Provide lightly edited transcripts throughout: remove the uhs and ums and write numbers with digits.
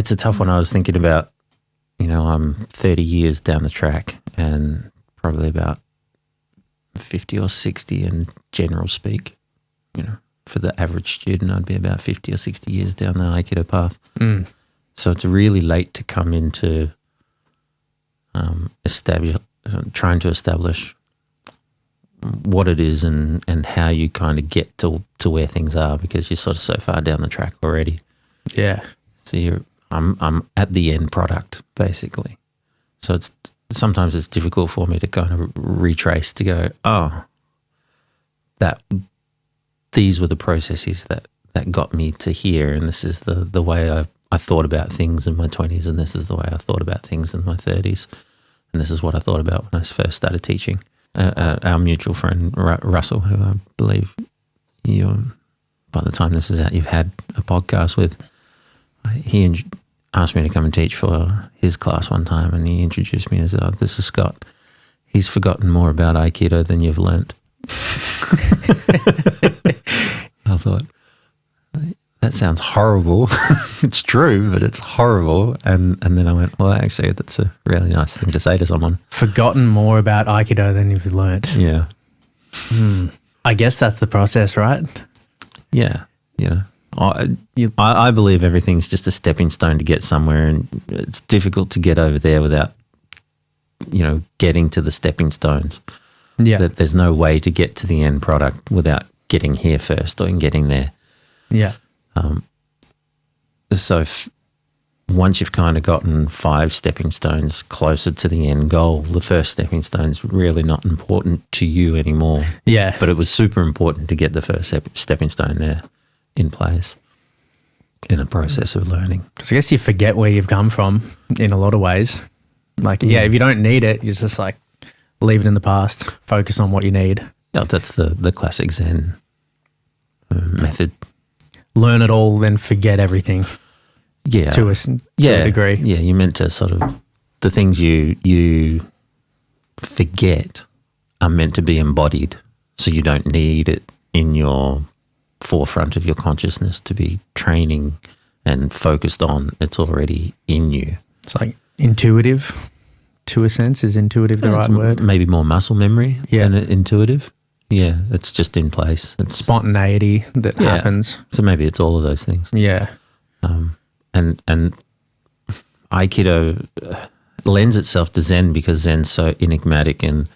It's a tough one. I was thinking about, I'm 30 years down the track and probably about 50 or 60 in general speak. For the average student, I'd be about 50 or 60 years down the Aikido path. So it's really late to come into trying to establish what it is and how you kind of get to where things are, because you're sort of so far down the track already. Yeah. So I'm at the end product basically. So sometimes it's difficult for me to kind of retrace to go, these were the processes that got me to here, and this is the way I thought about things in my 20s, and this is the way I thought about things in my 30s, and this is what I thought about when I first started teaching. Our mutual friend Russell, who I believe by the time this is out, you've had a podcast with, he asked me to come and teach for his class one time, and he introduced me as, this is Scott. He's forgotten more about Aikido than you've learnt. I thought, that sounds horrible. It's true, but it's horrible. And then I went, well, actually, that's a really nice thing to say to someone. Forgotten more about Aikido than you've learnt. Yeah. I guess that's the process, right? Yeah. I believe everything's just a stepping stone to get somewhere, and it's difficult to get over there without, getting to the stepping stones. Yeah. That there's no way to get to the end product without getting here first or getting there. Yeah. So once you've kind of gotten 5 stepping stones closer to the end goal, the first stepping stone's really not important to you anymore. Yeah. But it was super important to get the first stepping stone there in place in a process of learning. So I guess you forget where you've come from in a lot of ways. Like, if you don't need it, you're just like, leave it in the past, focus on what you need. Yeah, that's the classic Zen method. Learn it all, then forget everything. Yeah. To a degree. Yeah, you meant to sort of, the things you forget are meant to be embodied, so you don't need it in your forefront of your consciousness to be training and focused on. It's already in you. It's like intuitive, to a sense. Is intuitive the right word? Maybe more muscle memory than intuitive. Yeah, it's just in place. It's spontaneity that happens. So maybe it's all of those things. Yeah. And Aikido lends itself to Zen because Zen's so enigmatic and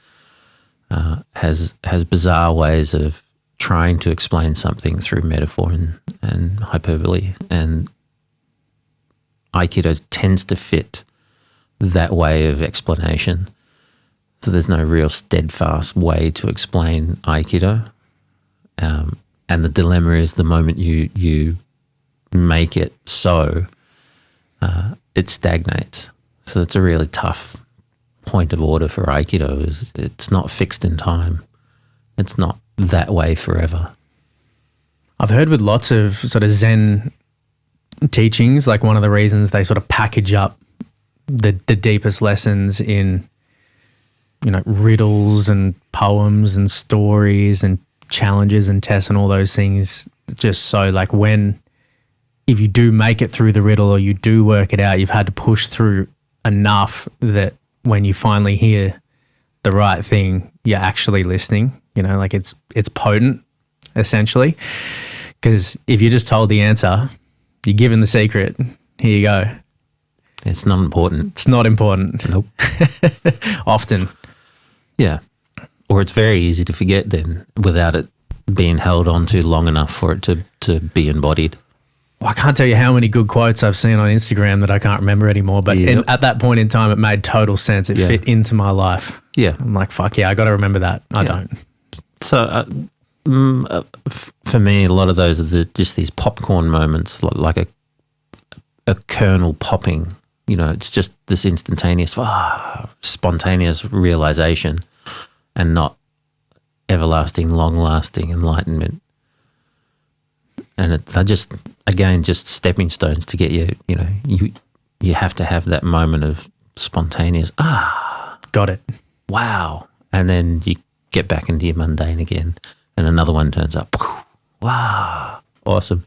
has bizarre ways of trying to explain something through metaphor and hyperbole. And Aikido tends to fit that way of explanation. So there's no real steadfast way to explain Aikido. And the dilemma is the moment you make it so, it stagnates. So it's a really tough point of order for Aikido. Is it's not fixed in time. It's not that way forever. I've heard with lots of sort of Zen teachings, like one of the reasons they sort of package up the deepest lessons in, riddles and poems and stories and challenges and tests and all those things, just so like if you do make it through the riddle or you do work it out, you've had to push through enough that when you finally hear the right thing, you're actually listening, like it's potent essentially. Because if you're just told the answer, you're given the secret, here you go. It's not important. It's not important. Nope. Often. Yeah. Or it's very easy to forget then without it being held on to long enough for it to be embodied. Well, I can't tell you how many good quotes I've seen on Instagram that I can't remember anymore, but at that point in time, it made total sense. It fit into my life. Yeah. I'm like, fuck yeah, I got to remember that. I don't. So for me, a lot of those are just these popcorn moments, like a kernel popping. It's just this instantaneous, spontaneous realization and not everlasting, long-lasting enlightenment. And they're just stepping stones to get you, you have to have that moment of spontaneous, got it. Wow. And then you get back into your mundane again and another one turns up. Wow. Awesome.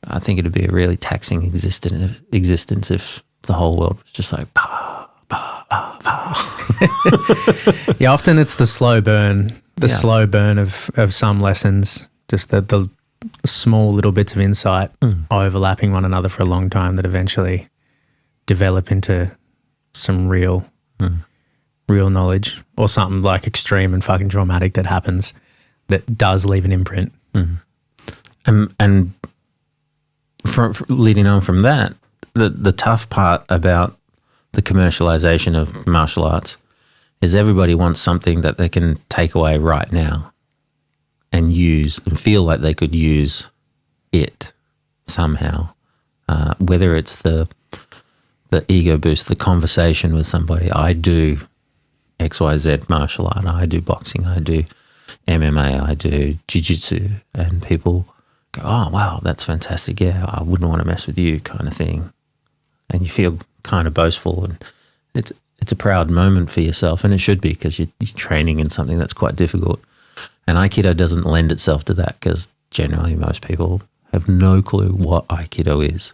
I think it'd be a really taxing existence if the whole world was just like, bah, bah, bah, bah. Yeah, often it's the slow burn, slow burn of some lessons, just the small little bits of insight overlapping one another for a long time that eventually develop into some real knowledge, or something like extreme and fucking traumatic that happens that does leave an imprint. And from leading on from that, the tough part about the commercialization of martial arts is everybody wants something that they can take away right now and use and feel like they could use it somehow, whether it's the ego boost, the conversation with somebody. I do XYZ martial art, I do boxing, I do MMA, I do jiu-jitsu, and people go, oh, wow, that's fantastic. Yeah, I wouldn't want to mess with you, kind of thing. And you feel kind of boastful, and it's a proud moment for yourself, and it should be, because you're training in something that's quite difficult. And Aikido doesn't lend itself to that, because generally most people have no clue what Aikido is.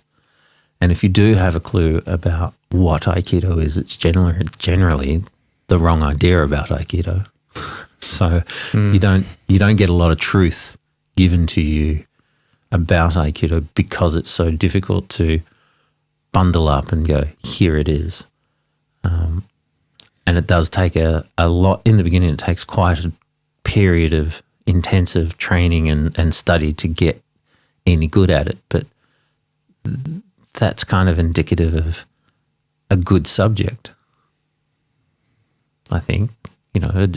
And if you do have a clue about what Aikido is, it's generally the wrong idea about Aikido. So you don't get a lot of truth given to you about Aikido, because it's so difficult to bundle up and go, here it is. And it does take a lot. In the beginning, it takes quite a period of intensive training and study to get any good at it. But that's kind of indicative of a good subject, I think. You know,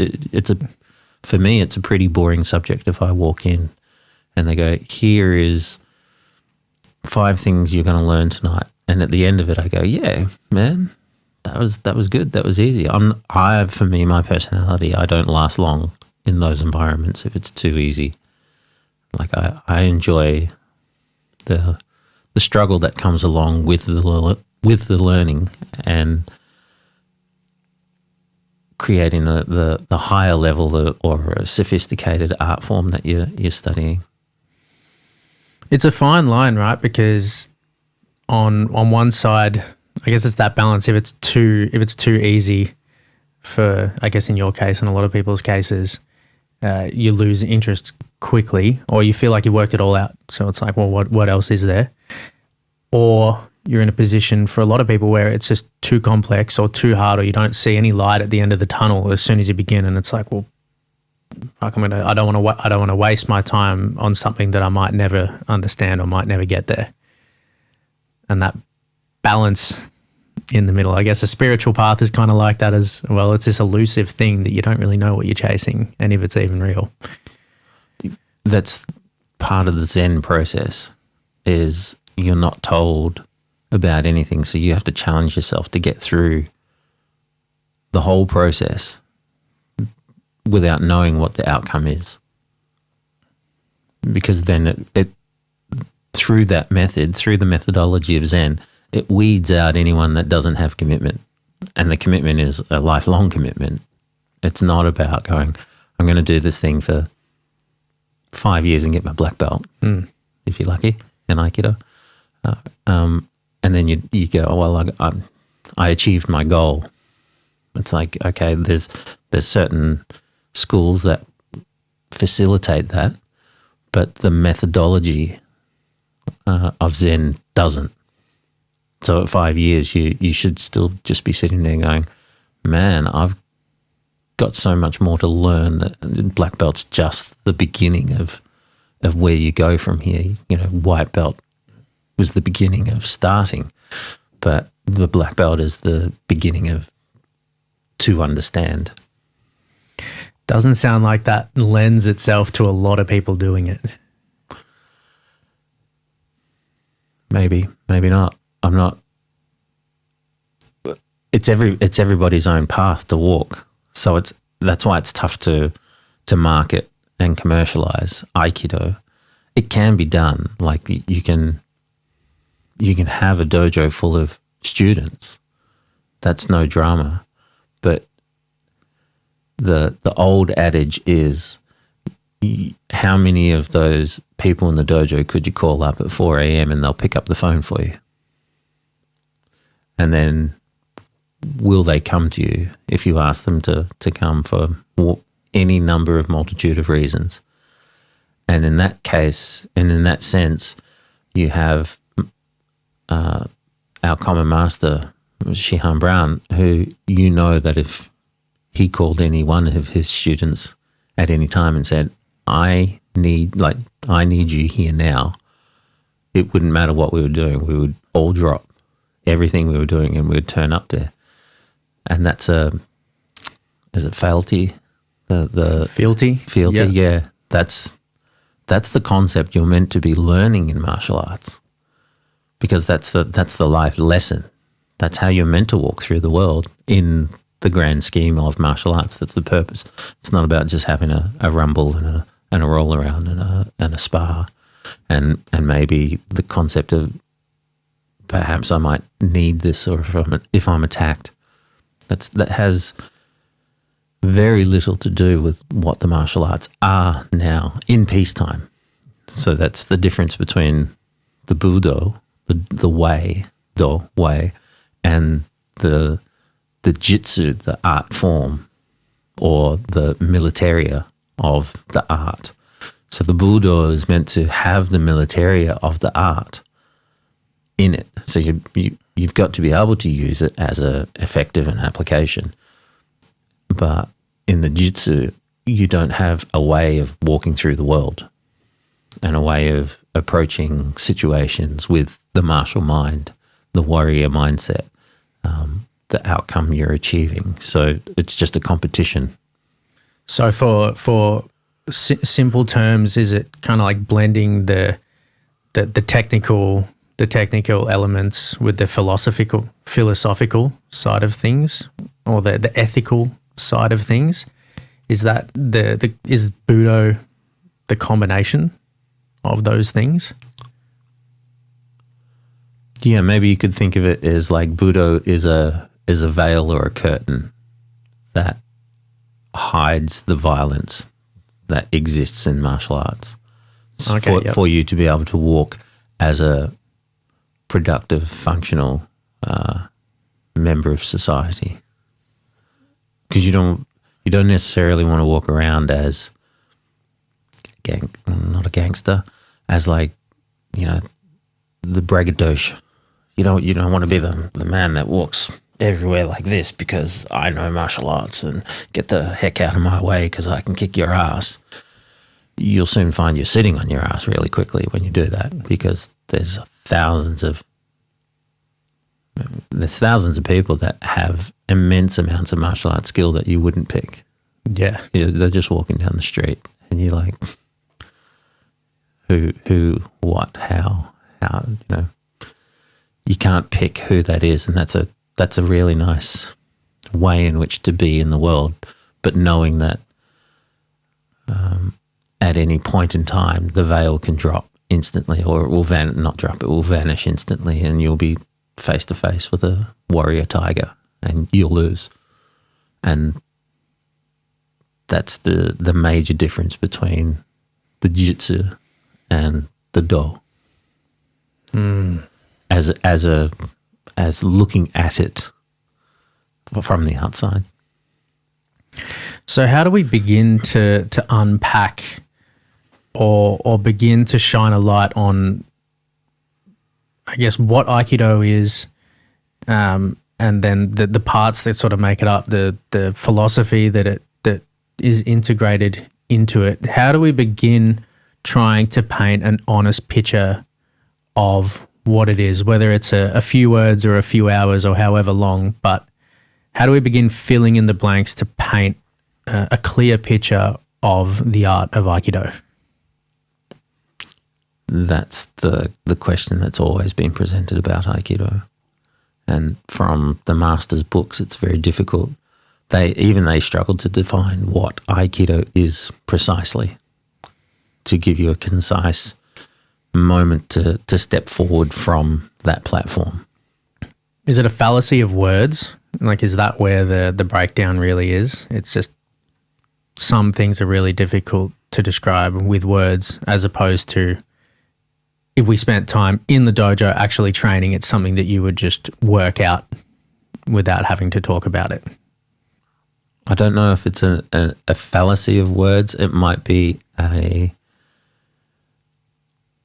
for me, it's a pretty boring subject if I walk in and they go, here is 5 things you're going to learn tonight. And at the end of it, I go, yeah, man, that was good. That was easy. For me, my personality, I don't last long in those environments if it's too easy. Like I enjoy the struggle that comes along with the learning and creating the higher level or a sophisticated art form that you're studying. It's a fine line, right? Because on one side, I guess it's that balance. If it's too easy for, I guess in your case and a lot of people's cases, you lose interest quickly, or you feel like you worked it all out. So it's like, well, what else is there? Or you're in a position for a lot of people where it's just too complex or too hard, or you don't see any light at the end of the tunnel as soon as you begin, and it's like, well, fuck, I don't want to waste my time on something that I might never understand or might never get there. And that balance in the middle, I guess a spiritual path is kind of like that as well. It's this elusive thing that you don't really know what you're chasing and if it's even real. That's part of the Zen process, is you're not told about anything, so you have to challenge yourself to get through the whole process without knowing what the outcome is. Because then it through that method, through the methodology of Zen, it weeds out anyone that doesn't have commitment. And the commitment is a lifelong commitment. It's not about going, I'm going to do this thing for 5 years and get my black belt, if you're lucky, in Aikido. And then you go, oh, well, I achieved my goal. It's like, okay, there's certain schools that facilitate that, but the methodology of Zen doesn't. So at 5 years, you should still just be sitting there going, man, I've got so much more to learn. That black belt's just the beginning of where you go from here. You know, white belt was the beginning of starting, but the black belt is the beginning of to understand. Doesn't sound like that lends itself to a lot of people doing it. Maybe not. I'm not. It's everybody's own path to walk. So that's why it's tough to market and commercialize Aikido. It can be done. Like you can have a dojo full of students. That's no drama. But the old adage is how many of those people in the dojo could you call up at 4 a.m. and they'll pick up the phone for you? And then will they come to you if you ask them to come for any number of multitude of reasons? And in that case, and in that sense, you have our common master, Shihan Brown, who you know that if he called any one of his students at any time and said, I need you here now, it wouldn't matter what we were doing. We would all drop everything we were doing and we would turn up there. And that's is it fealty? The fealty? Fealty, yeah. That's the concept you're meant to be learning in martial arts, because that's the life lesson. That's how you're meant to walk through the world in the grand scheme of martial arts. That's the purpose. It's not about just having a rumble and a roll around and a spar, and maybe the concept of perhaps I might need this, or if I'm attacked. That has very little to do with what the martial arts are now in peacetime. So that's the difference between the Budo, the way, and the jitsu, the art form, or the militaria of the art. So the Budo is meant to have the militaria of the art in it. So you've got to be able to use it as a effective an application. But in the jitsu, you don't have a way of walking through the world and a way of approaching situations with the martial mind, the warrior mindset, the outcome you're achieving. So it's just a competition. So for simple terms, is it kind of like blending the technical elements with the philosophical side of things, or the ethical side of things? Is that is Budo the combination of those things? Yeah, maybe you could think of it as like Budo is a veil or a curtain that hides the violence that exists in martial arts. Okay, for you to be able to walk as a productive, functional member of society. Because you don't necessarily want to walk around as not a gangster, as like, the braggadocio. You don't want to be the man that walks everywhere like this because I know martial arts and get the heck out of my way because I can kick your ass. You'll soon find you're sitting on your ass really quickly when you do that, because there's thousands of people that have immense amounts of martial arts skill that you wouldn't pick. Yeah. They're just walking down the street and you're like, who, what, how, you can't pick who that is. And that's a really nice way in which to be in the world, but knowing that at any point in time, the veil can drop instantly, or it will it will vanish instantly, and you'll be face to face with a warrior tiger and you'll lose. And that's the major difference between the jiu-jitsu and the do. As looking at it from the outside. So how do we begin to unpack or begin to shine a light on, I guess, what Aikido is, and then the parts that sort of make it up, the philosophy that is integrated into it? How do we begin trying to paint an honest picture of what it is, whether it's a few words or a few hours or however long, but how do we begin filling in the blanks to paint a clear picture of the art of Aikido? That's the question that's always been presented about Aikido. And from the master's books, it's very difficult. They struggle to define what Aikido is precisely, to give you a concise moment to step forward from that platform. Is it a fallacy of words? Like, is that where the breakdown really is? It's just some things are really difficult to describe with words, as opposed to if we spent time in the dojo actually training, it's something that you would just work out without having to talk about it. I don't know if it's a fallacy of words. It might be a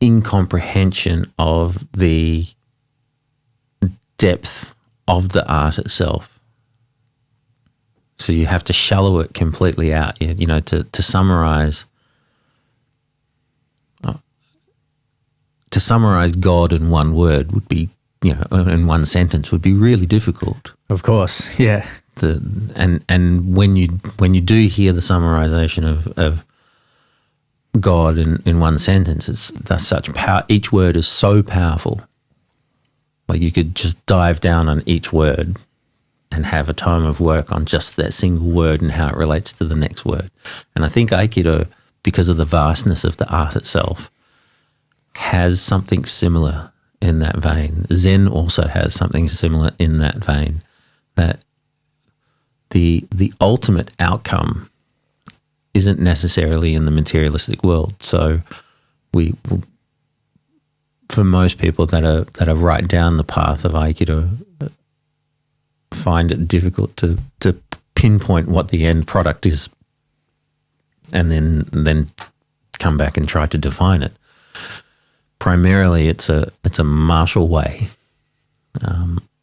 incomprehension of the depth of the art itself. So you have to shallow it completely out. You know, to summarize. To summarize God in one word would be, you know, in one sentence would be really difficult. Of course, yeah. And when you do hear the summarization of God in one sentence, that's such power. Each word is so powerful. Like you could just dive down on each word and have a time of work on just that single word and how it relates to the next word. And I think Aikido, because of the vastness of the art itself, has something similar in that vein. Zen also has something similar in that vein, that the ultimate outcome isn't necessarily in the materialistic world. So for most people that are right down the path of Aikido, find it difficult to pinpoint what the end product is, and then come back and try to define it. Primarily, it's a martial way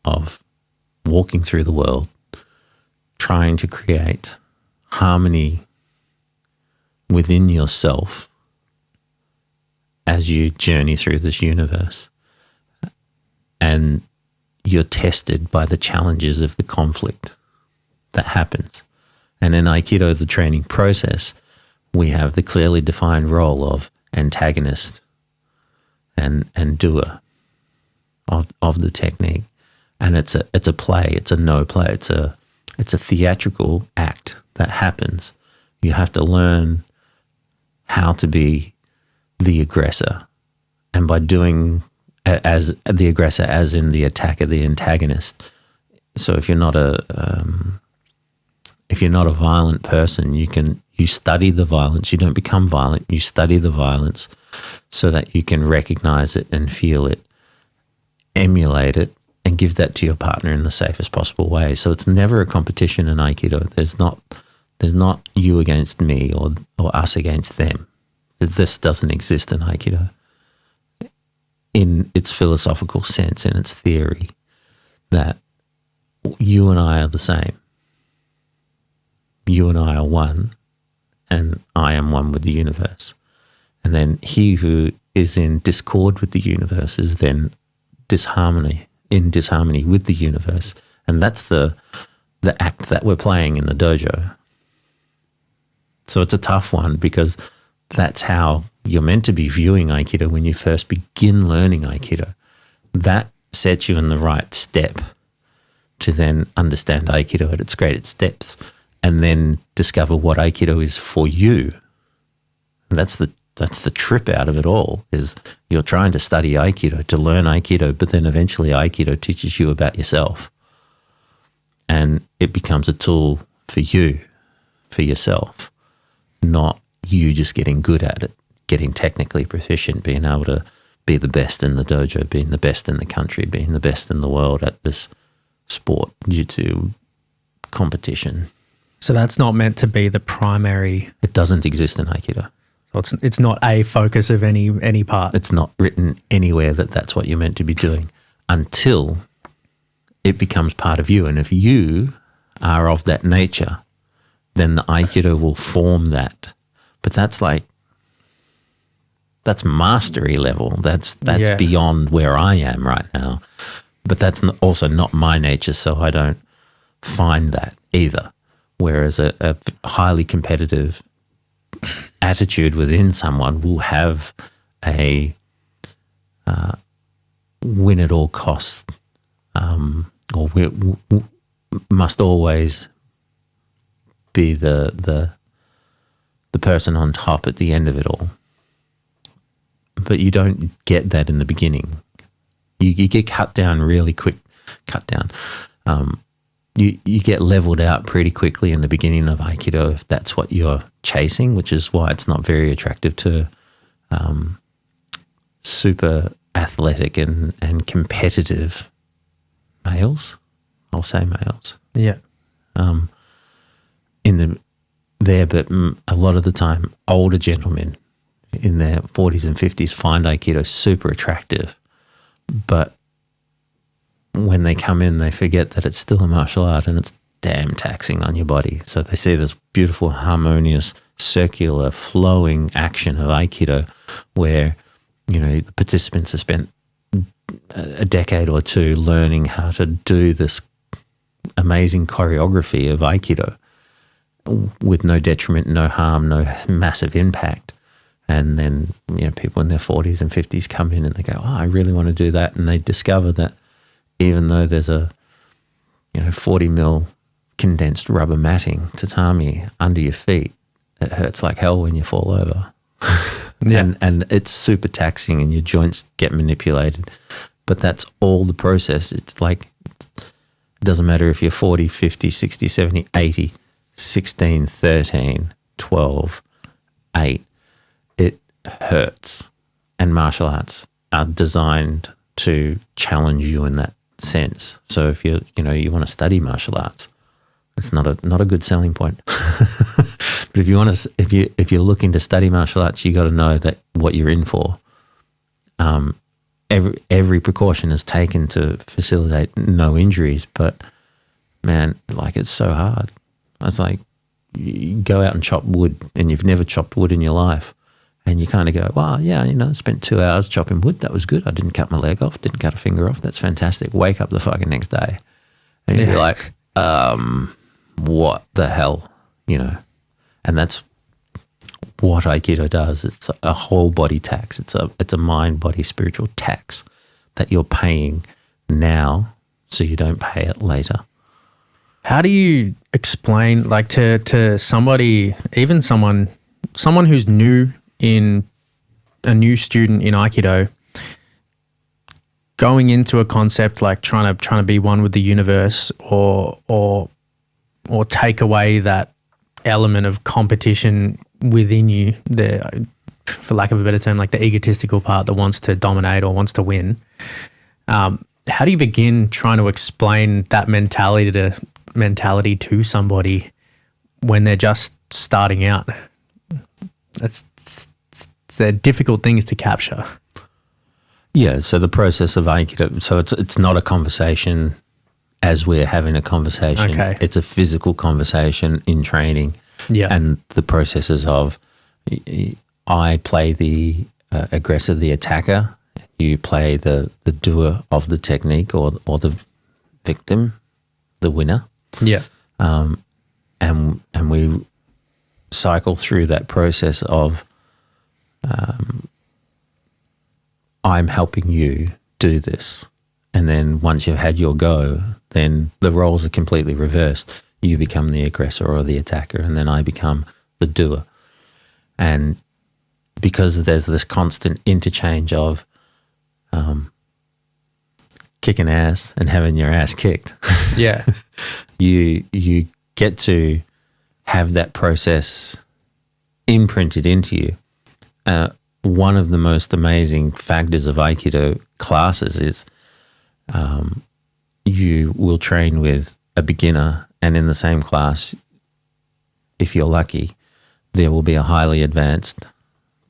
of walking through the world, trying to create harmony within yourself as you journey through this universe. And you're tested by the challenges of the conflict that happens. And in Aikido, the training process, we have the clearly defined role of antagonist and doer of the technique. And it's a play, it's a no play, it's a theatrical act that happens. You have to learn how to be the aggressor, and by doing as the aggressor, as in the attacker, the antagonist. So if you're not a violent person, you study the violence. You don't become violent. You study the violence so that you can recognize it and feel it, emulate it, and give that to your partner in the safest possible way. So it's never a competition in Aikido. There's not you against me or us against them. This doesn't exist in Aikido in its philosophical sense, in its theory, that you and I are the same. You and I are one, and I am one with the universe. And then he who is in discord with the universe is then in disharmony with the universe. And that's the act that we're playing in the dojo. So it's a tough one, because that's how you're meant to be viewing Aikido when you first begin learning Aikido. That sets you in the right step to then understand Aikido at its greatest depths, and then discover what Aikido is for you. And that's the trip out of it all, is you're trying to study Aikido, to learn Aikido, but then eventually Aikido teaches you about yourself. And it becomes a tool for you, for yourself, not you just getting good at it, getting technically proficient, being able to be the best in the dojo, being the best in the country, being the best in the world at this sport, jiu-jitsu competition. So that's not meant to be the primary. It doesn't exist in Aikido. So it's not a focus of any part. It's not written anywhere that that's what you're meant to be doing, until it becomes part of you. And if you are of that nature, then the Aikido will form that. But that's mastery level. That's beyond where I am right now. But that's also not my nature, so I don't find that either. Whereas a highly competitive attitude within someone will have a win at all costs, or must always be the person on top at the end of it all. But you don't get that in the beginning. You get cut down really quick, you get leveled out pretty quickly in the beginning of Aikido if that's what you're chasing, which is why it's not very attractive to super athletic and competitive males. I'll say males. Yeah. But a lot of the time, older gentlemen in their 40s and 50s find Aikido super attractive, but when they come in, they forget that it's still a martial art and it's damn taxing on your body. So they see this beautiful, harmonious, circular, flowing action of Aikido where, the participants have spent a decade or two learning how to do this amazing choreography of Aikido with no detriment, no harm, no massive impact. And then, people in their 40s and 50s come in and they go, oh, I really want to do that. And they discover that even though there's a 40 mil condensed rubber matting tatami under your feet, it hurts like hell when you fall over. Yeah. And it's super taxing and your joints get manipulated. But that's all the process. It's like, it doesn't matter if you're 40, 50, 60, 70, 80, 16, 13, 12, 8. It hurts. And martial arts are designed to challenge you in that sense. So if you want to study martial arts, it's not a good selling point. But if you're looking to study martial arts, you got to know that what you're in for. Every precaution is taken to facilitate no injuries, but man, like it's so hard. It's like you go out and chop wood and you've never chopped wood in your life. And you kind of go, well, yeah, I spent 2 hours chopping wood. That was good. I didn't cut my leg off, didn't cut a finger off. That's fantastic. Wake up the fucking next day. And you'd be like, what the hell, And that's what Aikido does. It's a whole body tax. It's a mind, body, spiritual tax that you're paying now so you don't pay it later. How do you explain, like, to somebody, even someone who's new in a new student in Aikido, going into a concept like trying to be one with the universe, or take away that element of competition within you, for lack of a better term, like the egotistical part that wants to dominate or wants to win. How do you begin trying to explain that mentality to somebody when they're just starting out? They're difficult things to capture. Yeah, so the process of Aikido, so it's not a conversation as we're having a conversation. Okay. It's a physical conversation in training. Yeah. And the processes of, I play the aggressor, the attacker. You play the doer of the technique or the victim, the winner. Yeah. And we cycle through that process of I'm helping you do this. And then once you've had your go, then the roles are completely reversed. You become the aggressor or the attacker, and then I become the doer. And because there's this constant interchange of kicking ass and having your ass kicked, Yeah. you get to have that process imprinted into you. One of the most amazing factors of Aikido classes is you will train with a beginner, and in the same class, if you're lucky, there will be a highly advanced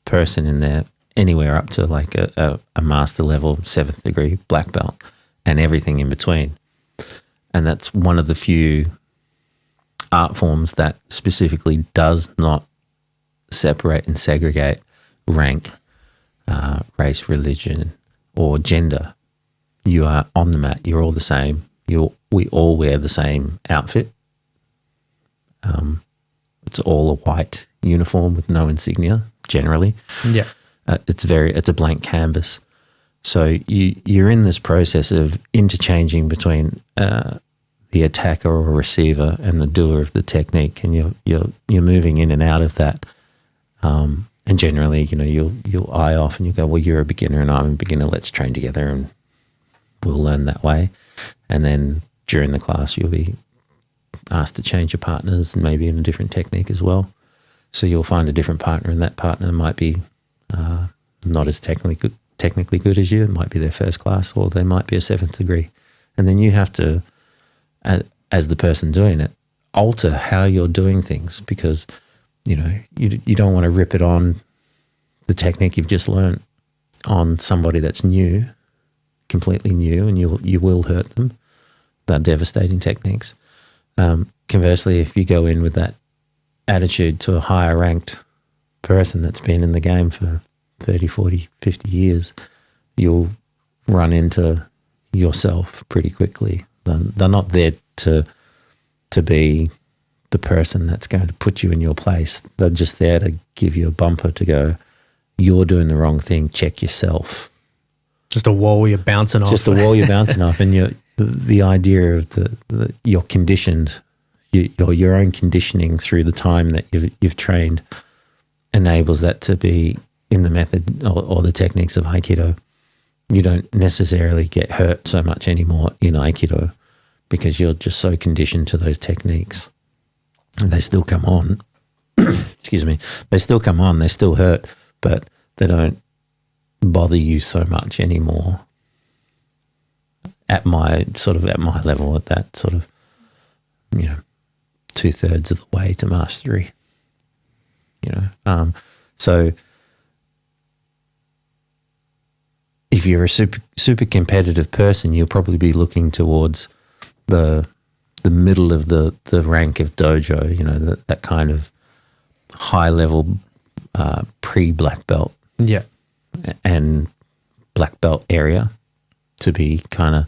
person in there, anywhere up to like a master level, 7th degree black belt, and everything in between. And that's one of the few art forms that specifically does not separate and segregate rank, race, religion, or gender. You are on the mat. You're all the same. We all wear the same outfit. It's all a white uniform with no insignia, generally. Yeah. It's a blank canvas. So you're in this process of interchanging between the attacker or receiver and the doer of the technique, and you're moving in and out of that. And generally, you'll eye off and you go, well, you're a beginner and I'm a beginner. Let's train together and we'll learn that way. And then during the class, you'll be asked to change your partners and maybe in a different technique as well. So you'll find a different partner, and that partner might be not as technically good as you. It might be their first class, or they might be a 7th degree. And then you have to, as the person doing it, alter how you're doing things, because, you know, you don't want to rip it on the technique you've just learned on somebody that's new, completely new, and you will hurt them. They're devastating techniques. Conversely, if you go in with that attitude to a higher ranked person that's been in the game for 30, 40, 50 years, you'll run into yourself pretty quickly. They're not there to be the person that's going to put you in your place. They're just there to give you a bumper to go, you're doing the wrong thing, check yourself. Just a wall you're bouncing off. Just a wall you're bouncing off. And the idea of you're conditioned, your own conditioning through the time that you've trained enables that to be in the method or the techniques of Aikido. You don't necessarily get hurt so much anymore in Aikido because you're just so conditioned to those techniques. And they still come on. Excuse me. They still come on. They still hurt, but they don't bother you so much anymore. At my level, at that sort of, 2/3 of the way to mastery. So if you're a super competitive person, you'll probably be looking towards the middle of the rank of dojo, that kind of high level pre-black belt. Yeah. And black belt area to be kind of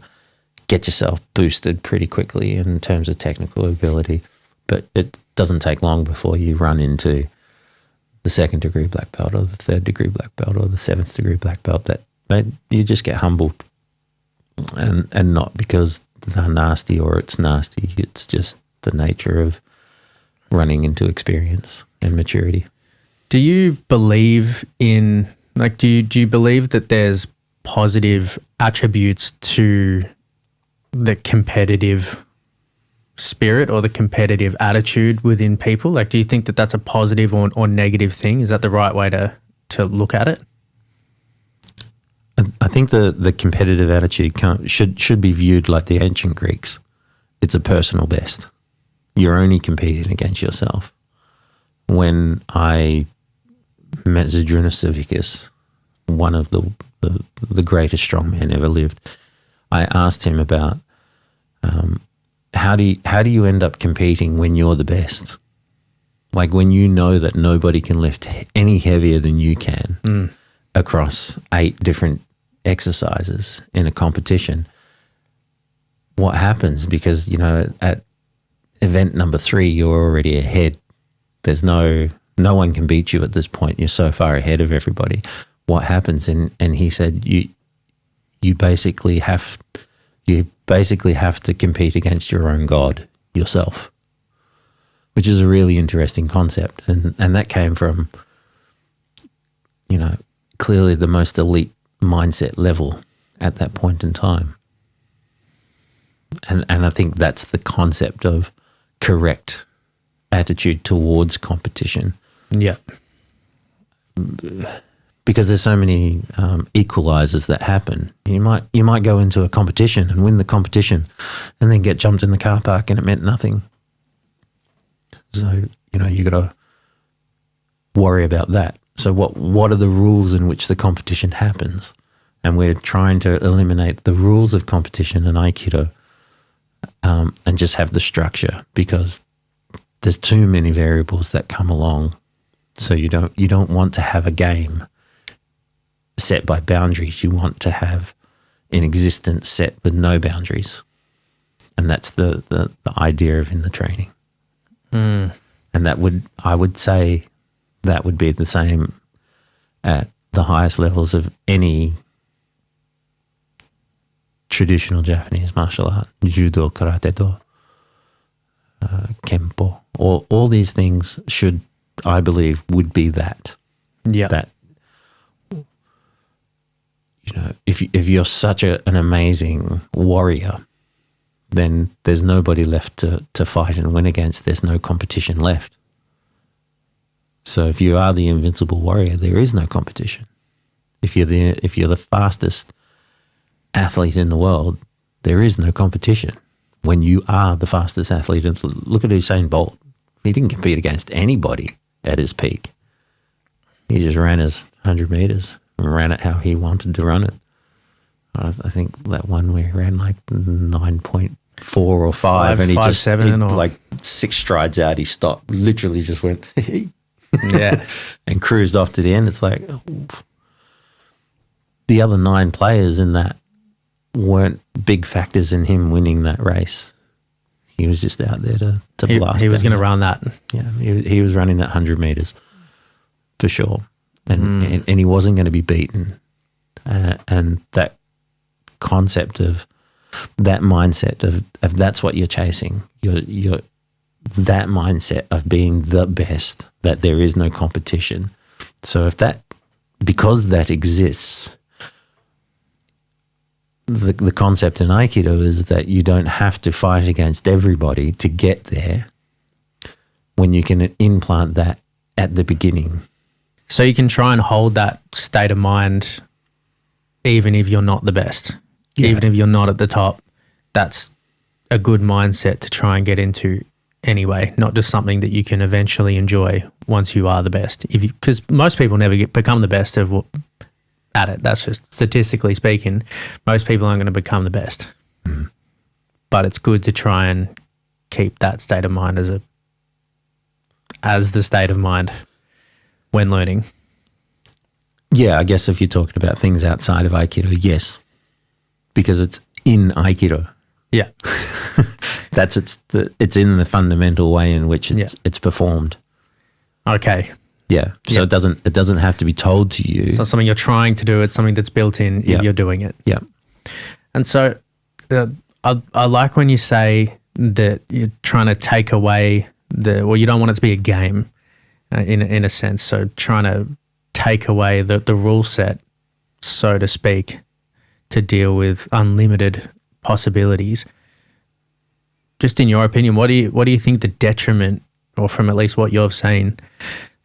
get yourself boosted pretty quickly in terms of technical ability. But it doesn't take long before you run into the 2nd degree black belt or the 3rd degree black belt or the 7th degree black belt that you just get humbled, and not because they're nasty or it's nasty. It's just the nature of running into experience and maturity. Do you believe in, do you believe that there's positive attributes to the competitive spirit or the competitive attitude within people? Do you think that that's a positive or negative thing? Is that the right way to look at it? I think the competitive attitude should be viewed like the ancient Greeks. It's a personal best. You're only competing against yourself. When I met Zydrunas Savickas, one of the greatest strongmen ever lived, I asked him about how do you end up competing when you're the best? Like when you know that nobody can lift any heavier than you can across 8 different exercises in a competition. What happens? Because, at event number 3, you're already ahead. There's no one can beat you at this point. You're so far ahead of everybody. What happens? And he said, you basically have to compete against your own God, yourself, which is a really interesting concept. And that came from, clearly the most elite mindset level at that point in time. And I think that's the concept of correct attitude towards competition. Yeah. Because there's so many equalizers that happen. You might go into a competition and win the competition and then get jumped in the car park and it meant nothing. So, you got to worry about that. So what are the rules in which the competition happens? And we're trying to eliminate the rules of competition in Aikido and just have the structure, because there's too many variables that come along. So you don't want to have a game set by boundaries. You want to have an existence set with no boundaries. And that's the idea of in the training. And I would say that would be the same at the highest levels of any traditional Japanese martial art, judo, karate do, kempo. All these things should, I believe, would be that. Yeah. That, if you're such an amazing warrior then there's nobody left to fight and win against. There's no competition left. So if you are the invincible warrior, there is no competition. If you're the fastest athlete in the world, there is no competition. When you are the fastest athlete, look at Usain Bolt. He didn't compete against anybody at his peak. He just ran his 100 meters and ran it how he wanted to run it. I think that one where he ran like 9.4 or 5 and he 7 or like 6 strides out, he stopped, literally just went, yeah, and cruised off to the end. It's like the other 9 players in that weren't big factors in him winning that race. He was just out there to blast. He was going to run that. Yeah, he was running that 100 meters for sure, and he wasn't going to be beaten. And that concept of that mindset of that's what you're chasing. You're that mindset of being the best, that there is no competition. So because that exists, the concept in Aikido is that you don't have to fight against everybody to get there when you can implant that at the beginning. So you can try and hold that state of mind even if you're not the best, even if you're not at the top. That's a good mindset to try and get into anyway, not just something that you can eventually enjoy once you are the best. Because most people never become the best at it. That's just statistically speaking. Most people aren't going to become the best. Mm. But it's good to try and keep that state of mind as the state of mind when learning. Yeah, I guess if you're talking about things outside of Aikido, yes, because it's in Aikido. Yeah, it's in the fundamental way in which it's performed. Okay. Yeah, so it doesn't have to be told to you. It's not something you're trying to do. It's something that's built in if you're doing it. Yeah. And so I like when you say that you're trying to take away you don't want it to be a game in a sense. So trying to take away the rule set, so to speak, to deal with unlimited possibilities. Just in your opinion, what do you think the detriment, or from at least what you've seen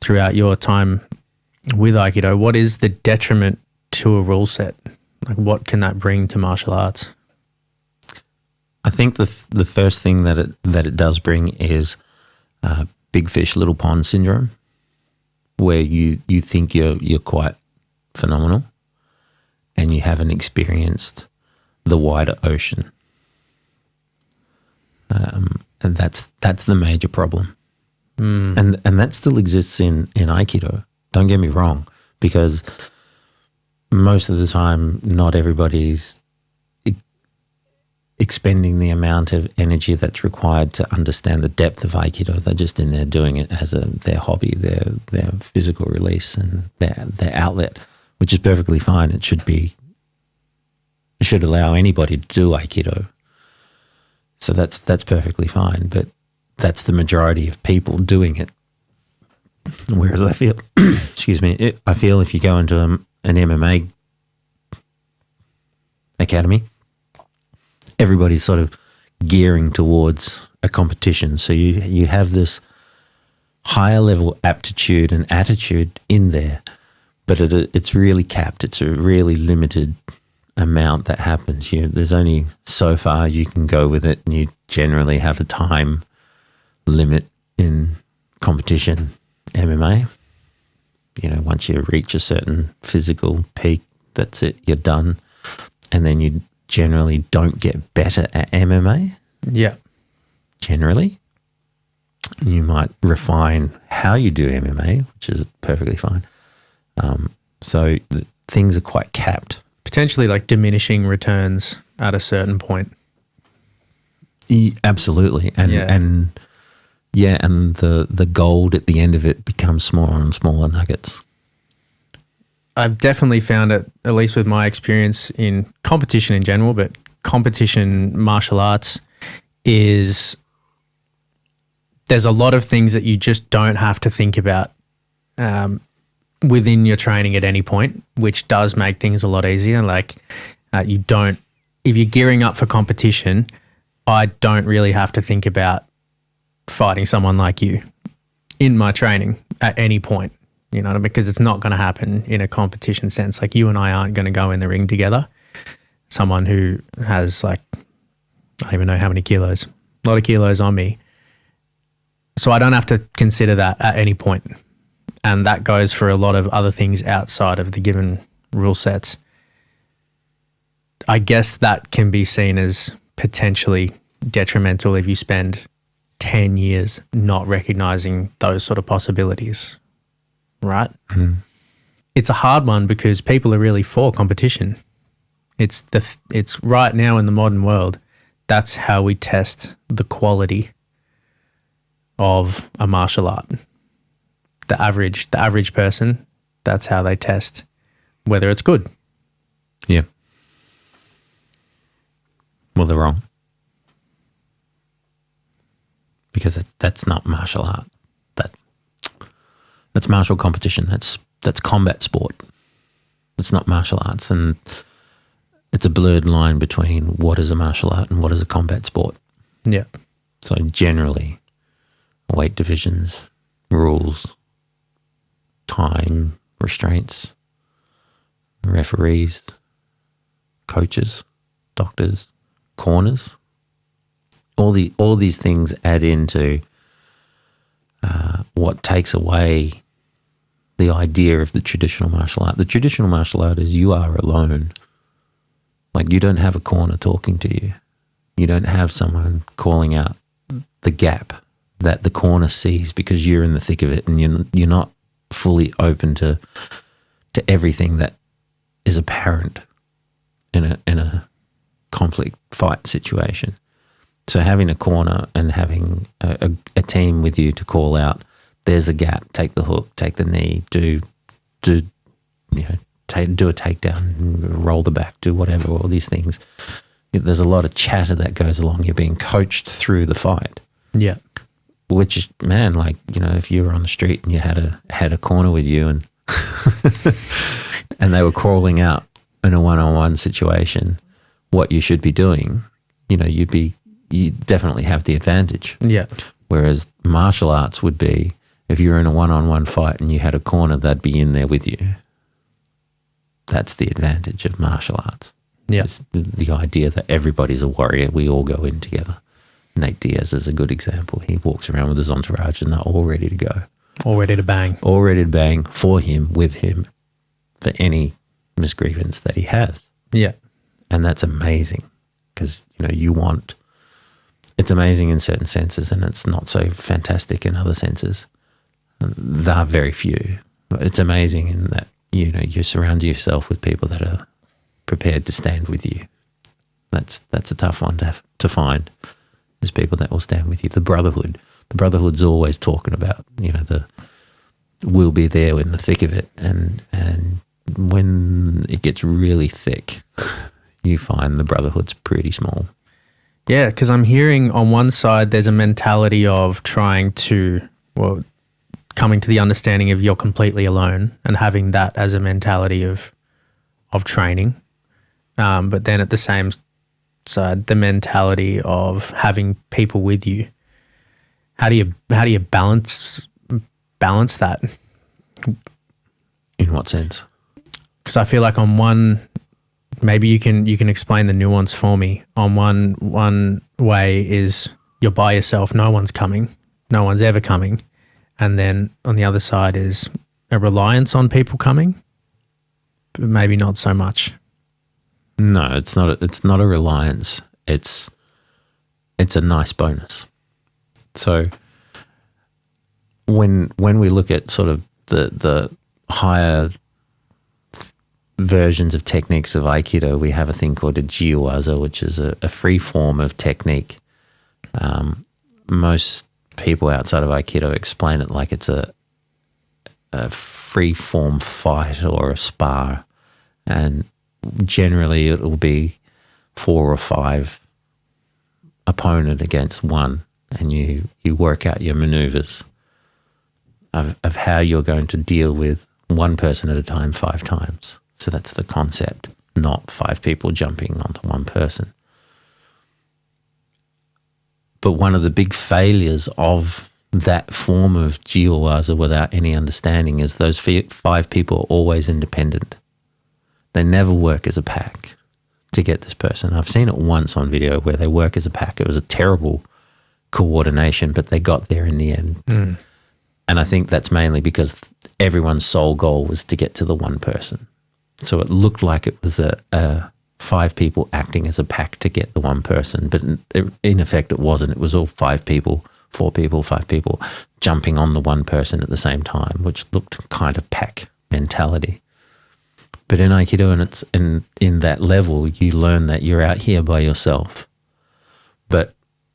throughout your time with Aikido, what is the detriment to a rule set? Like, what can that bring to martial arts? I think the first thing that it does bring is big fish, little pond syndrome, where you think you're quite phenomenal and you haven't experienced the wider ocean. And that's the major problem. And that still exists in Aikido. Don't get me wrong, because most of the time not everybody's expending the amount of energy that's required to understand the depth of Aikido. They're just in there doing it as their hobby, their physical release and their outlet, which is perfectly fine. It should allow anybody to do Aikido. So that's perfectly fine, but that's the majority of people doing it. Whereas I feel, I feel if you go into an MMA academy, everybody's sort of gearing towards a competition. So you have this higher level aptitude and attitude in there, but it's really capped. It's a really limited amount that happens. There's only so far you can go with it, and you generally have a time limit in competition MMA. Once you reach a certain physical peak, that's it, you're done. And then you generally don't get better at MMA. Yeah. Generally. You might refine how you do MMA, which is perfectly fine. So things are quite capped. Potentially like diminishing returns at a certain point. Absolutely. And the gold at the end of it becomes smaller and smaller nuggets. I've definitely found it, at least with my experience in competition in general, but competition martial arts there's a lot of things that you just don't have to think about within your training at any point, which does make things a lot easier. Like if you're gearing up for competition, I don't really have to think about fighting someone like you in my training at any point, you know, because it's not going to happen in a competition sense. Like you and I aren't going to go in the ring together. Someone who has like, I don't even know how many kilos, a lot of kilos on me. So I don't have to consider that at any point. And that goes for a lot of other things outside of the given rule sets. I guess that can be seen as potentially detrimental if you spend 10 years not recognizing those sort of possibilities, right? Mm. It's a hard one because people are really for competition. It's right now in the modern world, that's how we test the quality of a martial art. The average person, that's how they test whether it's good. Yeah. Well, they're wrong. Because that's not martial art. That's martial competition. That's combat sport. It's not martial arts, and it's a blurred line between what is a martial art and what is a combat sport. Yeah. So generally, weight divisions, rules, time restraints, referees, coaches, doctors, corners. All these things add into what takes away the idea of the traditional martial art. The traditional martial art is you are alone. Like you don't have a corner talking to you. You don't have someone calling out the gap that the corner sees because you're in the thick of it and you're not fully open to everything that is apparent in a conflict fight situation. So having a corner and having a team with you to call out, there's a gap, take the hook, take the knee, do a takedown, roll the back, do whatever, all these things. There's a lot of chatter that goes along. You're being coached through the fight. Yeah. Which, man, like, you know, if you were on the street and you had a corner with you and and they were crawling out in a one-on-one situation, what you should be doing, you know, you definitely have the advantage. Yeah. Whereas martial arts would be, if you're in a one-on-one fight and you had a corner, they'd be in there with you. That's the advantage of martial arts. Yeah. It's the idea that everybody's a warrior. We all go in together. Nate Diaz is a good example. He walks around with his entourage and they're all ready to go. All ready to bang. All ready to bang for him, with him, for any misgrievance that he has. Yeah. And that's amazing because, you know, it's amazing in certain senses and it's not so fantastic in other senses. There are very few. It's amazing in that, you know, you surround yourself with people that are prepared to stand with you. That's a tough one to find. There's people that will stand with you. The brotherhood's always talking about, you know, we'll be there in the thick of it. And when it gets really thick, you find the brotherhood's pretty small. Yeah, because I'm hearing on one side there's a mentality of coming to the understanding of you're completely alone and having that as a mentality of training. But then at the same side, the mentality of having people with you. How do you balance that? In what sense? Because I feel like on one, maybe you can explain the nuance for me. On one way is you're by yourself, no one's coming, no one's ever coming, and then on the other side is a reliance on people coming. But maybe not so much. No, it's not a reliance. It's a nice bonus. So when we look at sort of the higher versions of techniques of Aikido, we have a thing called a jiuwaza, which is a free form of technique. Most people outside of Aikido explain it like it's a free form fight or a spar, and generally it will be 4 or 5 opponent against one, and you work out your maneuvers of how you're going to deal with one person at a time 5 times. So that's the concept, not 5 people jumping onto one person. But one of the big failures of that form of Jiwaza without any understanding is those 5 people are always independent. They never work as a pack to get this person. I've seen it once on video where they work as a pack. It was a terrible coordination, but they got there in the end. Mm. And I think that's mainly because everyone's sole goal was to get to the one person. So it looked like it was a 5 people acting as a pack to get the one person, but in effect it wasn't. It was all 5 people, 4 people, 5 people jumping on the one person at the same time, which looked kind of pack mentality. But in Aikido, and it's in that level, you learn that you're out here by yourself. But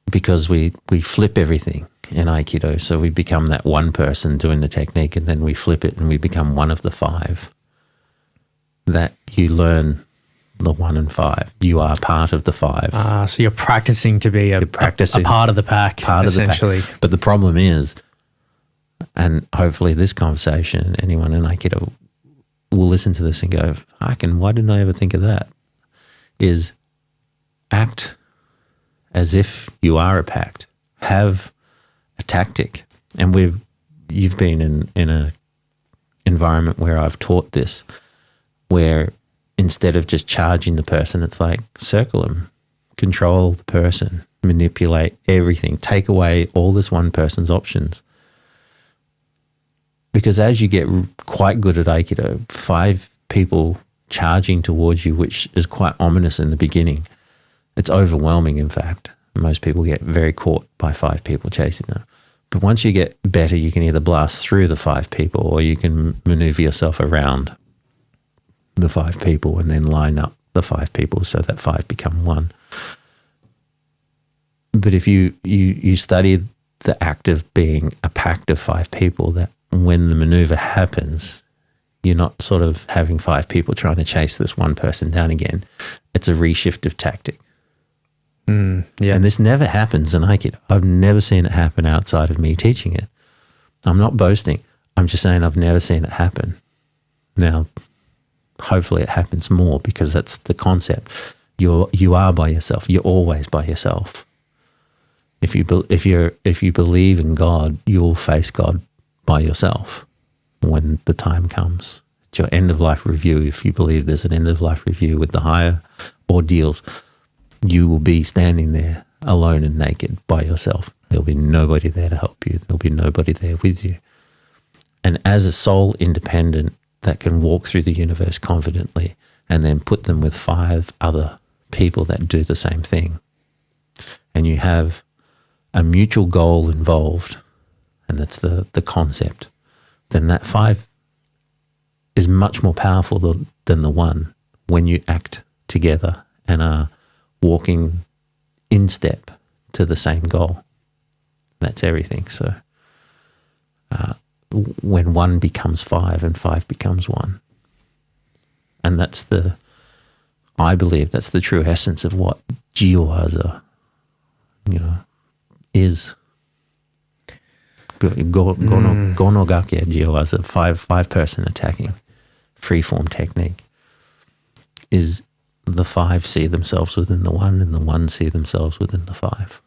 because we flip everything in Aikido, so we become that one person doing the technique, and then we flip it and we become one of the 5, that you learn the 1 and 5. You are part of the 5. So you're practicing to be a part of the pack, essentially. But the problem is, and hopefully this conversation, anyone in Aikido will listen to this and go, why didn't I ever think of that? Is act as if you are a pact. Have a tactic. And you've been in a environment where I've taught this, where instead of just charging the person, it's like circle them, control the person, manipulate everything, take away all this one person's options. Because as you get quite good at Aikido, 5 people charging towards you, which is quite ominous in the beginning. It's overwhelming, in fact. Most people get very caught by 5 people chasing them. But once you get better, you can either blast through the 5 people or you can maneuver yourself around the 5 people and then line up the 5 people so that 5 become 1. But if you study the act of being a pact of 5 people, that when the maneuver happens, you're not sort of having 5 people trying to chase this one person down again. It's a reshift of tactic. Yeah. And this never happens in Aikido. I've never seen it happen outside of me teaching it. I'm not boasting. I'm just saying I've never seen it happen. Now, hopefully it happens more because that's the concept. You are by yourself. You're always by yourself. If you believe in God, you'll face God by yourself when the time comes. It's your end of life review. If you believe there's an end of life review with the higher ordeals, you will be standing there alone and naked by yourself. There'll be nobody there to help you. There'll be nobody there with you. And as a soul independent that can walk through the universe confidently and then put them with 5 other people that do the same thing, and you have a mutual goal involved, and that's the concept, then that 5 is much more powerful than the 1 when you act together and are walking in step to the same goal. That's everything. So when 1 becomes 5 and 5 becomes 1, and I believe that's the true essence of what Jiwaza, is. Gonogake Jiwaza, 5-person attacking freeform technique, is the 5 see themselves within the 1 and the 1 see themselves within the 5.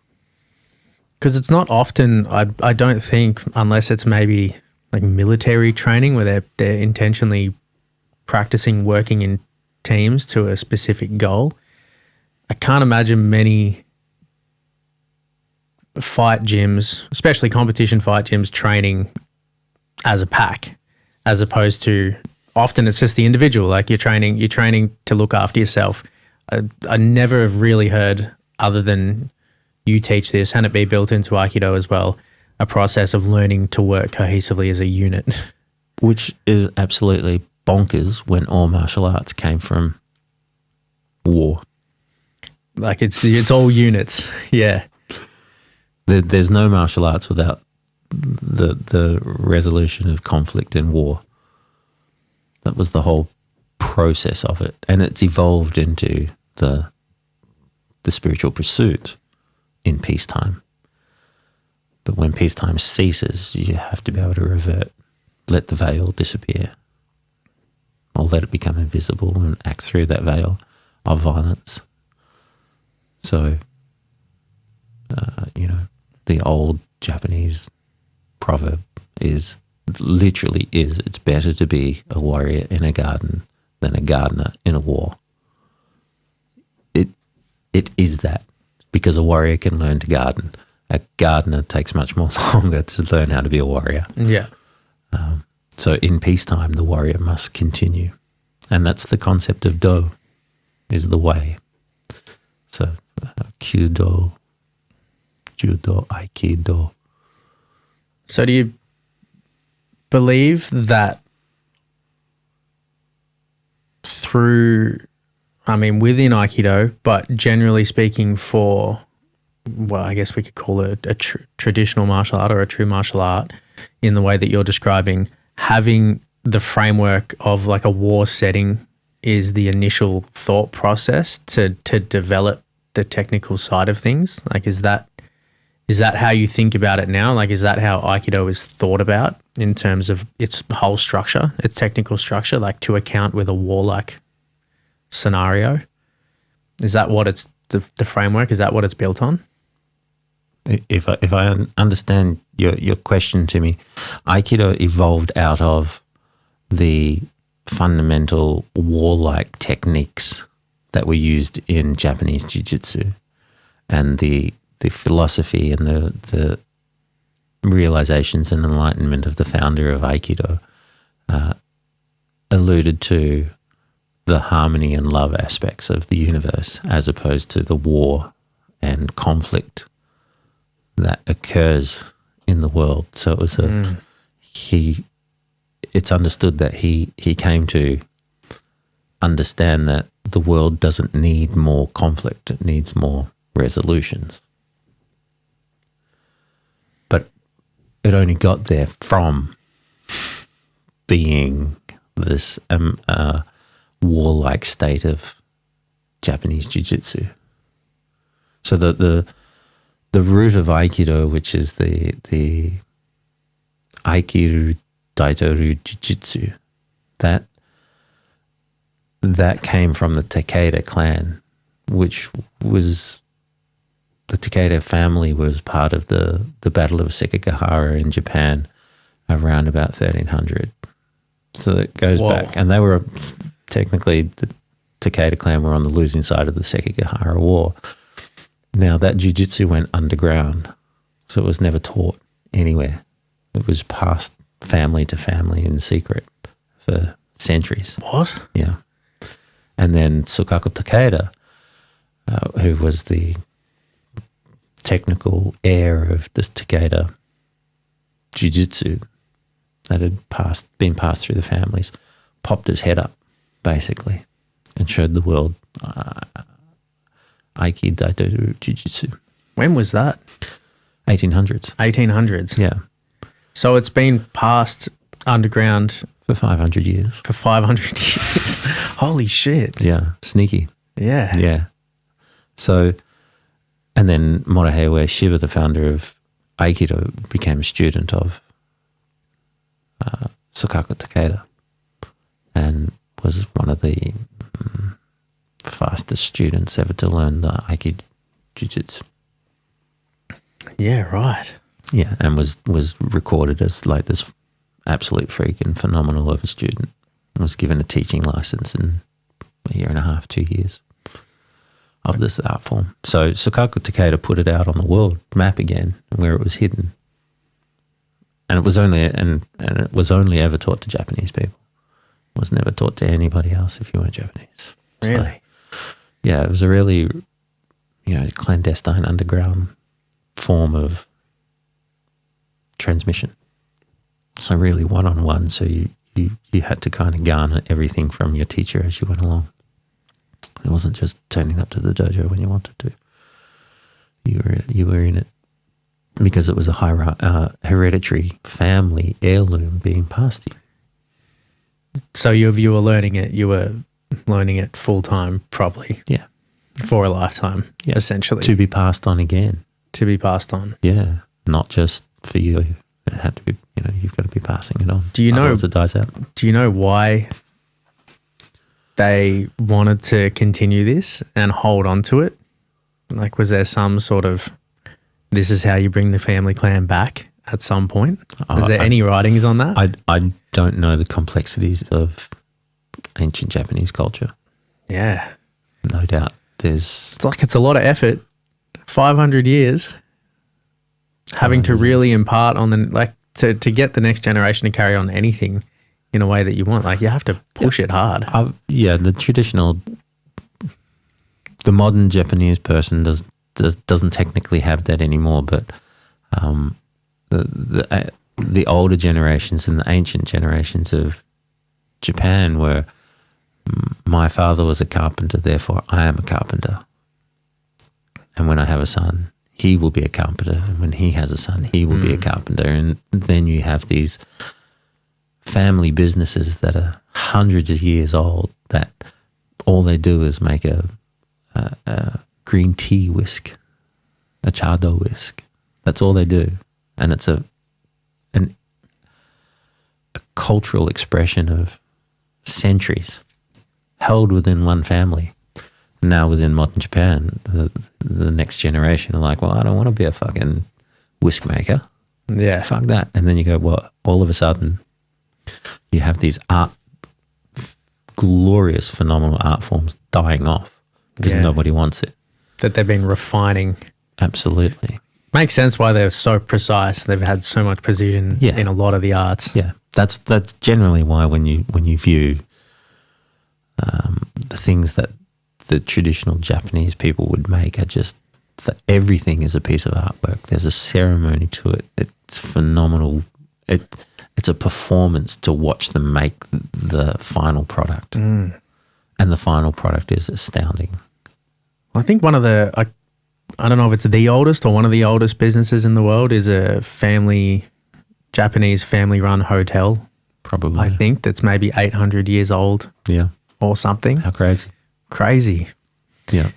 Because it's not often, I don't think, unless it's maybe like military training where they're intentionally practicing working in teams to a specific goal. I can't imagine many fight gyms, especially competition fight gyms, training as a pack, as opposed to often it's just the individual. Like you're training to look after yourself. I never have really heard, other than you teach this and it be built into Aikido as well, a process of learning to work cohesively as a unit. Which is absolutely bonkers when all martial arts came from war. Like it's all units. Yeah. There's no martial arts without the resolution of conflict and war. That was the whole process of it. And it's evolved into the spiritual pursuit in peacetime. But when peacetime ceases, you have to be able to revert, let the veil disappear, or let it become invisible and act through that veil of violence. So, the old Japanese proverb is literally is it's better to be a warrior in a garden than a gardener in a war. It is that, because a warrior can learn to garden. A gardener takes much more longer to learn how to be a warrior. Yeah. So in peacetime, the warrior must continue. And that's the concept of do, is the way. So kyudo, judo, aikido. So do you believe that within Aikido, but generally speaking I guess we could call it a traditional martial art or a true martial art in the way that you're describing, having the framework of like a war setting is the initial thought process to develop the technical side of things? Like, is that how you think about it now? Like, is that how Aikido is thought about in terms of its whole structure, its technical structure, like to account with a warlike scenario? Is that what it's the framework? Is that what it's built on? If I understand your question to me, Aikido evolved out of the fundamental warlike techniques that were used in Japanese jiu-jitsu, and the philosophy and the realizations and enlightenment of the founder of Aikido alluded to the harmony and love aspects of the universe, as opposed to the war and conflict that occurs in the world. So it was it's understood that he came to understand that the world doesn't need more conflict, it needs more resolutions. But it only got there from being this warlike state of Japanese jiu-jitsu. So the root of Aikido, which is the Aikiru Daitoru Jiu-Jitsu, that came from the Takeda clan, which was the Takeda family was part of the Battle of Sekigahara in Japan around about 1300. So it goes back, and they were technically, the Takeda clan were on the losing side of the Sekigahara War. Now that jiu-jitsu went underground, so it was never taught anywhere. It was passed family to family in secret for centuries. What? Yeah. And then Sukaku Takeda, who was the technical heir of this Takeda jiu-jitsu that had been passed through the families, popped his head up, basically, and showed the world Aikido Daitoru Jiu-Jitsu. When was that? 1800s. 1800s. Yeah. So it's been passed underground for 500 years. For 500 years. Holy shit. Yeah. Sneaky. Yeah. Yeah. So, and then Morihei Shiba, the founder of Aikido, became a student of Sukaku Takeda and was one of the fastest students ever to learn the Aikido Jiu-Jitsu. Yeah, right. Yeah, and was recorded as like this absolute freak and phenomenal of a student. Was given a teaching license in a year and a half, 2 years of this art form. So Sukaku Takeda put it out on the world map again, where it was hidden, and it was only ever taught to Japanese people. It was never taught to anybody else if you weren't Japanese. Really? So, yeah, it was a really, clandestine underground form of transmission. So really one-on-one. So you had to kind of garner everything from your teacher as you went along. It wasn't just turning up to the dojo when you wanted to. You were in it because it was a hereditary family heirloom being passed to you. So you were learning it. You were learning it full time, probably. Yeah. For a lifetime, essentially. To be passed on again. To be passed on. Yeah. Not just for you. It had to be, you've got to be passing it on. Do you know? Otherwise it dies out. Do you know why they wanted to continue this and hold on to it? Like, was there some sort of this is how you bring the family clan back at some point? Is there I- any writings on that? I don't know the complexities of ancient Japanese culture. Yeah. No doubt. There's It's like it's a lot of effort. 500 years having to really impart on to get the next generation to carry on anything in a way that you want. Like, you have to push it hard. The modern Japanese person doesn't technically have that anymore, but the older generations and the ancient generations of Japan were, my father was a carpenter, therefore I am a carpenter. And when I have a son, he will be a carpenter. And when he has a son, he will be a carpenter. And then you have these family businesses that are hundreds of years old that all they do is make a green tea whisk, a chado whisk. That's all they do. And it's a cultural expression of centuries held within one family. Now within modern Japan, the next generation are like, well, I don't want to be a fucking whisk maker. Yeah. Fuck that. And then you go, well, all of a sudden you have these glorious, phenomenal art forms dying off because nobody wants it. That they've been refining. Absolutely. Makes sense why they're so precise. They've had so much precision in a lot of the arts. Yeah. That's generally why when you view the things that the traditional Japanese people would make are just that everything is a piece of artwork. There's a ceremony to it. It's phenomenal. It's a performance to watch them make the final product. And the final product is astounding. I think one of the, I don't know if it's the oldest or one of the oldest businesses in the world is a Japanese family-run hotel. Probably. I think that's maybe 800 years old. Yeah. Or something. How crazy. Crazy. Yeah.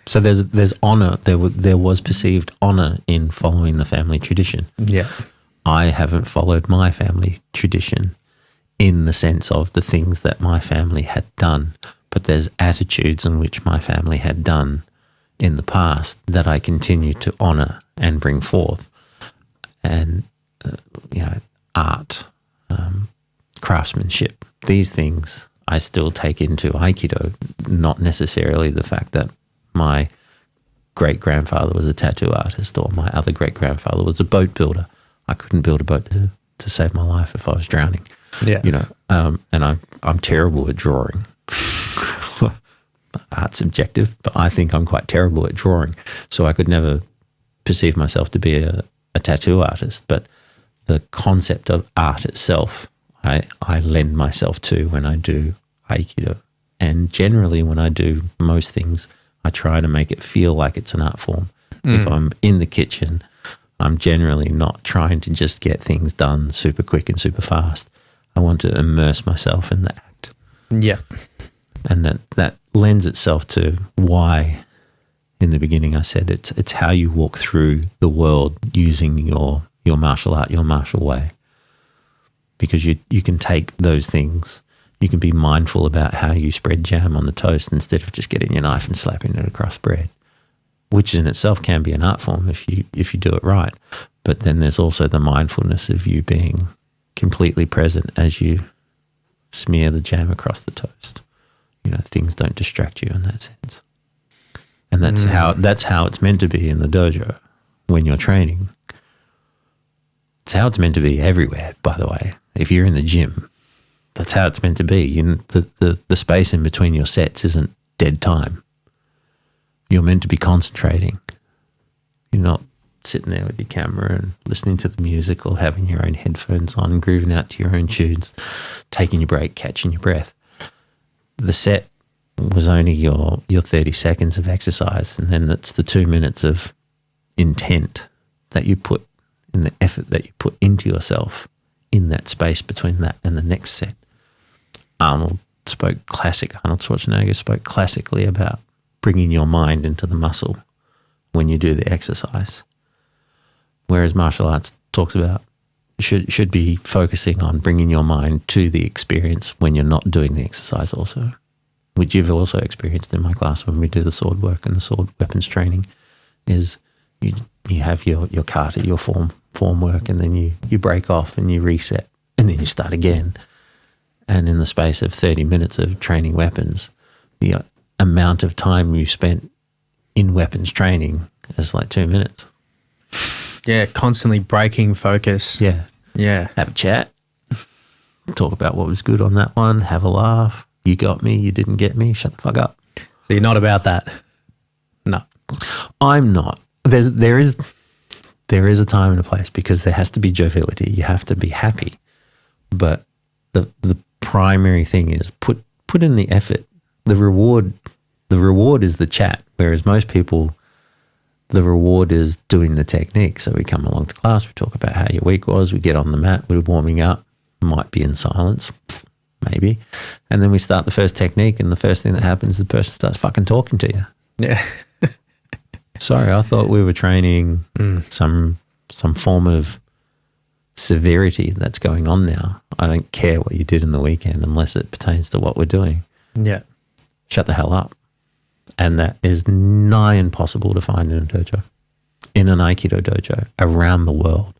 So there's honor. There was perceived honor in following the family tradition. Yeah. I haven't followed my family tradition in the sense of the things that my family had done, but there's attitudes in which my family had done in the past that I continue to honor and bring forth. And, art, craftsmanship, these things I still take into Aikido, not necessarily the fact that my great-grandfather was a tattoo artist or my other great-grandfather was a boat builder. I couldn't build a boat to save my life if I was drowning. Yeah. And I'm terrible at drawing. Art's subjective, but I think I'm quite terrible at drawing. So I could never perceive myself to be a tattoo artist. But the concept of art itself, I lend myself to when I do Aikido. And generally when I do most things, I try to make it feel like it's an art form. If I'm in the kitchen, I'm generally not trying to just get things done super quick and super fast. I want to immerse myself in the act. Yeah. And that lends itself to why in the beginning I said it's how you walk through the world using your martial art, your martial way. Because you can take those things, you can be mindful about how you spread jam on the toast instead of just getting your knife and slapping it across bread, which in itself can be an art form if you do it right. But then there's also the mindfulness of you being completely present as you smear the jam across the toast. Things don't distract you in that sense. And that's how it's meant to be in the dojo when you're training. It's how it's meant to be everywhere, by the way. If you're in the gym, that's how it's meant to be. The space in between your sets isn't dead time. You're meant to be concentrating. You're not sitting there with your camera and listening to the music or having your own headphones on, grooving out to your own tunes, taking your break, catching your breath. The set was only your 30 seconds of exercise, and then it's the 2 minutes of intent that you put in, the effort that you put into yourself in that space between that and the next set. Arnold Schwarzenegger spoke classically about bringing your mind into the muscle when you do the exercise. Whereas martial arts talks about should be focusing on bringing your mind to the experience when you're not doing the exercise also, which you've also experienced in my class when we do the sword work and the sword weapons training, is you have your kata, your form work, and then you break off and you reset, and then you start again. And in the space of 30 minutes of training weapons, the amount of time you spent in weapons training is like 2 minutes. Yeah, constantly breaking focus. Yeah. Yeah. Have a chat. Talk about what was good on that one. Have a laugh. You got me. You didn't get me. Shut the fuck up. So you're not about that? No. I'm not. There is a time and a place, because there has to be joviality. You have to be happy. But the primary thing is put in the effort. The reward is the chat, whereas most people, the reward is doing the technique. So we come along to class, we talk about how your week was, we get on the mat, we're warming up, might be in silence, maybe. And then we start the first technique, and the first thing that happens is the person starts fucking talking to you. Yeah. Sorry, I thought we were training some form of severity that's going on now. I don't care what you did in the weekend unless it pertains to what we're doing. Yeah. Shut the hell up. And that is nigh impossible to find in a dojo, in an Aikido dojo around the world.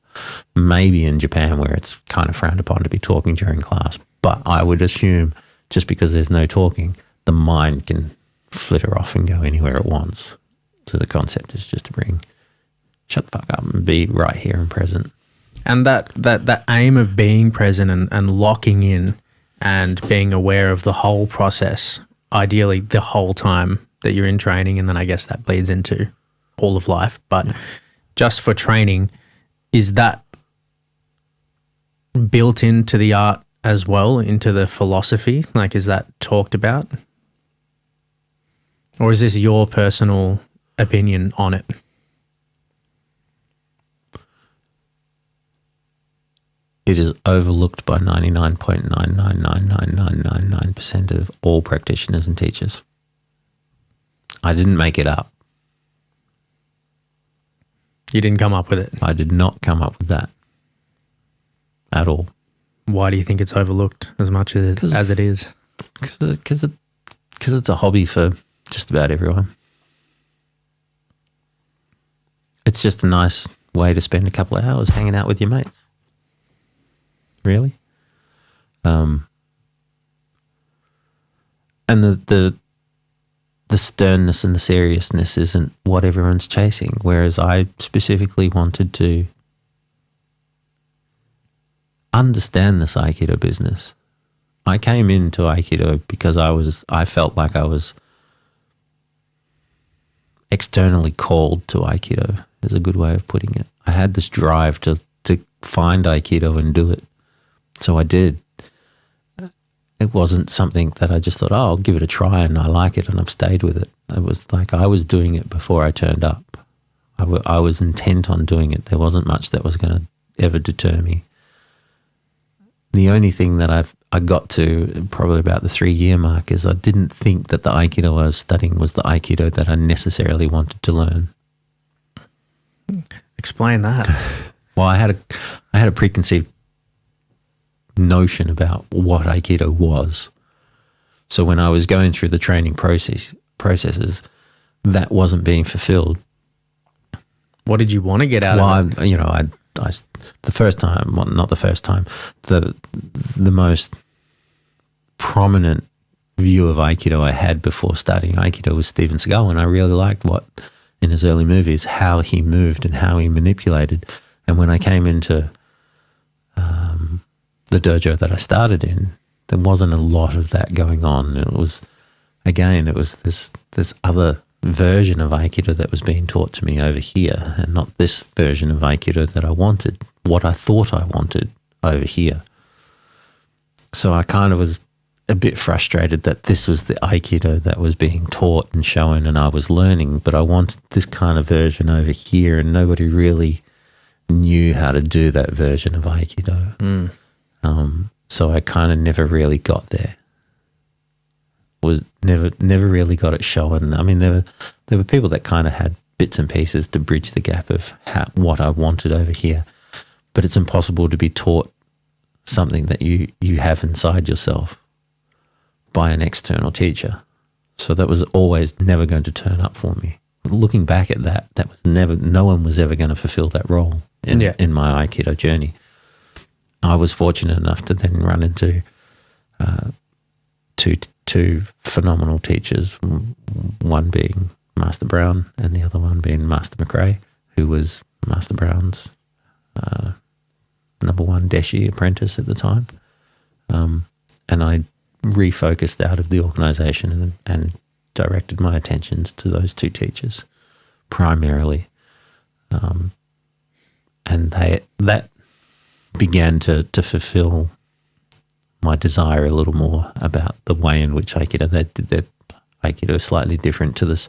Maybe in Japan, where it's kind of frowned upon to be talking during class. But I would assume just because there's no talking, the mind can flitter off and go anywhere it wants. So the concept is just to shut the fuck up and be right here and present. And that aim of being present and locking in and being aware of the whole process, ideally the whole time that you're in training, and then I guess that bleeds into all of life. But just for training, is that built into the art as well, into the philosophy? Like, is that talked about? Or is this your personal opinion on it? It is overlooked by 99.9999999% of all practitioners and teachers. I didn't make it up. You didn't come up with it? I did not come up with that at all. Why do you think it's overlooked as much as it is? Because it's a hobby for just about everyone. It's just a nice way to spend a couple of hours hanging out with your mates. Really? And the sternness and the seriousness isn't what everyone's chasing, whereas I specifically wanted to understand this Aikido business. I came into Aikido because I felt like I was externally called to Aikido, is a good way of putting it. I had this drive to find Aikido and do it. So I did. It wasn't something that I just thought, oh, I'll give it a try and I like it and I've stayed with it. It was like I was doing it before I turned up. I was intent on doing it. There wasn't much that was going to ever deter me. The only thing that I got to probably about the 3-year mark is I didn't think that the Aikido I was studying was the Aikido that I necessarily wanted to learn. Explain that. Well, I had a preconceived notion about what Aikido was. So when I was going through the training processes, that wasn't being fulfilled. What did you want to get out of it? The first time, well, not the first time, the most prominent view of Aikido I had before starting Aikido was Steven Seagal, and I really liked in his early movies, how he moved and how he manipulated. And when I came into the dojo that I started in, there wasn't a lot of that going on. It was this other version of Aikido that was being taught to me over here, and not this version of Aikido that I wanted, what I thought I wanted over here. So I kind of was a bit frustrated that this was the Aikido that was being taught and shown and I was learning, but I wanted this kind of version over here, and nobody really knew how to do that version of Aikido. So I kind of never really got there. Was never really got it shown. I mean, there were people that kind of had bits and pieces to bridge the gap of what I wanted over here, but it's impossible to be taught something that you have inside yourself by an external teacher. So that was always never going to turn up for me. looking back at that, that was never, no one was ever going to fulfill that role in my Aikido journey. I was fortunate enough to then run into two phenomenal teachers, one being Master Brown and the other one being Master McRae, who was Master Brown's number one Deshi apprentice at the time. And I refocused out of the organisation and directed my attentions to those two teachers primarily. And that began to fulfill my desire a little more about the way in which Aikido, they did their Aikido slightly different to this.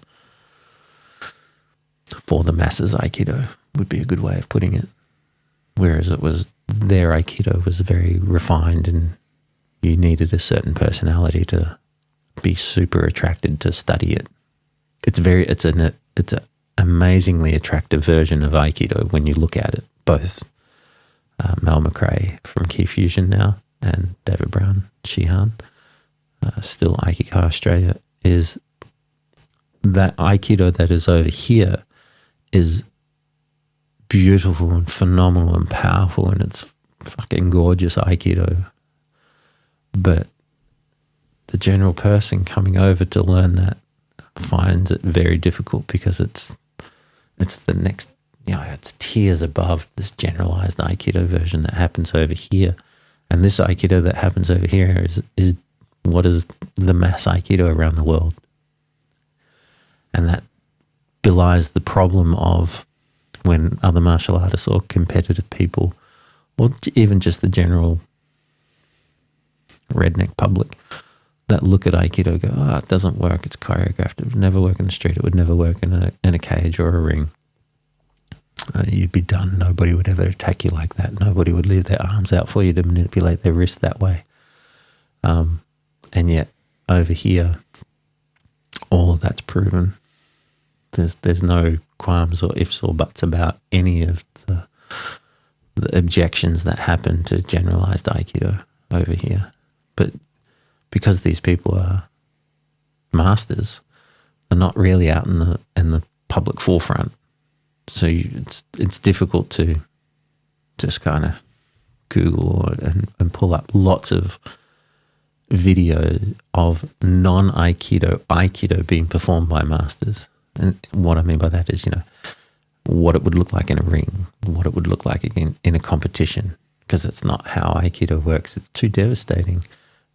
For the masses, Aikido would be a good way of putting it. Whereas it was, their Aikido was very refined and you needed a certain personality to be super attracted to study it. It's an amazingly attractive version of Aikido when you look at it. Both Mel McRae from Key Fusion now and David Brown, Shihan, still Aikikai Australia, is that Aikido that is over here is beautiful and phenomenal and powerful, and it's fucking gorgeous Aikido. But the general person coming over to learn that finds it very difficult because it's the next, it's tiers above this generalized Aikido version that happens over here. And this Aikido that happens over here is what is the mass Aikido around the world. And that belies the problem of when other martial artists or competitive people, or even just the general redneck public that look at Aikido go, it doesn't work, it's choreographed, it would never work in the street, it would never work in a cage or a ring. You'd be done. Nobody would ever attack you like that. Nobody would leave their arms out for you to manipulate their wrist that way. And yet over here, all of that's proven. There's no qualms or ifs or buts about any of the objections that happen to generalized Aikido over here. But because these people are masters, they're not really out in the public forefront. So it's difficult to just kind of Google and pull up lots of videos of non-Aikido Aikido being performed by masters. And what I mean by that is, what it would look like in a ring, what it would look like in a competition, because it's not how Aikido works. It's too devastating.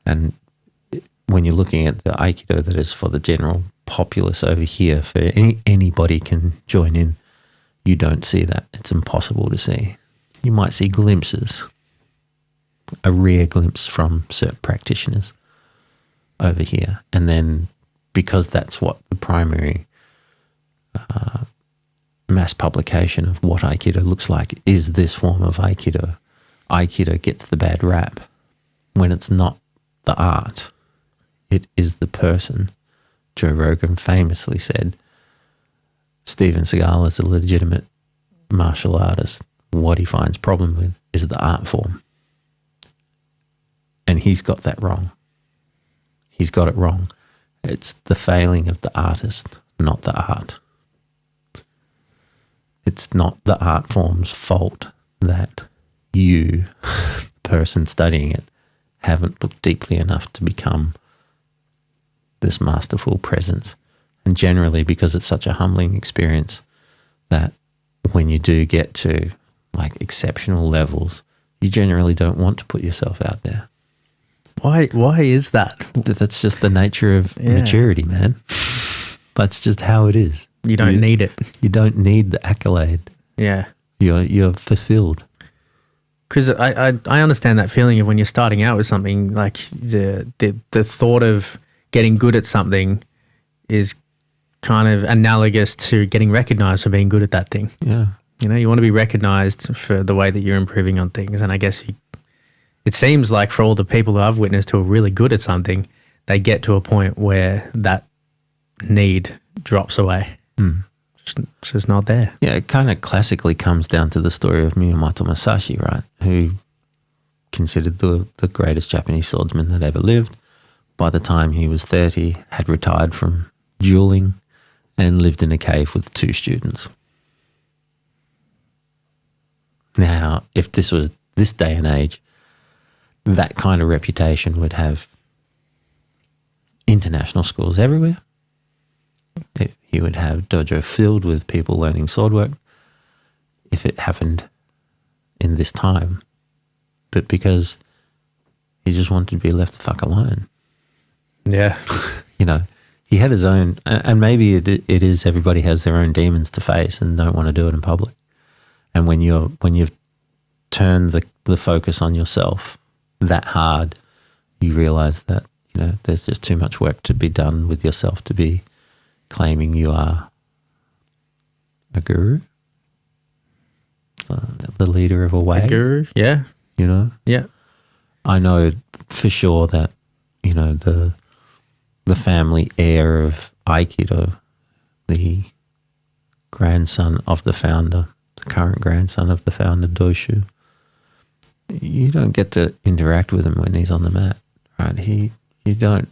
And when you're looking at the Aikido that is for the general populace over here, for anybody can join in, you don't see that. It's impossible to see. You might see glimpses, a rare glimpse from certain practitioners over here. And then because that's what the primary mass publication of what Aikido looks like is this form of Aikido, Aikido gets the bad rap when it's not the art. It is the person. Joe Rogan famously said, Steven Seagal is a legitimate martial artist. What he finds problem with is the art form. And he's got that wrong. He's got it wrong. It's the failing of the artist, not the art. It's not the art form's fault that you, the person studying it, haven't looked deeply enough to become this masterful presence. And generally, because it's such a humbling experience, that when you do get to like exceptional levels, you generally don't want to put yourself out there. Why is that? That's just the nature of maturity, man. That's just how it is. You don't need it. You don't need the accolade. Yeah. You're fulfilled. Because I understand that feeling of when you're starting out with something, like the thought of getting good at something is kind of analogous to getting recognized for being good at that thing. Yeah. You want to be recognized for the way that you're improving on things. And I guess it seems like for all the people that I've witnessed who are really good at something, they get to a point where that need drops away. It's just not there. Yeah, it kind of classically comes down to the story of Miyamoto Musashi, right? Who considered the greatest Japanese swordsman that ever lived. By the time he was 30, had retired from dueling and lived in a cave with 2 students. Now, if this was this day and age, that kind of reputation would have international schools everywhere. He would have dojo filled with people learning swordwork if it happened in this time. But because he just wanted to be left the fuck alone. Yeah. You know, he had his own, and maybe it is everybody has their own demons to face and don't want to do it in public. And when you've turned the focus on yourself that hard, you realize that, you know, there's just too much work to be done with yourself to be claiming you are a guru, the leader of a way. A guru, yeah. You know? Yeah. I know for sure that, you know, the family heir of Aikido, the grandson of the founder, the current grandson of the founder, Doshu, you don't get to interact with him when he's on the mat, right? You don't,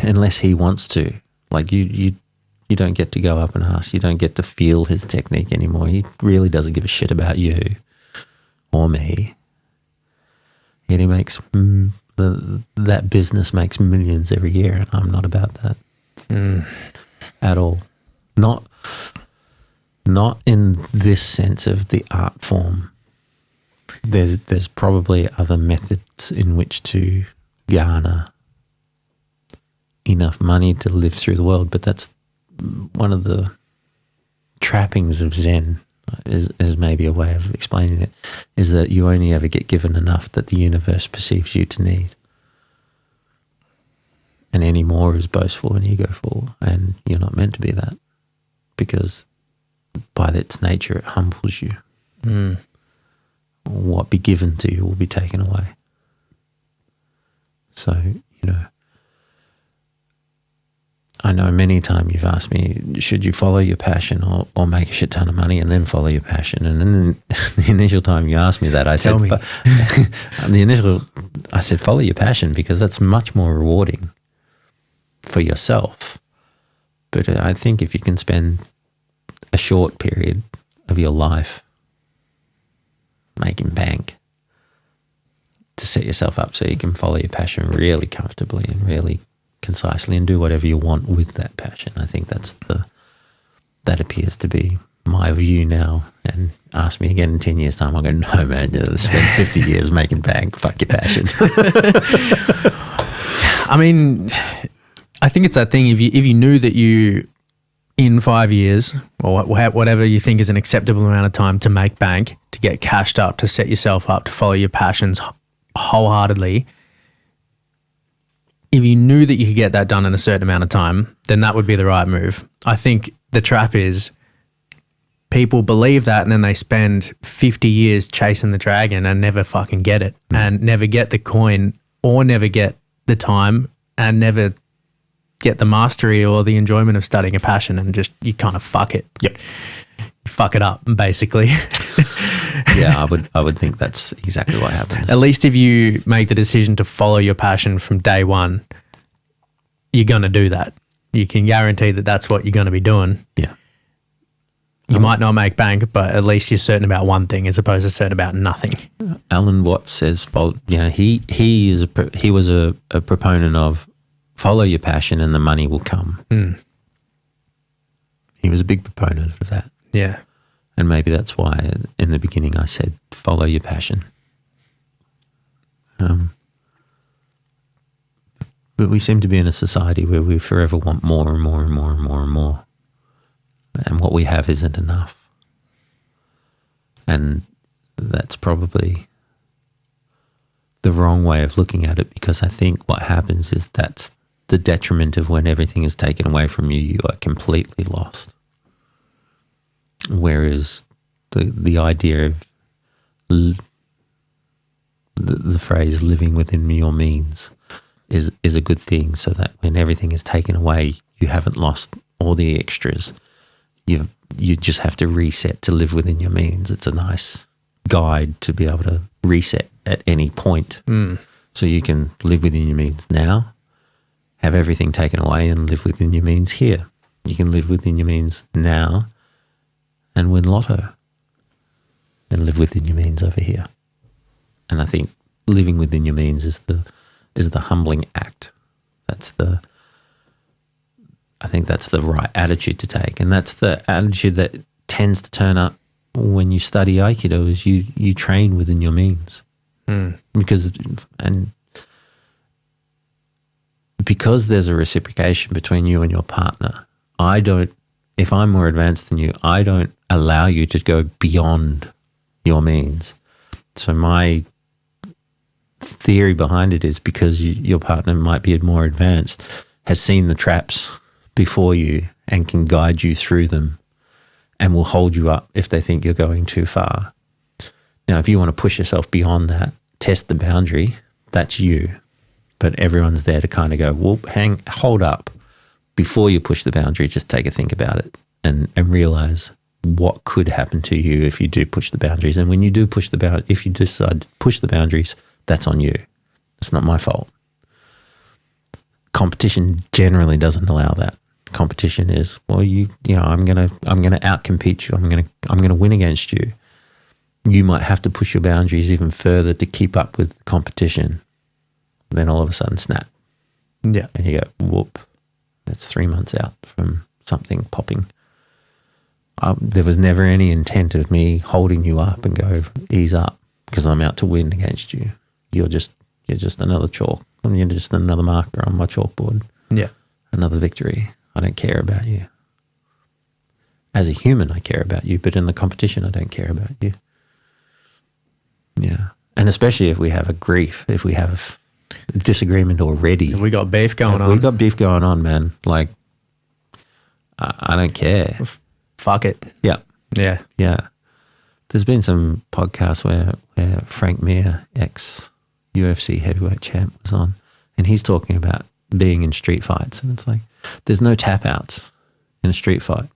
unless he wants to. Like you don't get to go up and ask. You don't get to feel his technique anymore. He really doesn't give a shit about you or me. Yet he makes that business makes millions every year, and I'm not about that at all. Not in this sense of the art form. There's probably other methods in which to garner enough money to live through the world, but that's one of the trappings of Zen, is maybe a way of explaining it, is that you only ever get given enough that the universe perceives you to need. And any more is boastful and egoful, and you're not meant to be that, because by its nature it humbles you. What be given to you will be taken away. So, you know, I know many times you've asked me, should you follow your passion or make a shit ton of money and then follow your passion? And then the initial time you asked me that, I said, I said, follow your passion, because that's much more rewarding for yourself. But I think if you can spend a short period of your life making bank to set yourself up so you can follow your passion really comfortably and really concisely and do whatever you want with that passion. I think that appears to be my view now. And ask me again in 10 years' time, I'll go, no, man, just spend 50 years making bank. Fuck your passion. I mean, I think it's that thing. If you knew that you, in 5 years or whatever you think is an acceptable amount of time to make bank, to get cashed up, to set yourself up, to follow your passions wholeheartedly, if you knew that you could get that done in a certain amount of time, then that would be the right move. I think the trap is people believe that, and then they spend 50 years chasing the dragon and never fucking get it, and never get the coin, or never get the time, and never get the mastery or the enjoyment of studying a passion, and just, you kind of fuck it. Yep. You fuck it up, basically. Yeah, I would think that's exactly what happens. At least if you make the decision to follow your passion from day one, you're going to do that. You can guarantee that that's what you're going to be doing. Yeah. You might not make bank, but at least you're certain about one thing as opposed to certain about nothing. Alan Watts says, you know, he was a proponent of follow your passion and the money will come. He was a big proponent of that. Yeah. And maybe that's why in the beginning I said, follow your passion. But we seem to be in a society where we forever want more and more and more and more and more. And what we have isn't enough. And that's probably the wrong way of looking at it, because I think what happens is that's the detriment of when everything is taken away from you, you are completely lost. Whereas the idea of the phrase living within your means is a good thing, so that when everything is taken away, you haven't lost all the extras. You just have to reset to live within your means. It's a nice guide to be able to reset at any point. So you can live within your means now, have everything taken away, and live within your means here. You can live within your means now and win lotto and live within your means over here. And I think living within your means is the humbling act. I think that's the right attitude to take. And that's the attitude that tends to turn up when you study Aikido, is you train within your means. Because there's a reciprocation between you and your partner. If I'm more advanced than you, I don't allow you to go beyond your means. So my theory behind it is because your partner might be more advanced, has seen the traps before you and can guide you through them and will hold you up if they think you're going too far. Now, if you want to push yourself beyond that, test the boundary, that's you. But everyone's there to kind of go, well, hold up. Before you push the boundary, just take a think about it and realize what could happen to you if you do push the boundaries. And when you do if you decide to push the boundaries, that's on you. It's not my fault. Competition generally doesn't allow that. Competition is, well, I'm gonna outcompete you. I'm gonna win against you. You might have to push your boundaries even further to keep up with the competition. Then all of a sudden, snap. Yeah. And you go, whoop. That's 3 months out from something popping. There was never any intent of me holding you up and go, ease up, because I'm out to win against you. You're just another chalk. You're just another marker on my chalkboard. Yeah. Another victory. I don't care about you. As a human, I care about you, but in the competition, I don't care about you. Yeah. And especially if we have a grief, if we have a disagreement already. If we got beef going on. We got beef going on, man. Like, I don't care. Fuck it. Yeah. Yeah. Yeah. There's been some podcasts where Frank Mir, ex-UFC heavyweight champ, was on, and he's talking about being in street fights. And it's like, there's no tap outs in a street fight.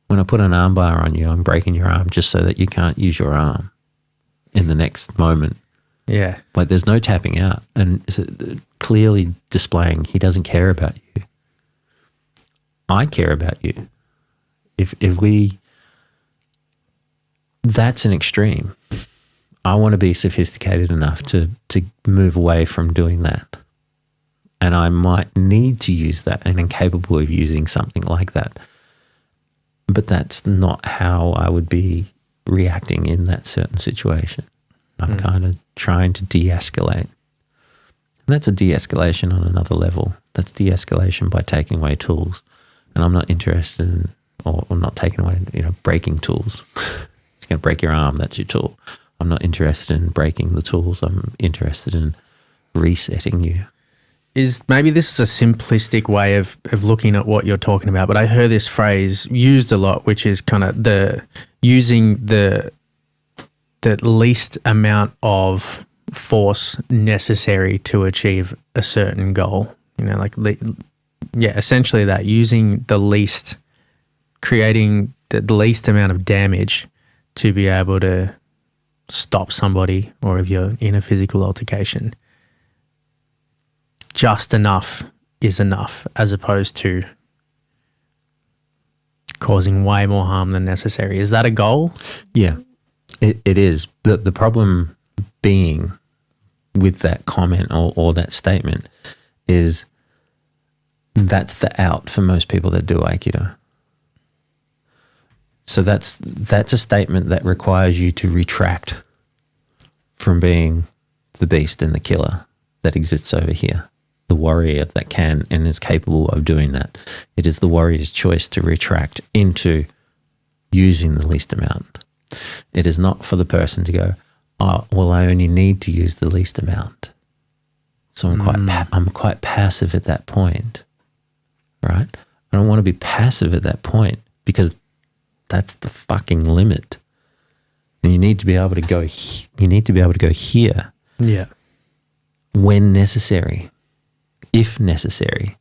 When I put an arm bar on you, I'm breaking your arm just so that you can't use your arm in the next moment. Yeah. Like, there's no tapping out, and it's clearly displaying he doesn't care about you. I care about you. That's an extreme. I want to be sophisticated enough to move away from doing that. And I might need to use that and am capable of using something like that. But that's not how I would be reacting in that certain situation. I'm kind of trying to de-escalate. And that's a de-escalation on another level. That's de-escalation by taking away tools. And I'm not interested in, or not taking away, breaking tools. It's going to break your arm, that's your tool. I'm not interested in breaking the tools. I'm interested in resetting you. Maybe this is a simplistic way of looking at what you're talking about, but I heard this phrase used a lot, which is kind of using the least amount of force necessary to achieve a certain goal. Essentially that, using creating the least amount of damage to be able to stop somebody, or if you're in a physical altercation, just enough is enough, as opposed to causing way more harm than necessary. Is that a goal? Yeah, it is. The problem being with that comment or that statement is that's the out for most people that do Aikido. So that's a statement that requires you to retract from being the beast and the killer that exists over here. The warrior that can and is capable of doing that. It is the warrior's choice to retract into using the least amount. It is not for the person to go, oh, well, I only need to use the least amount. So I'm quite passive at that point, right? I don't want to be passive at that point, because that's the fucking limit. And you need to be able to go. You need to be able to go here. Yeah. When necessary. If necessary.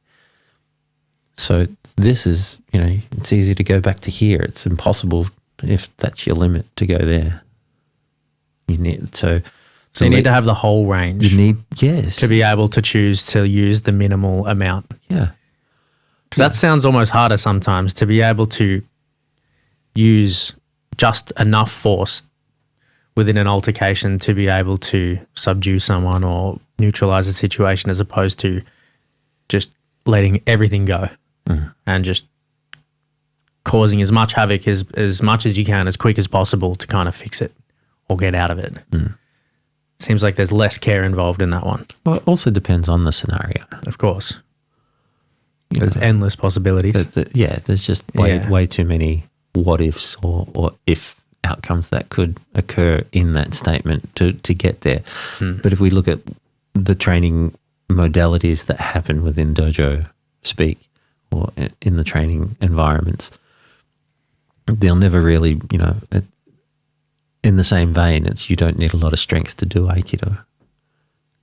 So this is, it's easy to go back to here. It's impossible if that's your limit to go there. You need so you need to have the whole range. You need, yes, to be able to choose to use the minimal amount. Yeah. Because that sounds almost harder sometimes, to be able to use just enough force within an altercation to be able to subdue someone or neutralize a situation, as opposed to just letting everything go and just causing as much havoc as much as you can, as quick as possible, to kind of fix it or get out of it. Seems like there's less care involved in that one. Well, it also depends on the scenario. Of course. There's endless possibilities. There's just way too many what ifs or if outcomes that could occur in that statement to get there. But if we look at the training modalities that happen within dojo speak or in the training environments, they'll never really, in the same vein, it's you don't need a lot of strength to do Aikido.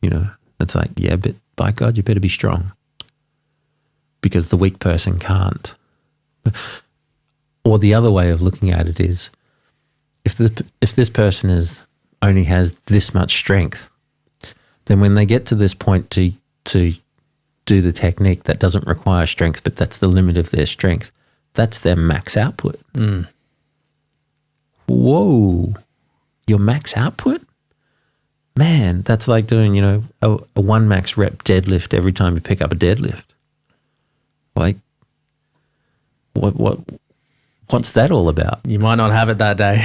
It's like, yeah, but by God, you better be strong, because the weak person can't. Or the other way of looking at it is, if this person only has this much strength, then when they get to this point to do the technique that doesn't require strength, but that's the limit of their strength, that's their max output. Whoa, your max output? Man, that's like doing, a 1 max rep deadlift every time you pick up a deadlift. Like, what's that all about? You might not have it that day.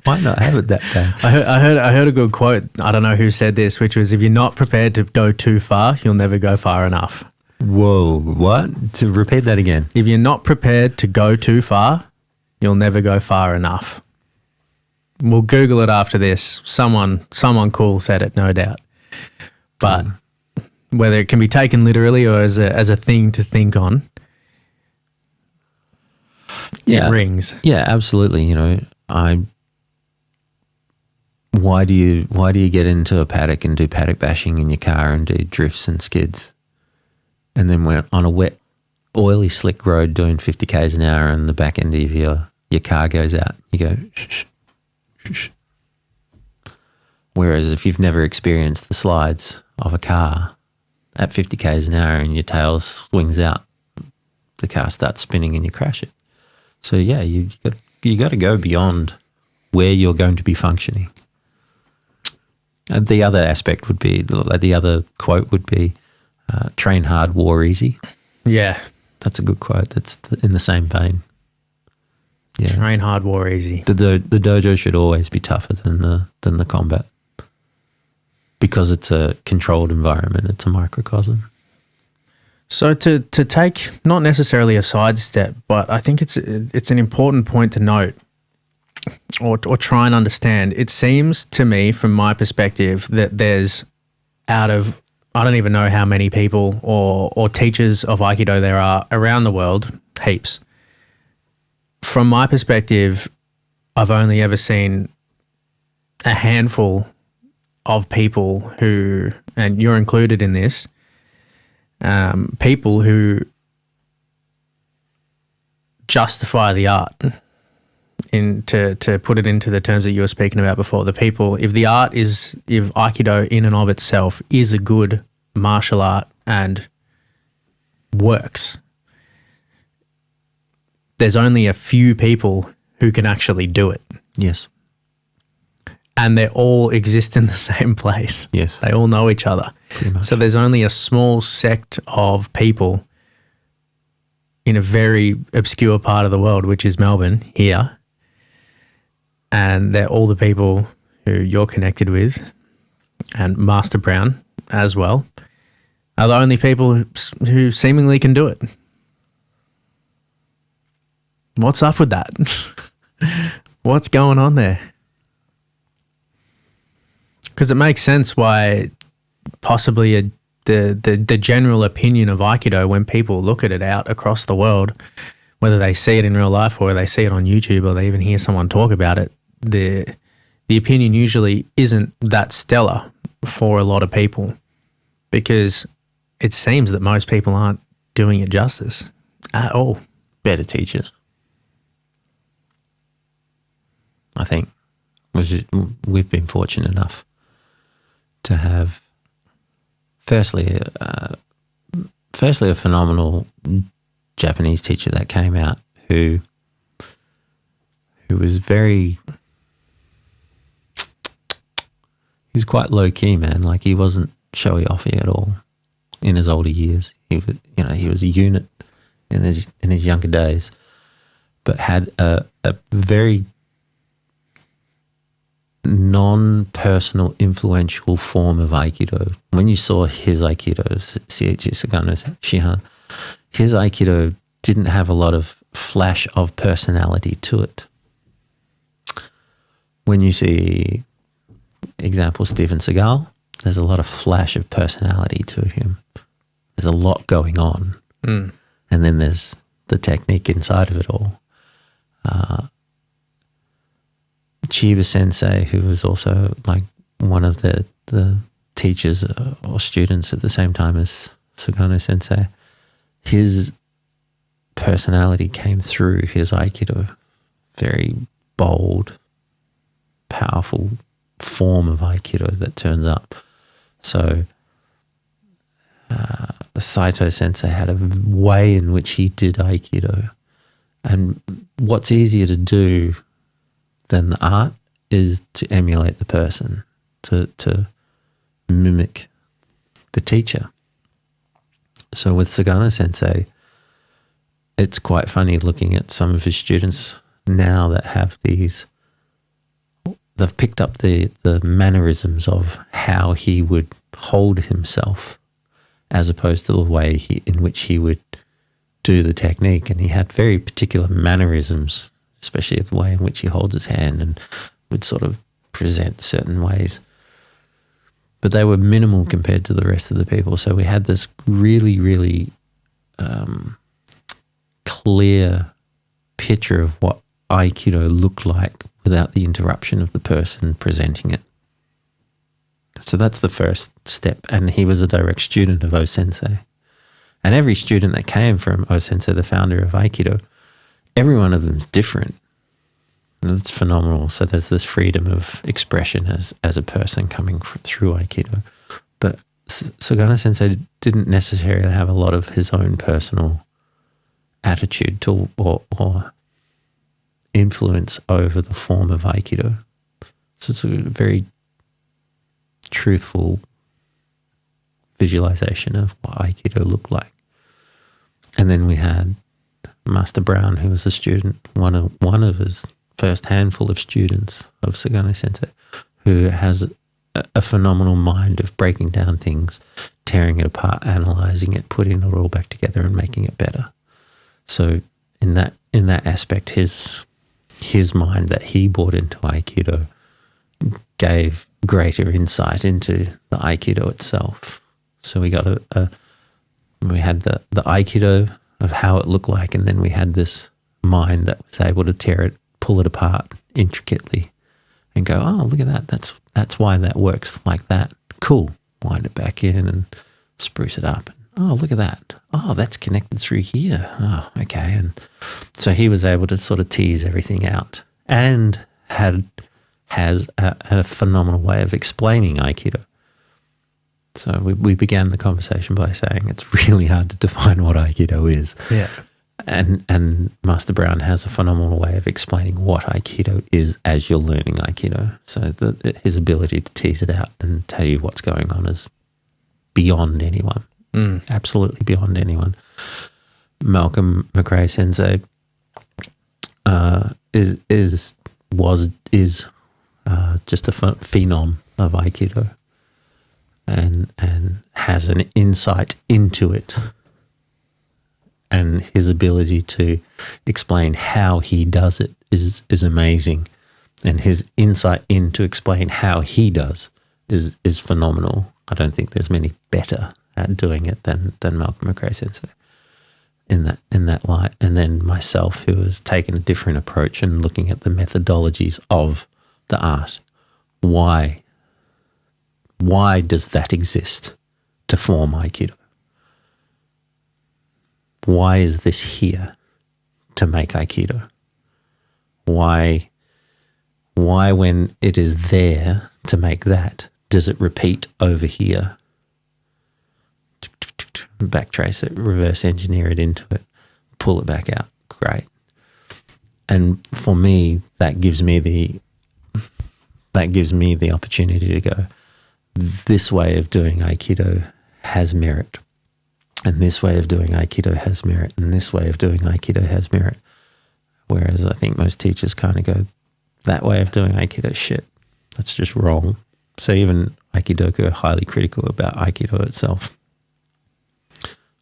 Might not have it that day. I heard a good quote. I don't know who said this, which was, if you're not prepared to go too far, you'll never go far enough. Whoa, what? To repeat that again. If you're not prepared to go too far, you'll never go far enough. We'll Google it after this. Someone cool said it, no doubt. But whether it can be taken literally or as a thing to think on, it rings. Yeah, absolutely. Why do you get into a paddock and do paddock bashing in your car and do drifts and skids, and then we're on a wet, oily, slick road doing 50 k's an hour, and the back end of your car goes out? You go shh, shh, shh. Whereas if you've never experienced the slides of a car at 50 k's an hour and your tail swings out, the car starts spinning and you crash it. So yeah, you got to go beyond where you're going to be functioning. And the other aspect would be, the other quote would be, train hard, war easy. Yeah. That's a good quote. That's in the same vein. Yeah. Train hard, war easy. The dojo should always be tougher than the combat, because it's a controlled environment. It's a microcosm. So to take not necessarily a sidestep, but I think it's an important point to note or try and understand. It seems to me, from my perspective, that there's, out of, I don't even know how many people or teachers of Aikido there are around the world, heaps. From my perspective, I've only ever seen a handful of people who, and you're included in this, people who justify the art, to put it into the terms that you were speaking about before. The people, if Aikido in and of itself is a good martial art and works, there's only a few people who can actually do it. Yes. And they all exist in the same place. Yes. They all know each other. Pretty much. So there's only a small sect of people in a very obscure part of the world, which is Melbourne here. And they're all the people who you're connected with, and Master Brown as well, are the only people who seemingly can do it. What's up with that? What's going on there? Because it makes sense why possibly the general opinion of Aikido, when people look at it out across the world, whether they see it in real life or they see it on YouTube or they even hear someone talk about it, the opinion usually isn't that stellar for a lot of people, because it seems that most people aren't doing it justice at all. Better teachers, I think. We've been fortunate enough to have, firstly a phenomenal Japanese teacher that came out who was he was quite low key, man. Like, he wasn't showy offy at all in his older years. He was a unit in his younger days, but had a very non-personal, influential form of Aikido. When you saw his Aikido, Seiichi Sagano's Shihan, his Aikido didn't have a lot of flash of personality to it. When you see, example, Steven Seagal, there's a lot of flash of personality to him. There's a lot going on. And then there's the technique inside of it all. Chiba Sensei, who was also like one of the teachers or students at the same time as Sagano Sensei, his personality came through his Aikido. Very bold, powerful form of Aikido that turns up. So Saito Sensei had a way in which he did Aikido. And what's easier to do than the art is to emulate the person, to mimic the teacher. So with Sagano Sensei, it's quite funny looking at some of his students now that have they've picked up the mannerisms of how he would hold himself as opposed to the way in which he would do the technique. And he had very particular mannerisms, especially the way in which he holds his hand and would sort of present certain ways. But they were minimal compared to the rest of the people. So we had this really, really clear picture of what Aikido looked like without the interruption of the person presenting it. So that's the first step. And he was a direct student of O-Sensei. And every student that came from O-Sensei, the founder of Aikido, every one of them is different. And it's phenomenal. So there's this freedom of expression as a person coming through Aikido. But Sagano Sensei didn't necessarily have a lot of his own personal attitude to or influence over the form of Aikido. So it's a very truthful visualization of what Aikido looked like. And then we had Master Brown, who was a student, one of his first handful of students of Sagano Sensei, who has a phenomenal mind of breaking down things, tearing it apart, analyzing it, putting it all back together and making it better. So in that aspect, his mind that he brought into Aikido gave greater insight into the Aikido itself. So we got we had the Aikido of how it looked like, and then we had this mind that was able to pull it apart intricately and go, oh, look at that. That's why that works like that. Cool. Wind it back in and spruce it up. Oh, look at that. Oh, that's connected through here. Oh, okay. And so he was able to sort of tease everything out and has a phenomenal way of explaining Aikido. So we began the conversation by saying it's really hard to define what Aikido is. Yeah. And Master Brown has a phenomenal way of explaining what Aikido is as you're learning Aikido. So his ability to tease it out and tell you what's going on is beyond anyone. Absolutely beyond anyone. Malcolm McRae Sensei is just a phenom of Aikido and has an insight into it. And his ability to explain how he does it is amazing. And his insight into explain how he does is phenomenal. I don't think there's many better at doing it than Malcolm McRae Sensei in that light. And then myself, who has taken a different approach and looking at the methodologies of the art. Why does that exist to form Aikido? Why is this here to make Aikido? Why when it is there to make that, does it repeat over here? Backtrace it, reverse engineer it into it. pull it back out, great. And for me, that gives me the opportunity to go, this way of doing Aikido has merit, and this way of doing Aikido has merit, and this way of doing Aikido has merit. Whereas I think most teachers kind of go, that way of doing Aikido, shit, that's just wrong. So even Aikidoku are highly critical about Aikido itself.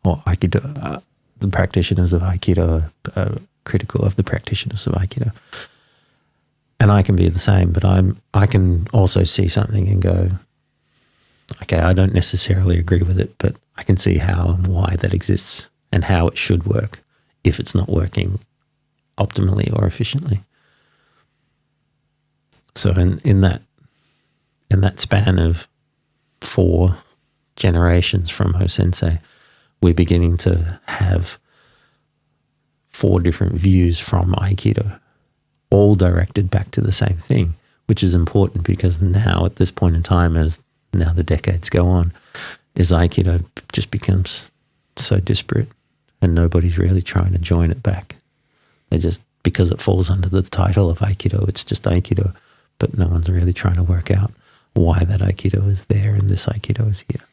Or Aikido, the practitioners of Aikido are critical of the practitioners of Aikido. And I can be the same, but I can also see something and go, okay, I don't necessarily agree with it, but I can see how and why that exists and how it should work if it's not working optimally or efficiently. So in that span of 4 generations from Ho-sensei, we're beginning to have 4 different views from Aikido, all directed back to the same thing, which is important because now at this point in time, as now the decades go on, is Aikido just becomes so disparate and nobody's really trying to join it back. They just, because it falls under the title of Aikido, it's just Aikido, but no one's really trying to work out why that Aikido is there and this Aikido is here.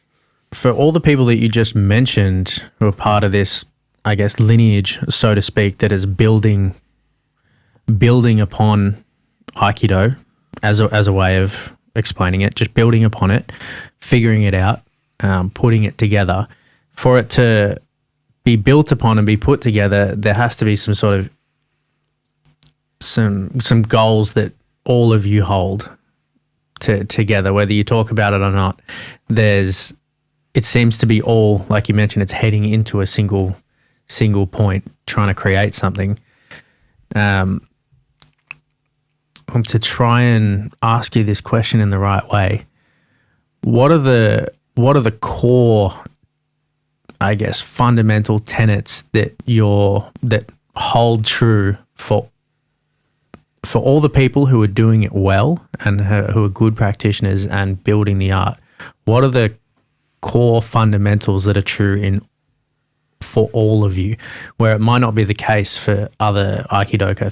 For all the people that you just mentioned who are part of this, I guess, lineage, so to speak, that is building upon Aikido as a way of explaining it, just building upon it, figuring it out, putting it together. For it to be built upon and be put together, there has to be some sort of some goals that all of you hold together, whether you talk about it or not. It seems to be all, like you mentioned, it's heading into a single point, trying to create something. To try and ask you this question in the right way, what are the core, I guess, fundamental tenets that hold true for all the people who are doing it well and who are good practitioners and building the art? What are the core fundamentals that are true for all of you, where it might not be the case for other Aikidoka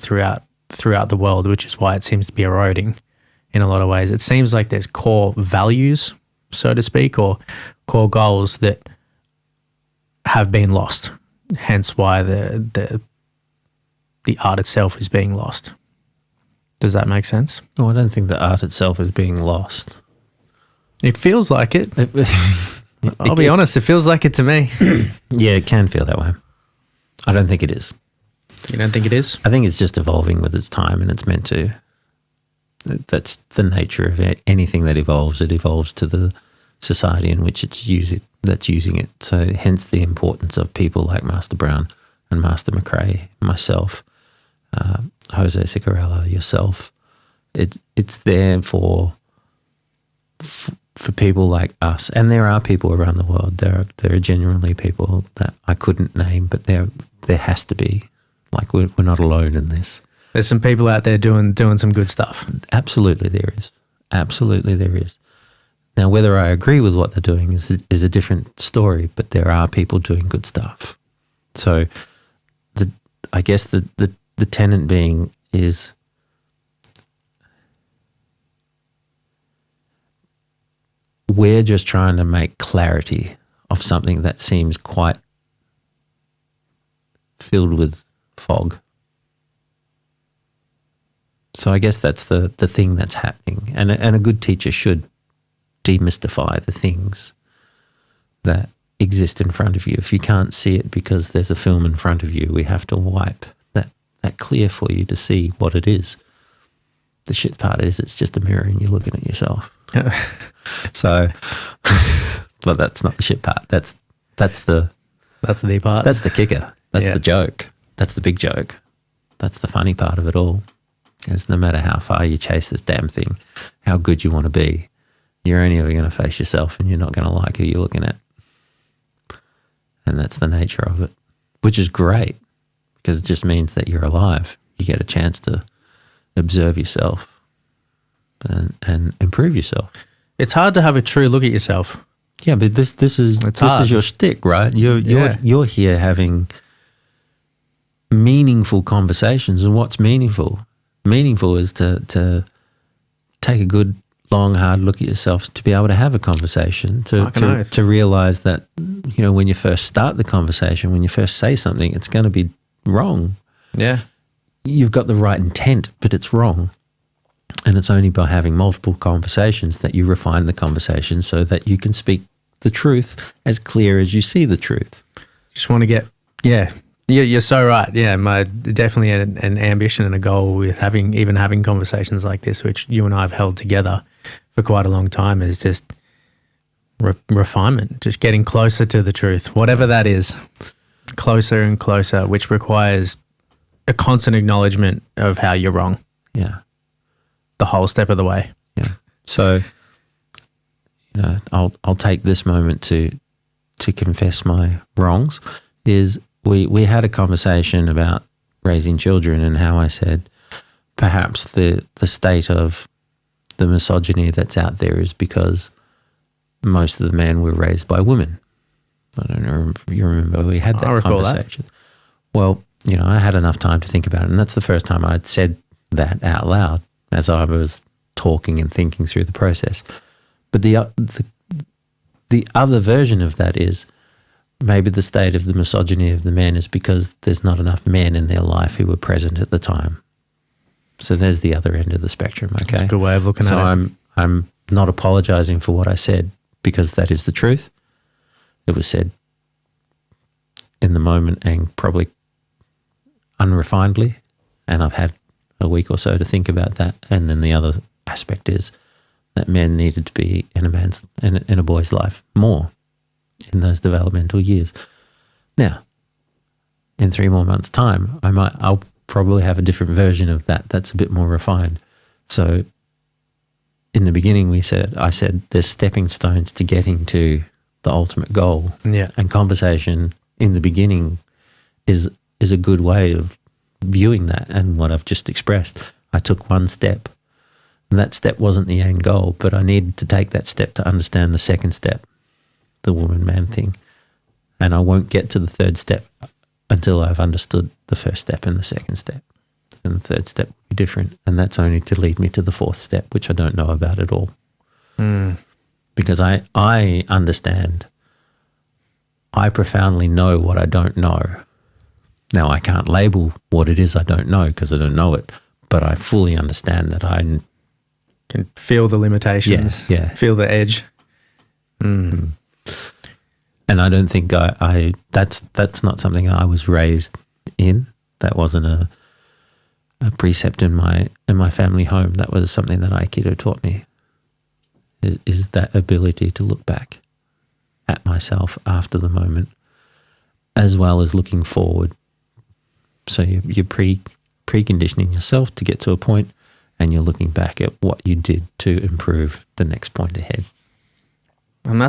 throughout the world, which is why it seems to be eroding in a lot of ways? It seems like there's core values, so to speak, or core goals that have been lost, hence why the art itself is being lost. Does that make sense? Well, I don't think the art itself is being lost. It feels like it. I'll be honest, it feels like it to me. Yeah, it can feel that way. I don't think it is. You don't think it is? I think it's just evolving with its time, and it's meant to. That's the nature of anything that evolves. It evolves to the society in which that's using it. So hence the importance of people like Master Brown and Master McRae, myself, Jose Cicarella, yourself. It's there for people like us, and there are people around the world. There are genuinely people that I couldn't name, but there has to be. Like we're not alone in this. There's some people out there doing some good stuff. Absolutely, there is. Absolutely, there is. Now, whether I agree with what they're doing is a different story, but there are people doing good stuff. So, I guess the tenet being is we're just trying to make clarity of something that seems quite filled with fog. So I guess that's the thing that's happening. And a good teacher should demystify the things that exist in front of you. If you can't see it because there's a film in front of you, we have to wipe that clear for you to see what it is. The shit part is it's just a mirror and you're looking at yourself. So, but that's not the shit part. That's the part. That's the kicker. That's the joke. That's the big joke. That's the funny part of it all. Is no matter how far you chase this damn thing, how good you want to be, you're only ever going to face yourself and you're not going to like who you're looking at. And that's the nature of it, which is great because it just means that you're alive. You get a chance to observe yourself and improve yourself. It's hard to have a true look at yourself. Yeah, but this is your shtick, right? You're here having meaningful conversations. And what's meaningful? Meaningful is to take a good, long, hard look at yourself, to be able to have a conversation, to realize that, when you first start the conversation, when you first say something, it's going to be wrong. Yeah. You've got the right intent, but it's wrong. And it's only by having multiple conversations that you refine the conversation so that you can speak the truth as clear as you see the truth. Just want to get, you're so right. Yeah, definitely an ambition and a goal with having conversations like this, which you and I have held together for quite a long time, is just refinement, just getting closer to the truth, whatever that is, closer and closer, which requires a constant acknowledgement of how you're wrong. Yeah. The whole step of the way. Yeah. So, I'll take this moment to confess my wrongs. Is we had a conversation about raising children and how I said perhaps the state of the misogyny that's out there is because most of the men were raised by women. I don't know if you remember we had that conversation. Well, I had enough time to think about it, and that's the first time I'd said that out loud as I was talking and thinking through the process. But the other version of that is maybe the state of the misogyny of the men is because there's not enough men in their life who were present at the time. So there's the other end of the spectrum, okay? That's a good way of looking at it. So I'm not apologizing for what I said, because that is the truth. It was said in the moment and probably unrefinedly, and I've had a week or so to think about that. And then the other aspect is that men needed to be in a boy's life more in those developmental years. Now, in 3 more months' time, I'll probably have a different version of that that's a bit more refined. So in the beginning, I said there's stepping stones to getting to the ultimate goal. Yeah. And conversation in the beginning is a good way of viewing that. And what I've just expressed, I took one step, and that step wasn't the end goal, but I needed to take that step to understand the second step, the woman-man thing. And I won't get to the third step until I've understood the first step and the second step. And the third step will be different. And that's only to lead me to the fourth step, which I don't know about at all. Because I understand, I profoundly know what I don't know. Now, I can't label what it is I don't know because I don't know it, but I fully understand that I can feel the limitations, feel the edge. And I don't think that's not something I was raised in. That wasn't a precept in my family home. That was something that Aikido taught me, is that ability to look back at myself after the moment, as well as looking forward. So you're preconditioning yourself to get to a point, and you're looking back at what you did to improve the next point ahead. And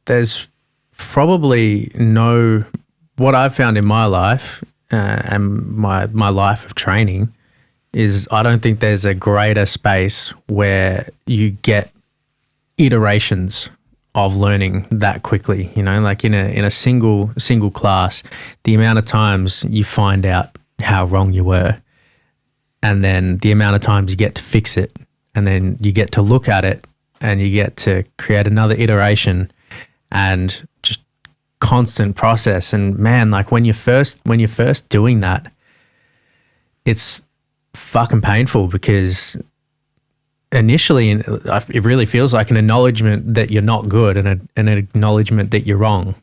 there's probably what I've found in my life and my life of training is I don't think there's a greater space where you get iterations of learning that quickly. Like in a single class, the amount of times you find out how wrong you were, and then the amount of times you get to fix it, and then you get to look at it and you get to create another iteration, and just constant process. And man, like when you're first doing that, it's fucking painful, because initially it really feels like an acknowledgement that you're not good, and an acknowledgement that you're wrong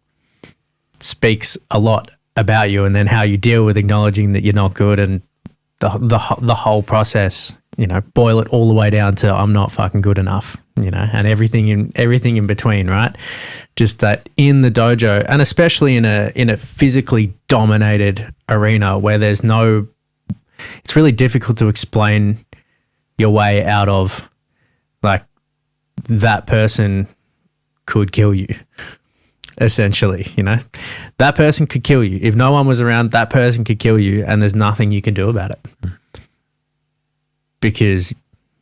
speaks a lot about you, and then how you deal with acknowledging that you're not good, and the whole process, boil it all the way down to I'm not fucking good enough, and everything in between, right? Just that in the dojo, and especially in a physically dominated arena where it's really difficult to explain your way out of, like, that person could kill you, essentially. That person could kill you. If no one was around, that person could kill you, and there's nothing you can do about it because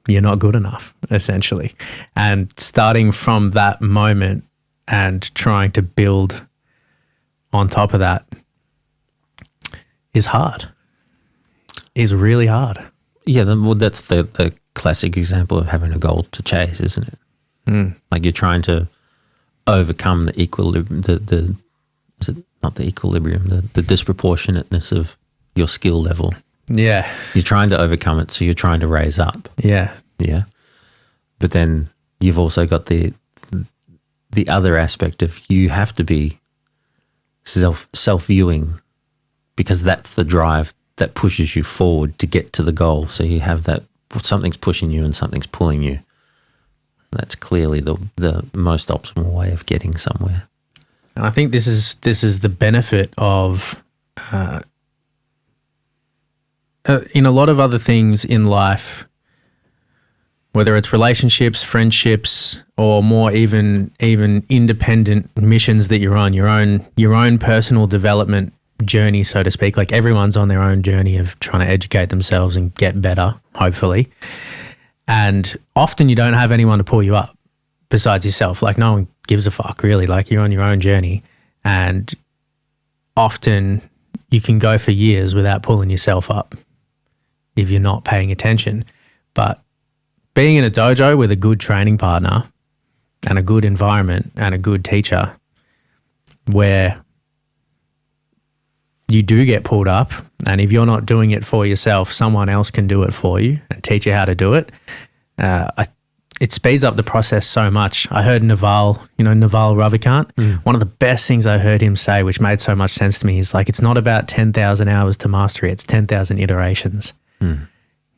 you're not good enough, essentially. And starting from that moment and trying to build on top of that is hard. Is really hard. Yeah, that's the classic example of having a goal to chase, isn't it? Like you're trying to overcome the equilibrium, is it not the equilibrium, the disproportionateness of your skill level. Yeah. You're trying to overcome it, so you're trying to raise up. Yeah. Yeah. But then you've also got the other aspect of you have to be self-viewing, because that's the drive that pushes you forward to get to the goal. So you have that, something's pushing you and something's pulling you. That's clearly the most optimal way of getting somewhere. And I think this is the benefit of in a lot of other things in life, whether it's relationships, friendships, or more even independent missions that you're on, your own personal development journey, so to speak. Like everyone's on their own journey of trying to educate themselves and get better, hopefully. And often you don't have anyone to pull you up besides yourself. Like no one gives a fuck really. Like you're on your own journey, and often you can go for years without pulling yourself up if you're not paying attention. But being in a dojo with a good training partner and a good environment and a good teacher where you do get pulled up, and if you're not doing it for yourself, someone else can do it for you and teach you how to do it. It speeds up the process so much. I heard Naval Ravikant, one of the best things I heard him say, which made so much sense to me, is like, it's not about 10,000 hours to mastery, it's 10,000 iterations. You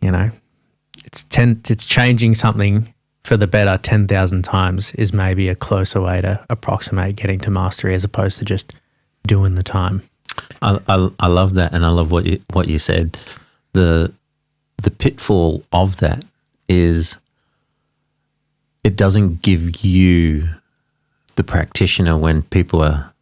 know, it's changing something for the better 10,000 times is maybe a closer way to approximate getting to mastery, as opposed to just doing the time. I love that, and I love what you said. The pitfall of that is it doesn't give you, the practitioner, when people are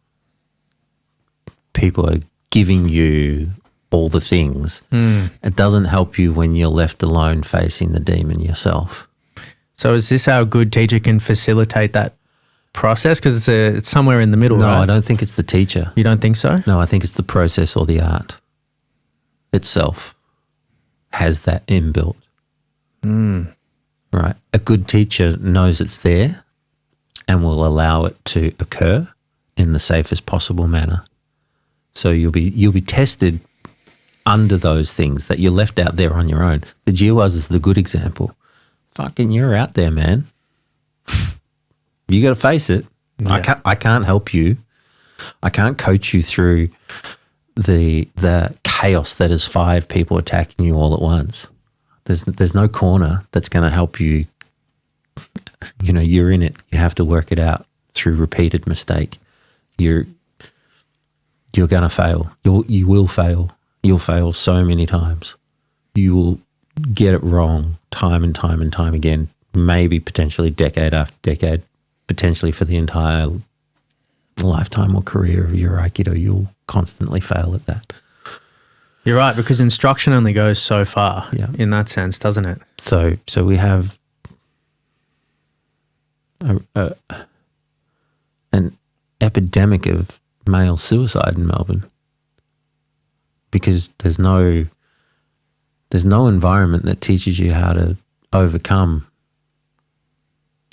giving you all the things, it doesn't help you when you're left alone facing the demon yourself. So is this how a good teacher can facilitate that process? Because it's somewhere in the middle, No, right? I don't think it's the teacher. You don't think so? No, I think it's the process or the art itself has that inbuilt. Right. A good teacher knows it's there and will allow it to occur in the safest possible manner. So you'll be tested under those things that you're left out there on your own. The Jiwas is the good example. Fucking, you're out there, man. You got to face it. Yeah. I can't help you. I can't coach you through the chaos that is 5 people attacking you all at once. There's no corner that's going to help you. You know, you're in it. You have to work it out through repeated mistake. You're going to fail. You will fail. You'll fail so many times. You will get it wrong time and time and time again, maybe potentially decade after decade, potentially for the entire lifetime or career of your Aikido. You'll constantly fail at that. You're right, because instruction only goes so far in that sense, doesn't it? So we have an epidemic of male suicide in Melbourne because there's no environment that teaches you how to overcome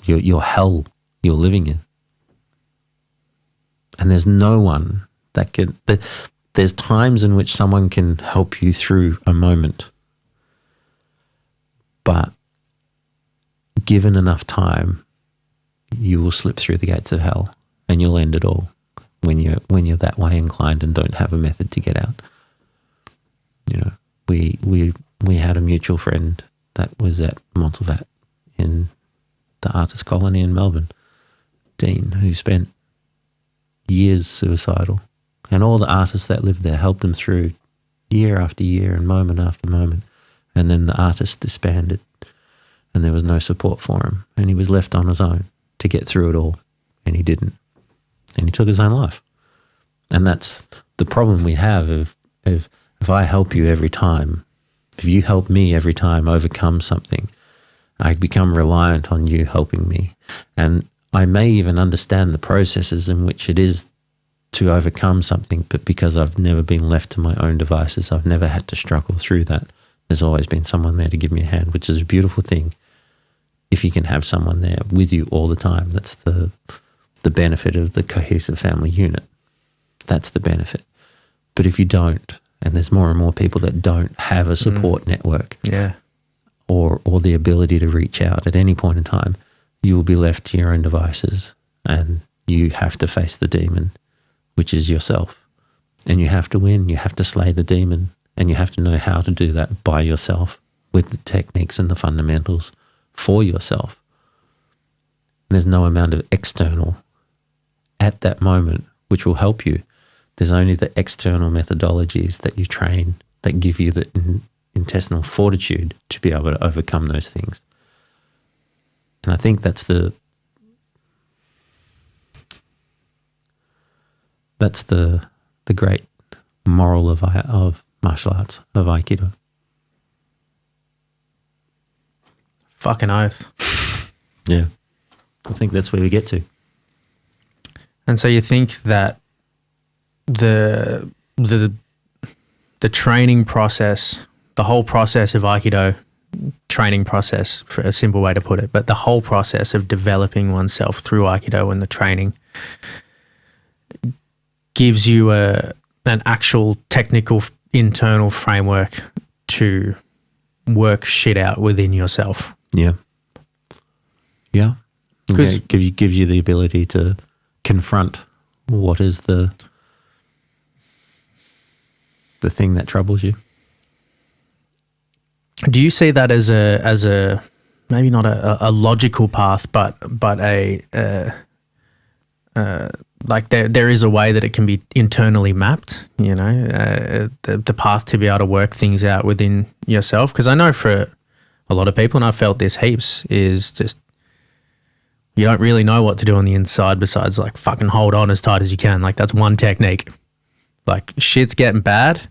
your hell you're living in. And there's no one that can... There's times in which someone can help you through a moment, but given enough time, you will slip through the gates of hell and you'll end it all when you're that way inclined and don't have a method to get out. You know, we had a mutual friend that was at Montserrat in the artist colony in Melbourne, Dean, who spent years suicidal. And all the artists that lived there helped him through year after year and moment after moment. And then the artist disbanded and there was no support for him. And he was left on his own to get through it all. And he didn't. And he took his own life. And that's the problem we have if I help you every time, if you help me every time overcome something, I become reliant on you helping me. And I may even understand the processes in which it is to overcome something, but because I've never been left to my own devices, I've never had to struggle through that. There's always been someone there to give me a hand, which is a beautiful thing. If you can have someone there with you all the time, that's the benefit of the cohesive family unit. That's the benefit. But if you don't, and there's more and more people that don't have a support network, or the ability to reach out at any point in time, you will be left to your own devices, and you have to face the demon, which is yourself. And you have to win. You have to slay the demon, and you have to know how to do that by yourself with the techniques and the fundamentals for yourself. There's no amount of external at that moment which will help you. There's only the external methodologies that you train that give you the intestinal fortitude to be able to overcome those things. And I think that's the great moral of martial arts, of Aikido. Fucking oath. Yeah. I think that's where we get to. And so you think that the training process, the whole process of Aikido, training process, for a simple way to put it, but the whole process of developing oneself through Aikido and the training gives you an actual technical internal framework to work shit out within yourself. Yeah. Yeah. Because it gives you the ability to confront what is the thing that troubles you. Do you see that as a maybe not a logical path, but a like there is a way that it can be internally mapped, you know, the path to be able to work things out within yourself? Because I know for a lot of people, and I've felt this heaps, is just you don't really know what to do on the inside besides like fucking hold on as tight as you can. Like that's one technique. Like shit's getting bad,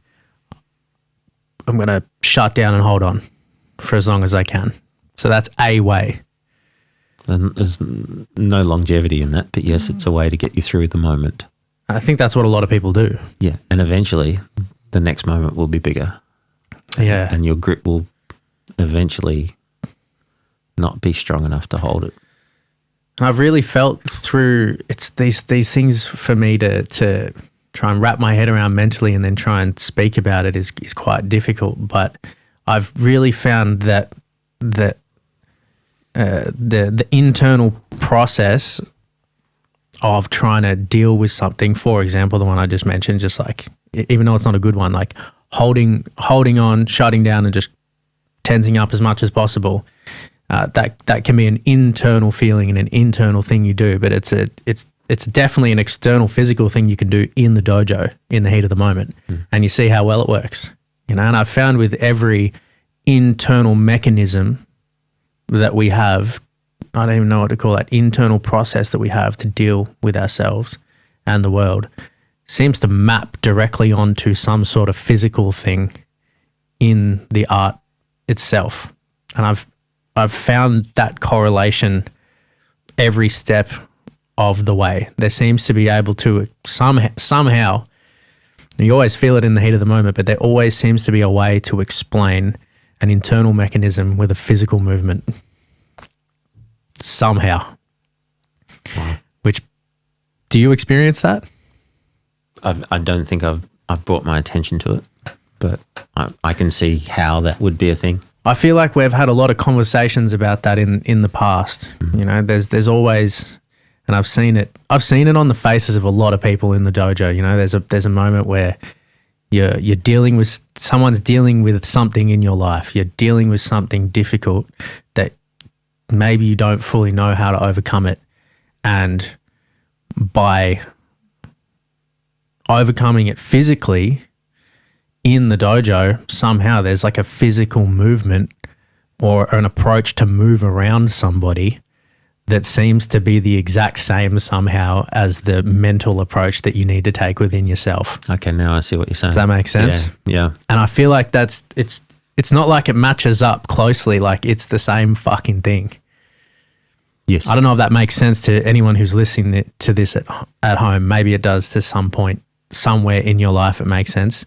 I'm going to shut down and hold on for as long as I can. So that's a way. And there's no longevity in that, but yes, it's a way to get you through the moment. I think that's what a lot of people do. Yeah, and eventually the next moment will be bigger. Yeah. And your grip will eventually not be strong enough to hold it. And I've really felt through it's these things for me to try and wrap my head around mentally and then try and speak about it is quite difficult. But I've really found that the internal process of trying to deal with something, for example, the one I just mentioned, just like, even though it's not a good one, like holding on, shutting down and just tensing up as much as possible, that can be an internal feeling and an internal thing you do, but it's definitely an external physical thing you can do in the dojo in the heat of the moment. And you see how well it works, you know. And I've found with every internal mechanism that we have, I don't even know what to call that, internal process that we have to deal with ourselves and the world, seems to map directly onto some sort of physical thing in the art itself. And I've found that correlation every step of the way. There seems to be able to somehow, you always feel it in the heat of the moment, but there always seems to be a way to explain an internal mechanism with a physical movement somehow. Wow. Which, do you experience that? I don't think I've brought my attention to it, but I can see how that would be a thing. I feel like we've had a lot of conversations about that in the past. You know, there's always, and I've seen it on the faces of a lot of people in the dojo. You know, there's a moment where you're dealing with, someone's dealing with something in your life. You're dealing with something difficult that maybe you don't fully know how to overcome it. And by overcoming it physically in the dojo, somehow there's like a physical movement or an approach to move around somebody that seems to be the exact same somehow as the mental approach that you need to take within yourself. Okay, now I see what you're saying. Does that make sense? Yeah. And I feel like it's not like it matches up closely, like it's the same fucking thing. Yes. I don't know if that makes sense to anyone who's listening to this at home. Maybe it does to some point, somewhere in your life it makes sense.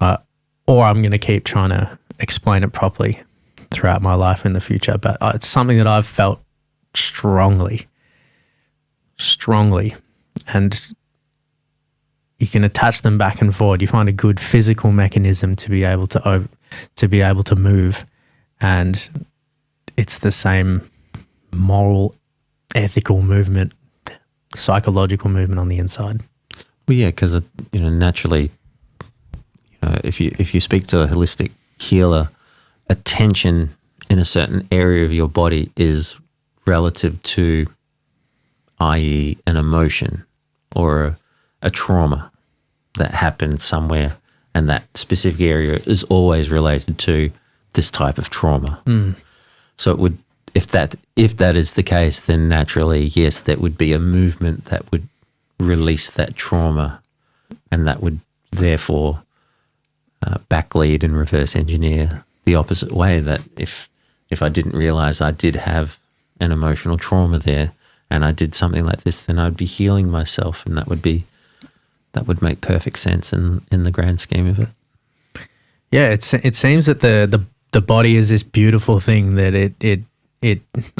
Or I'm going to keep trying to explain it properly throughout my life in the future. But it's something that I've felt strongly. And you can attach them back and forward. You find a good physical mechanism to be able to move, and it's the same moral, ethical movement, psychological movement on the inside. Well, yeah, because naturally, if you speak to a holistic healer, attention in a certain area of your body is relative to, i.e., an emotion or a trauma that happened somewhere, and that specific area is always related to this type of trauma. So it would, if that is the case, then naturally, yes, that would be a movement that would release that trauma, and that would therefore backlead and reverse engineer the opposite way. That if I didn't realize I did have an emotional trauma there, and I did something like this, then I'd be healing myself, and that would make perfect sense in the grand scheme of it. Yeah, it seems that the body is this beautiful thing that it.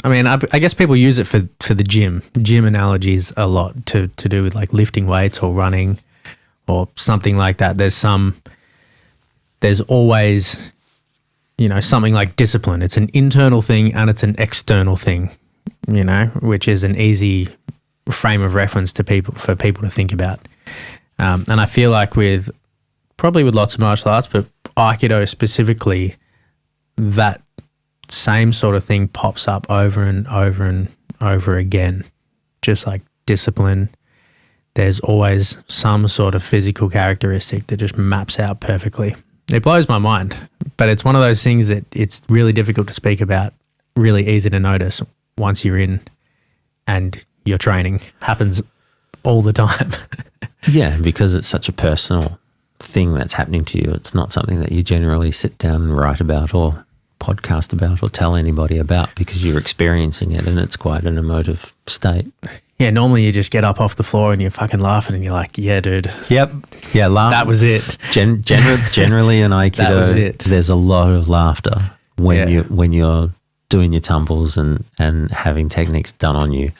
I mean, I guess people use it for the gym analogies a lot to do with like lifting weights or running or something like that. There's always, something like discipline. It's an internal thing and it's an external thing, which is an easy frame of reference for people to think about. And I feel like with lots of martial arts, but Aikido specifically, that same sort of thing pops up over and over and over again. Just like discipline, there's always some sort of physical characteristic that just maps out perfectly. It blows my mind, but it's one of those things that it's really difficult to speak about, really easy to notice once you're in and your training happens all the time. Yeah, because it's such a personal thing that's happening to you. It's not something that you generally sit down and write about or podcast about or tell anybody about, because you're experiencing it and it's quite an emotive state. Yeah, normally you just get up off the floor and you're fucking laughing and you're like, yeah, dude. Yep. Yeah, laugh. That was it. Generally in Aikido, that was it. There's a lot of laughter when you're doing your tumbles and having techniques done on you.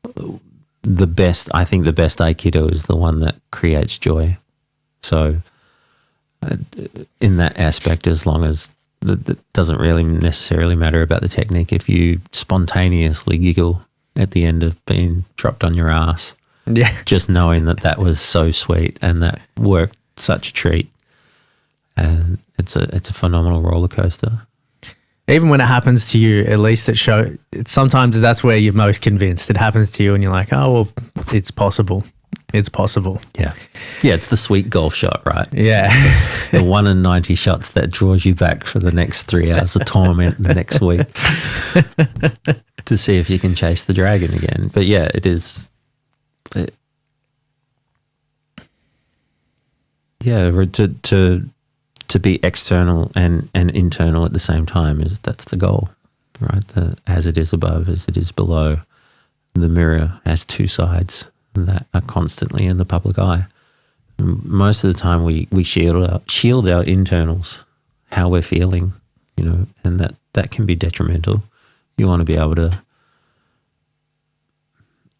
I think the best Aikido is the one that creates joy. So in that aspect, as long as it doesn't really necessarily matter about the technique, if you spontaneously giggle at the end of being dropped on your ass, just knowing that was so sweet and that worked such a treat, and it's a phenomenal roller coaster. Even when it happens to you, at least sometimes that's where you're most convinced. It happens to you and you're like, oh, well, it's possible. It's possible. Yeah. Yeah, it's the sweet golf shot, right? Yeah. The 1 in 90 shots that draws you back for the next 3 hours of tournament the next week to see if you can chase the dragon again. But yeah, it is. To be external and internal at the same time, that's the goal, right? As it is above, as it is below. The mirror has two sides that are constantly in the public eye. Most of the time we shield our internals, how we're feeling, and that can be detrimental. You want to be able to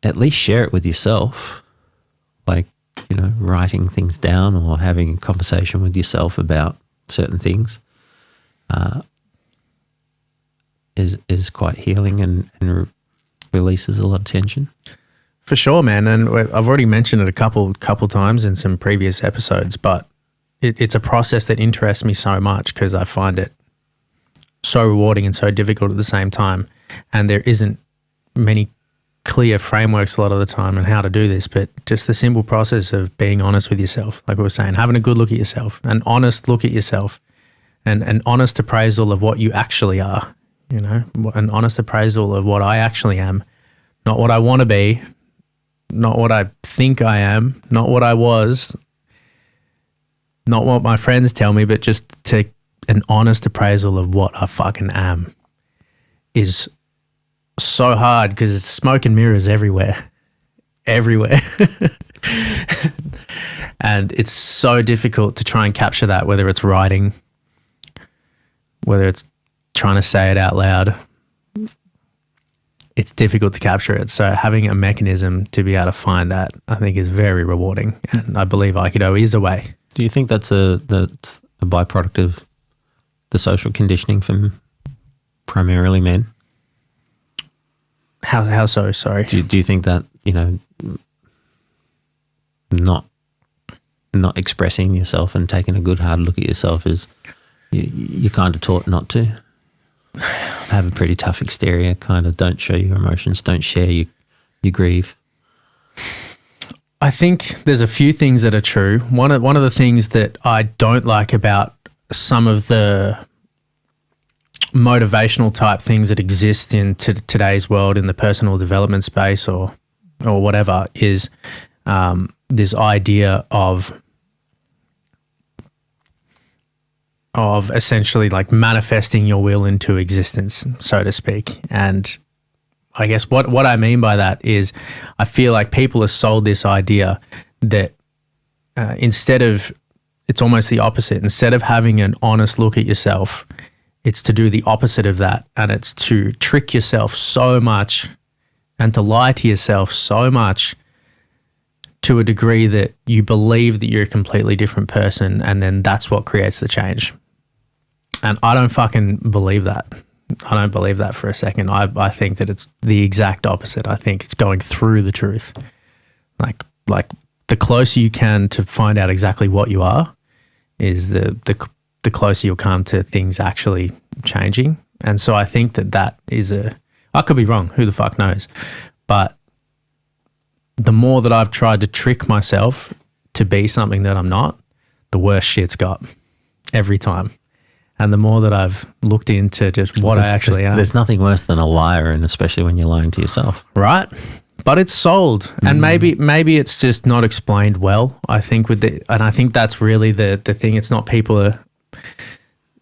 at least share it with yourself, like, writing things down or having a conversation with yourself about certain things is quite healing and releases a lot of tension. For sure, man. And I've already mentioned it a couple times in some previous episodes, but it's a process that interests me so much because I find it so rewarding and so difficult at the same time. And there isn't many clear frameworks a lot of the time on how to do this, but just the simple process of being honest with yourself, like we were saying, having a good look at yourself, an honest look at yourself, and an honest appraisal of what you actually are, an honest appraisal of what I actually am, not what I want to be, not what I think I am, not what I was, not what my friends tell me, but just take an honest appraisal of what I fucking am is so hard because it's smoke and mirrors everywhere. And it's so difficult to try and capture that, whether it's writing, whether it's trying to say it out loud. It's difficult to capture it. So having a mechanism to be able to find that, I think, is very rewarding. And I believe Aikido is a way. Do you think that's a byproduct of the social conditioning from primarily men? How so? Sorry. Do you think that, not expressing yourself and taking a good hard look at yourself is you're kind of taught not to? Have a pretty tough exterior, kind of don't show your emotions, don't share your grief. I think there's a few things that are true. One of the things that I don't like about some of the motivational type things that exist in today's world in the personal development space or whatever is this idea of essentially like manifesting your will into existence, so to speak. And I guess what I mean by that is I feel like people are sold this idea that instead of, it's almost the opposite. Instead of having an honest look at yourself, it's to do the opposite of that. And it's to trick yourself so much and to lie to yourself so much to a degree that you believe that you're a completely different person, and then that's what creates the change. And I don't fucking believe that. I don't believe that for a second. I think that it's the exact opposite. I think it's going through the truth. Like the closer you can to find out exactly what you are is the closer you'll come to things actually changing. And so I think that is I could be wrong. Who the fuck knows? But the more that I've tried to trick myself to be something that I'm not, the worse shit's got every time. And the more that I've looked into just what I actually am. There's nothing worse than a liar, and especially when you're lying to yourself. Right. But it's sold. And maybe it's just not explained well. I think and I think that's really the thing. It's not people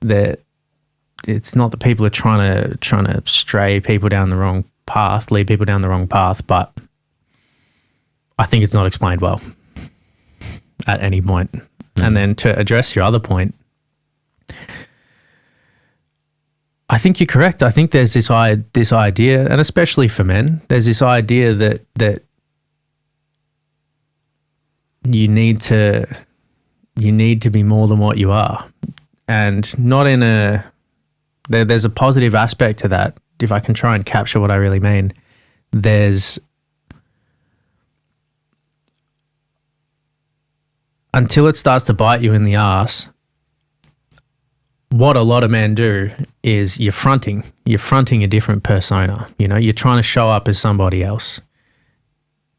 it's not that people are trying to stray people down the wrong path, lead people down the wrong path, but I think it's not explained well at any point. And then to address your other point, I think you're correct. I think there's this idea, and especially for men, there's this idea that you need to be more than what you are, and not in there's a positive aspect to that. If I can try and capture what I really mean, there's until it starts to bite you in the ass. What a lot of men do is you're fronting a different persona. You're trying to show up as somebody else.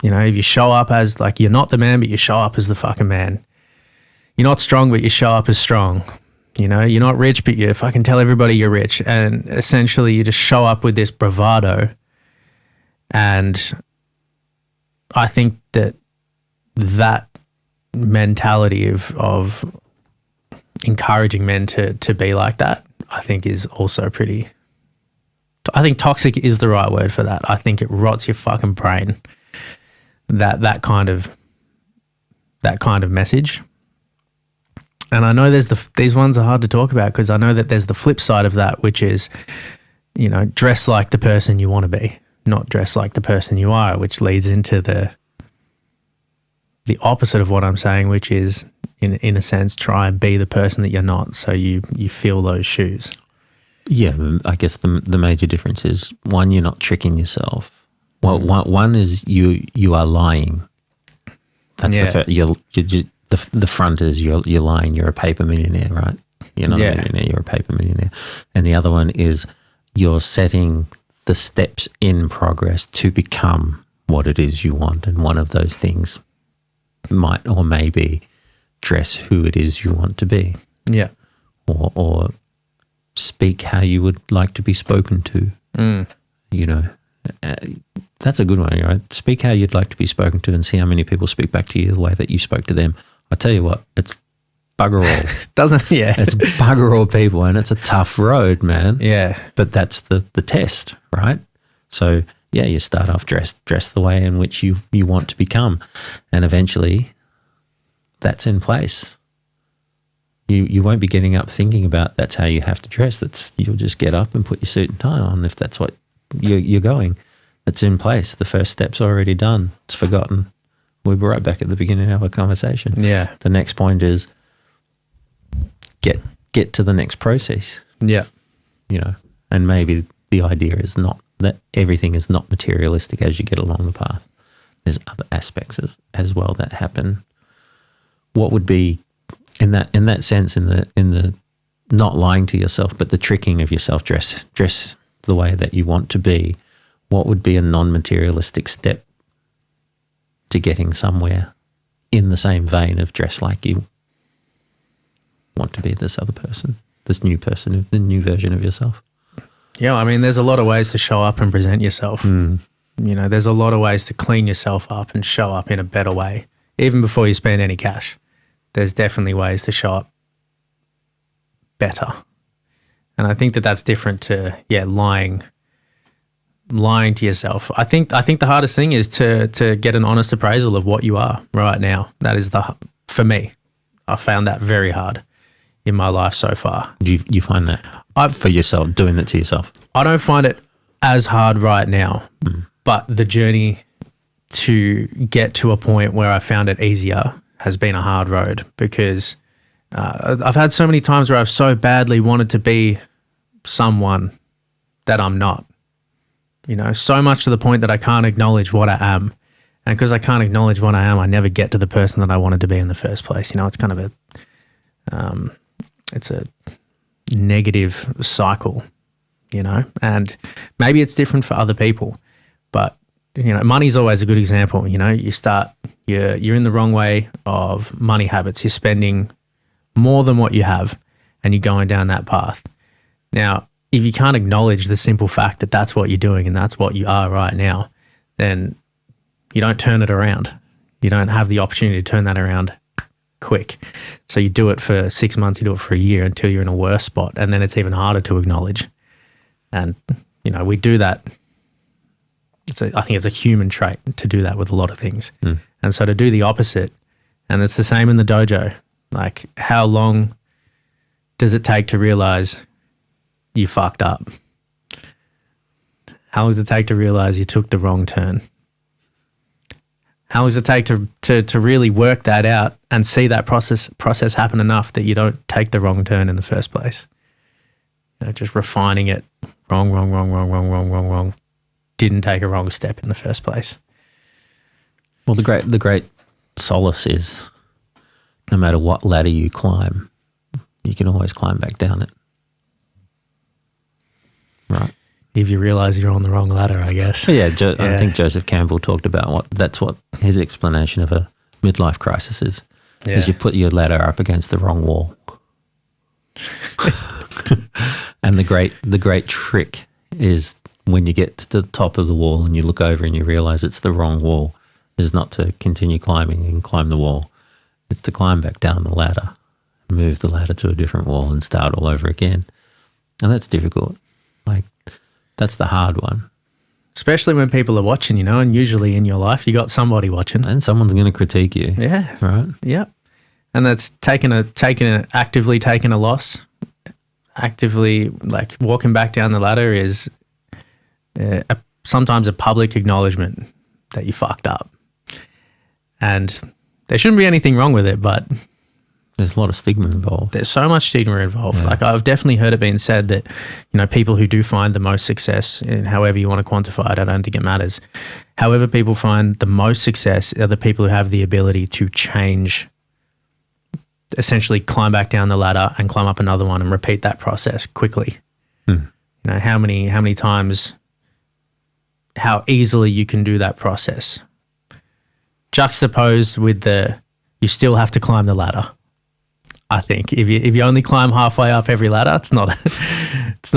If you show up as like, you're not the man, but you show up as the fucking man. You're not strong, but you show up as strong. You're not rich, but you fucking tell everybody you're rich. And essentially you just show up with this bravado. And I think that mentality of encouraging men to be like that, I think is also I think toxic is the right word for that. I think it rots your fucking brain, that kind of message. And I know these ones are hard to talk about because I know that there's the flip side of that, which is, dress like the person you want to be, not dress like the person you are, which leads into the opposite of what I'm saying, which is, in a sense, try and be the person that you're not, so you feel those shoes. Yeah, I guess the major difference is, one, you're not tricking yourself. Well, one is you are lying. That's the front is you're lying. You're a paper millionaire, right? You're not a millionaire. You're a paper millionaire. And the other one is you're setting the steps in progress to become what it is you want. And one of those things might or may be dress who it is you want to be. Yeah. Or speak how you would like to be spoken to. That's a good one, right? Speak how you'd like to be spoken to and see how many people speak back to you the way that you spoke to them. I tell you what, it's bugger all. It's bugger all people, and it's a tough road, man. Yeah. But that's the test, right? So yeah, you start off dressed the way in which you want to become, and eventually that's in place. You won't be getting up thinking about that's how you have to dress. You'll just get up and put your suit and tie on if that's what you're going. That's in place. The first step's already done. It's forgotten. We were right back at the beginning of our conversation. Yeah. The next point is get to the next process. Yeah. And maybe the idea is not that everything is not materialistic as you get along the path. There's other aspects as well that happen. What would be in that sense, in the not lying to yourself, but the tricking of yourself, dress the way that you want to be, what would be a non-materialistic step to getting somewhere in the same vein of dress like you want to be this other person, this new person, the new version of yourself? Yeah, I mean, there's a lot of ways to show up and present yourself. There's a lot of ways to clean yourself up and show up in a better way, even before you spend any cash. There's definitely ways to show up better. And I think that that's different to, lying to yourself. I think the hardest thing is to get an honest appraisal of what you are right now. That is for me, I found that very hard in my life so far. Do you find that for yourself, doing that to yourself? I don't find it as hard right now, but the journey to get to a point where I found it easier has been a hard road, because I've had so many times where I've so badly wanted to be someone that I'm not, so much to the point that I can't acknowledge what I am. And because I can't acknowledge what I am, I never get to the person that I wanted to be in the first place. It's kind of it's a negative cycle, and maybe it's different for other people, but money's always a good example. You start, you're in the wrong way of money habits. You're spending more than what you have, and you're going down that path. Now, if you can't acknowledge the simple fact that that's what you're doing and that's what you are right now, then you don't turn it around. You don't have the opportunity to turn that around quick. So you do it for 6 months, you do it for a year until you're in a worse spot, and then it's even harder to acknowledge. And, we do that. I think it's a human trait to do that with a lot of things. And so to do the opposite, and it's the same in the dojo, like how long does it take to realize you fucked up? How long does it take to realize you took the wrong turn? How long does it take to really work that out and see that process happen enough that you don't take the wrong turn in the first place? Just refining it, wrong. Didn't take a wrong step in the first place. Well, the great solace is no matter what ladder you climb, you can always climb back down it. Right. If you realize you're on the wrong ladder, I guess. Yeah, I think Joseph Campbell talked about that's what his explanation of a midlife crisis is. Yeah. Is you put your ladder up against the wrong wall. And the great trick is when you get to the top of the wall and you look over and you realize it's the wrong wall, is not to continue climbing and climb the wall. It's to climb back down the ladder, move the ladder to a different wall and start all over again. And that's difficult. That's the hard one. Especially when people are watching, and usually in your life you got somebody watching. And someone's going to critique you. Yeah. Right? Yeah. And that's actively taking a loss, actively walking back down the ladder is sometimes a public acknowledgement that you fucked up. And there shouldn't be anything wrong with it, but there's a lot of stigma involved. There's so much stigma involved. Yeah. I've definitely heard it being said that, people who do find the most success, in however you want to quantify it, I don't think it matters. However people find the most success are the people who have the ability to change, essentially climb back down the ladder and climb up another one and repeat that process quickly. How many times, how easily you can do that process. Juxtaposed with you still have to climb the ladder. I think if you only climb halfway up every ladder, it's not enough. That's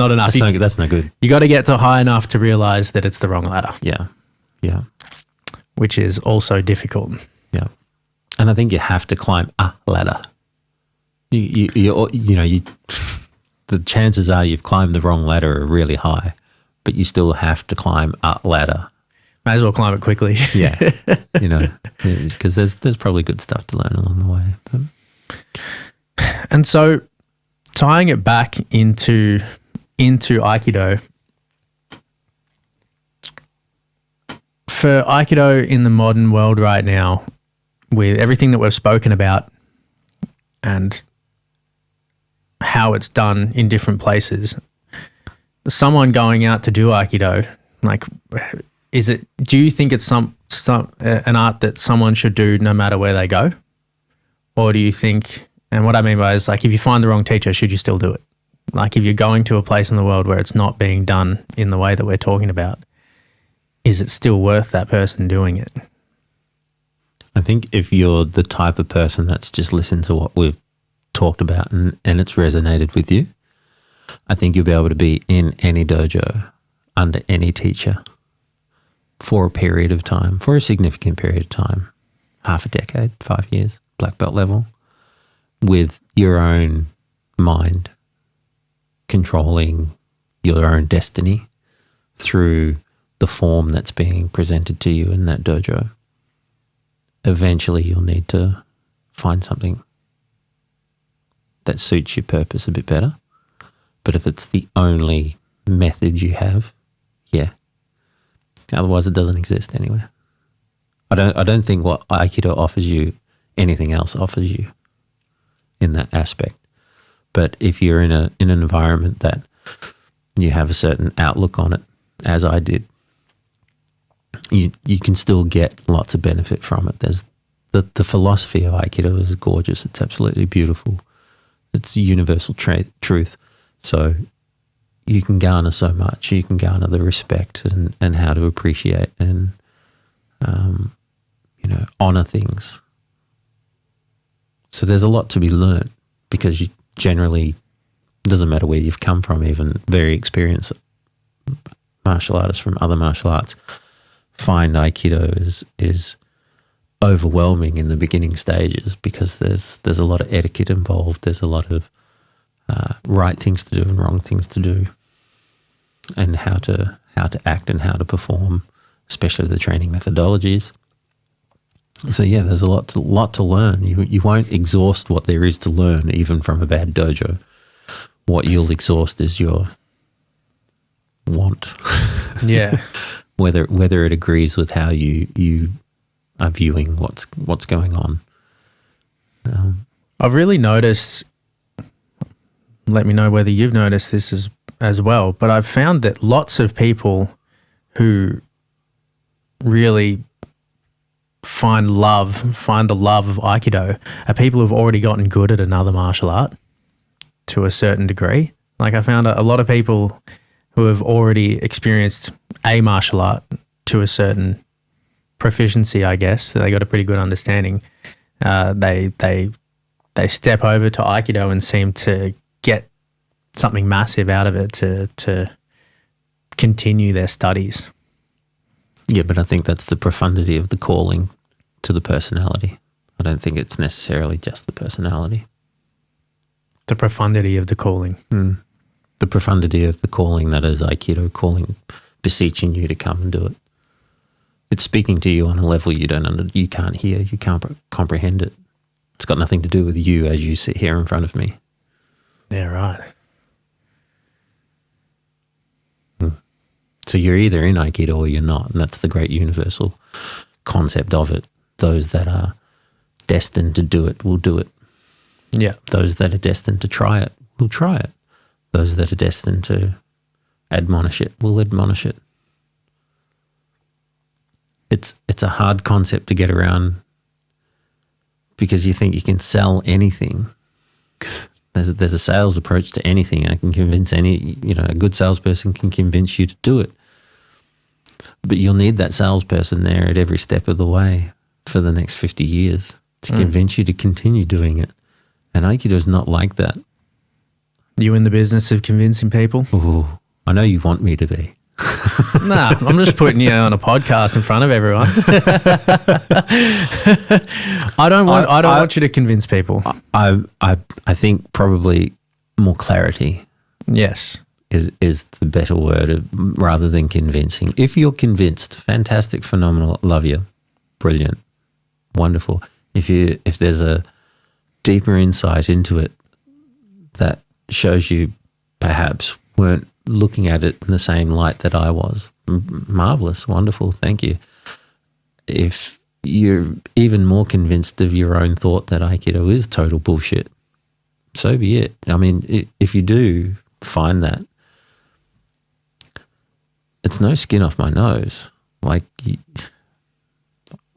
no good. You got to get to high enough to realize that it's the wrong ladder. Yeah. Which is also difficult. Yeah, and I think you have to climb a ladder. The chances are you've climbed the wrong ladder are really high, but you still have to climb a ladder. May as well climb it quickly. Yeah, because there's probably good stuff to learn along the way. But. And so, tying it back into Aikido, for Aikido in the modern world right now, with everything that we've spoken about and how it's done in different places, someone going out to do Aikido, like, do you think it's an art that someone should do no matter where they go? Or do you think, and what I mean by is, like, if you find the wrong teacher, should you still do it? Like, if you're going to a place in the world where it's not being done in the way that we're talking about, is it still worth that person doing it? I think if you're the type of person that's just listened to what we've talked about and it's resonated with you, I think you'll be able to be in any dojo, under any teacher, for a period of time, for a significant period of time, half a decade, 5 years, black belt level, with your own mind controlling your own destiny through the form that's being presented to you in that dojo. Eventually you'll need to find something that suits your purpose a bit better. But if it's the only method you have, yeah. Otherwise it doesn't exist anywhere. I don't think what Aikido offers you, anything else offers you in that aspect. But if you're in an environment that you have a certain outlook on it, as I did, you can still get lots of benefit from it. There's the philosophy of Aikido is gorgeous. It's absolutely beautiful. It's universal truth. So you can garner so much. You can garner the respect and how to appreciate and honor things. So there's a lot to be learned, because you generally, doesn't matter where you've come from, even very experienced martial artists from other martial arts find Aikido is overwhelming in the beginning stages, because there's a lot of etiquette involved. There's a lot of right things to do and wrong things to do, and how to act and how to perform, especially the training methodologies. So yeah, there's a lot to learn. You won't exhaust what there is to learn, even from a bad dojo. What you'll exhaust is your want. Yeah. whether it agrees with how you are viewing what's going on. I've really noticed, let me know whether you've noticed this as well, but I've found that lots of people who really find the love of Aikido are people who've already gotten good at another martial art to a certain degree. Like, I found a lot of people who have already experienced a martial art to a certain proficiency, I guess. They got a pretty good understanding. They step over to Aikido and seem to get something massive out of it to continue their studies. Yeah, but I think that's the profundity of the calling to the personality. I don't think it's necessarily just the personality. The profundity of the calling. The profundity of the calling that is Aikido, calling, beseeching you to come and do it. It's speaking to you on a level you can't hear, you can't comprehend it. It's got nothing to do with you as you sit here in front of me. Yeah, right. So you're either in Aikido or you're not, and that's the great universal concept of it. Those that are destined to do it will do it. Yeah. Those that are destined to try it will try it. Those that are destined to admonish it will admonish it. It's a hard concept to get around, because you think you can sell anything. There's a sales approach to anything. I can convince a good salesperson can convince you to do it. But you'll need that salesperson there at every step of the way for the next 50 years to convince you to continue doing it. And Aikido is not like that. You in the business of convincing people? Ooh, I know you want me to be. Nah, I'm just putting you on a podcast in front of everyone. I don't want you to convince people. I think probably more clarity. Yes. is the better word rather than convincing. If you're convinced, fantastic, phenomenal, love you, brilliant, wonderful. If there's a deeper insight into it that shows you perhaps weren't looking at it in the same light that I was, marvelous, wonderful, thank you. If you're even more convinced of your own thought that Aikido is total bullshit, so be it. I mean, if you do find that, it's no skin off my nose. Like,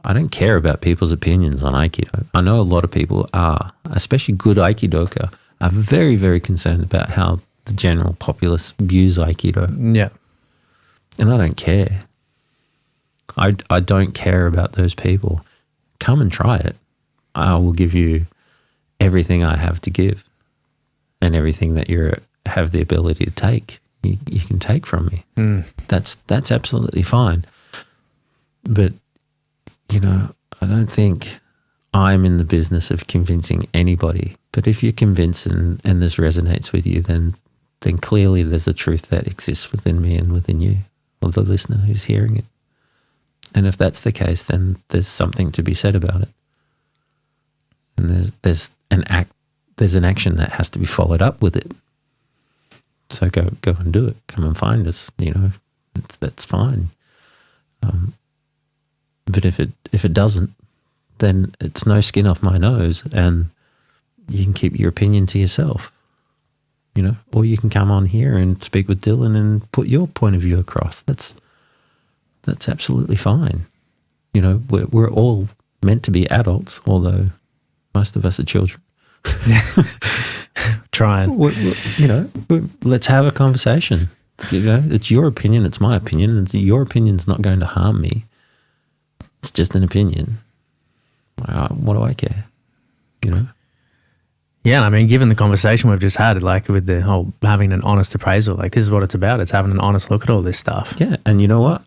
I don't care about people's opinions on Aikido. I know a lot of people are, especially good Aikidoka, are very, very concerned about how the general populace views Aikido. Yeah. And I don't care. I don't care about those people. Come and try it. I will give you everything I have to give and everything that you have the ability to take. You can take from me. That's absolutely fine. But, I don't think I'm in the business of convincing anybody. But if you're convinced and this resonates with you, then clearly there's a truth that exists within me and within you, or the listener who's hearing it. And if that's the case, then there's something to be said about it. And there's an action that has to be followed up with it. So go and do it. Come and find us. That's fine. But if it doesn't, then it's no skin off my nose, and you can keep your opinion to yourself. Or you can come on here and speak with Dylan and put your point of view across. That's absolutely fine. We're all meant to be adults, although most of us are children. Trying. Let's have a conversation. It's your opinion, it's my opinion, and your opinion's not going to harm me. It's just an opinion. What do I care? Yeah, and I mean, given the conversation we've just had, like with the whole having an honest appraisal, like this is what it's about. It's having an honest look at all this stuff. Yeah, and you know what?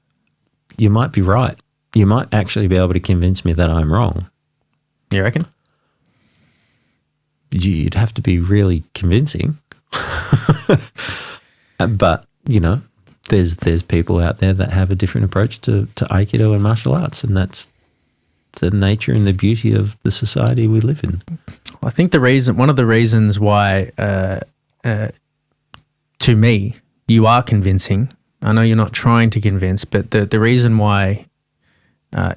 You might be right. You might actually be able to convince me that I'm wrong. You reckon? You'd have to be really convincing. But, there's people out there that have a different approach to Aikido and martial arts, and that's the nature and the beauty of the society we live in. I think one of the reasons why, to me, you are convincing. I know you're not trying to convince, but the reason why a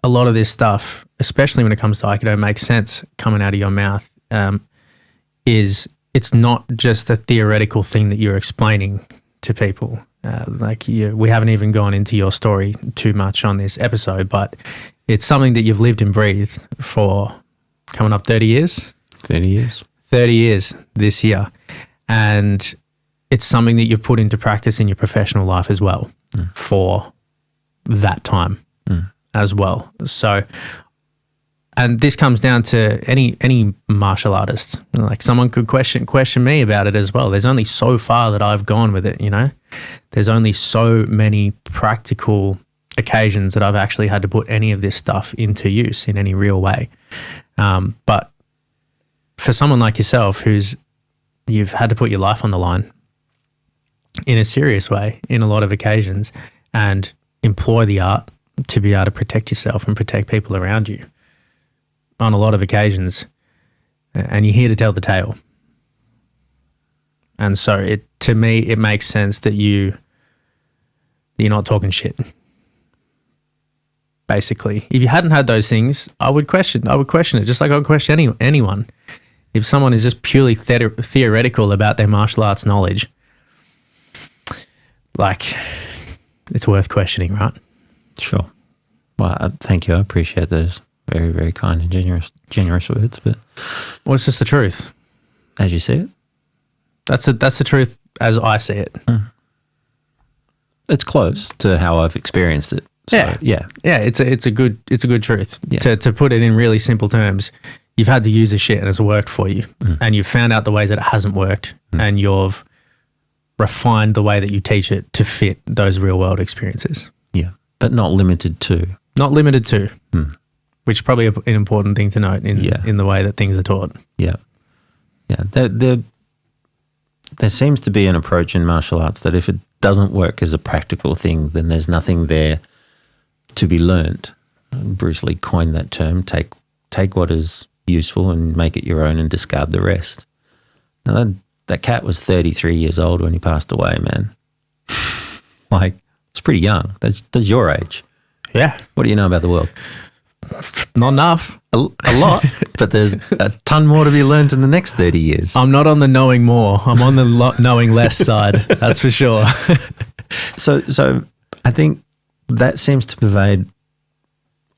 lot of this stuff, especially when it comes to Aikido, makes sense coming out of your mouth, is it's not just a theoretical thing that you're explaining to people. We haven't even gone into your story too much on this episode, but it's something that you've lived and breathed for coming up 30 years? 30 years. 30 years this year. And it's something that you've put into practice in your professional life as well for that time as well. So, and this comes down to any martial artist. Like someone could question me about it as well. There's only so far that I've gone with it, There's only so many practical occasions that I've actually had to put any of this stuff into use in any real way. But for someone like yourself you've had to put your life on the line in a serious way in a lot of occasions and employ the art to be able to protect yourself and protect people around you on a lot of occasions, and you're here to tell the tale. And so to me, it makes sense that you're not talking shit. Basically, if you hadn't had those things, I would question it, just like I would question anyone. If someone is just purely theoretical about their martial arts knowledge, like, it's worth questioning, right? Sure. Well, thank you. I appreciate those very, very kind and generous words. But well, it's just the truth, as you see it. That's the truth as I see it. It's close to how I've experienced it. So, yeah. It's a good truth. Yeah. To put it in really simple terms, you've had to use this shit and it's worked for you, and you've found out the ways that it hasn't worked, and you've refined the way that you teach it to fit those real world experiences. Yeah, but not limited to. Not limited to, which is probably an important thing to note in the way that things are taught. Yeah, yeah. there seems to be an approach in martial arts that if it doesn't work as a practical thing, then there's nothing there to be learned. Bruce Lee coined that term, take what is useful and make it your own and discard the rest. Now that cat was 33 years old when he passed away, man. Like, it's pretty young. That's your age. Yeah. What do you know about the world? Not enough. A lot, but there's a ton more to be learned in the next 30 years. I'm not on the knowing more. I'm on the knowing less side. That's for sure. So I think that seems to pervade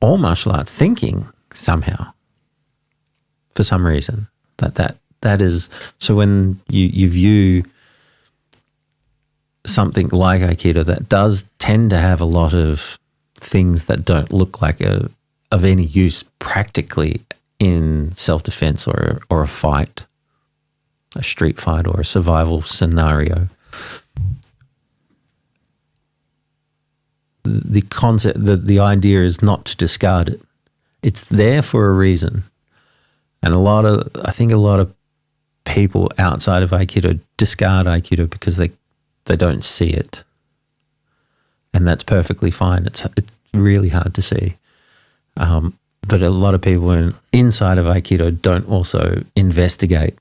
all martial arts thinking somehow, for some reason. That is, so when you view something like Aikido that does tend to have a lot of things that don't look like of any use practically in self-defense or a fight, a street fight or a survival scenario. The concept, the idea is not to discard it. It's there for a reason. And I think a lot of people outside of Aikido discard Aikido because they don't see it. And that's perfectly fine. It's really hard to see. But a lot of people inside of Aikido don't also investigate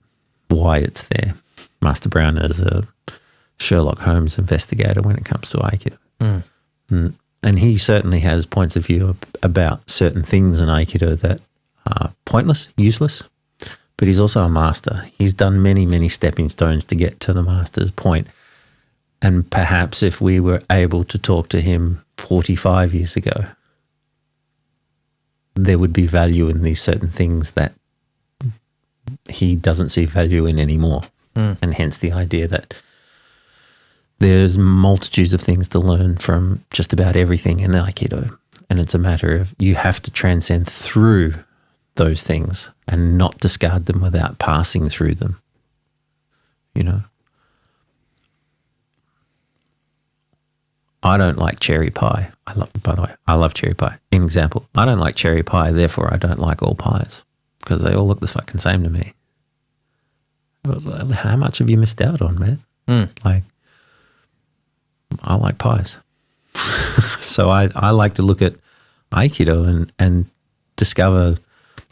why it's there. Master Brown is a Sherlock Holmes investigator when it comes to Aikido. And he certainly has points of view about certain things in Aikido that are pointless, useless, but he's also a master. He's done many, many stepping stones to get to the master's point. And perhaps if we were able to talk to him 45 years ago, there would be value in these certain things that he doesn't see value in anymore. And hence the idea that there's multitudes of things to learn from just about everything in Aikido. And it's a matter of you have to transcend through those things and not discard them without passing through them. You know? I don't like cherry pie. By the way, I love cherry pie. An example, I don't like cherry pie, therefore I don't like all pies because they all look the fucking same to me. How much have you missed out on, man? Like, I like pies. So I like to look at Aikido and discover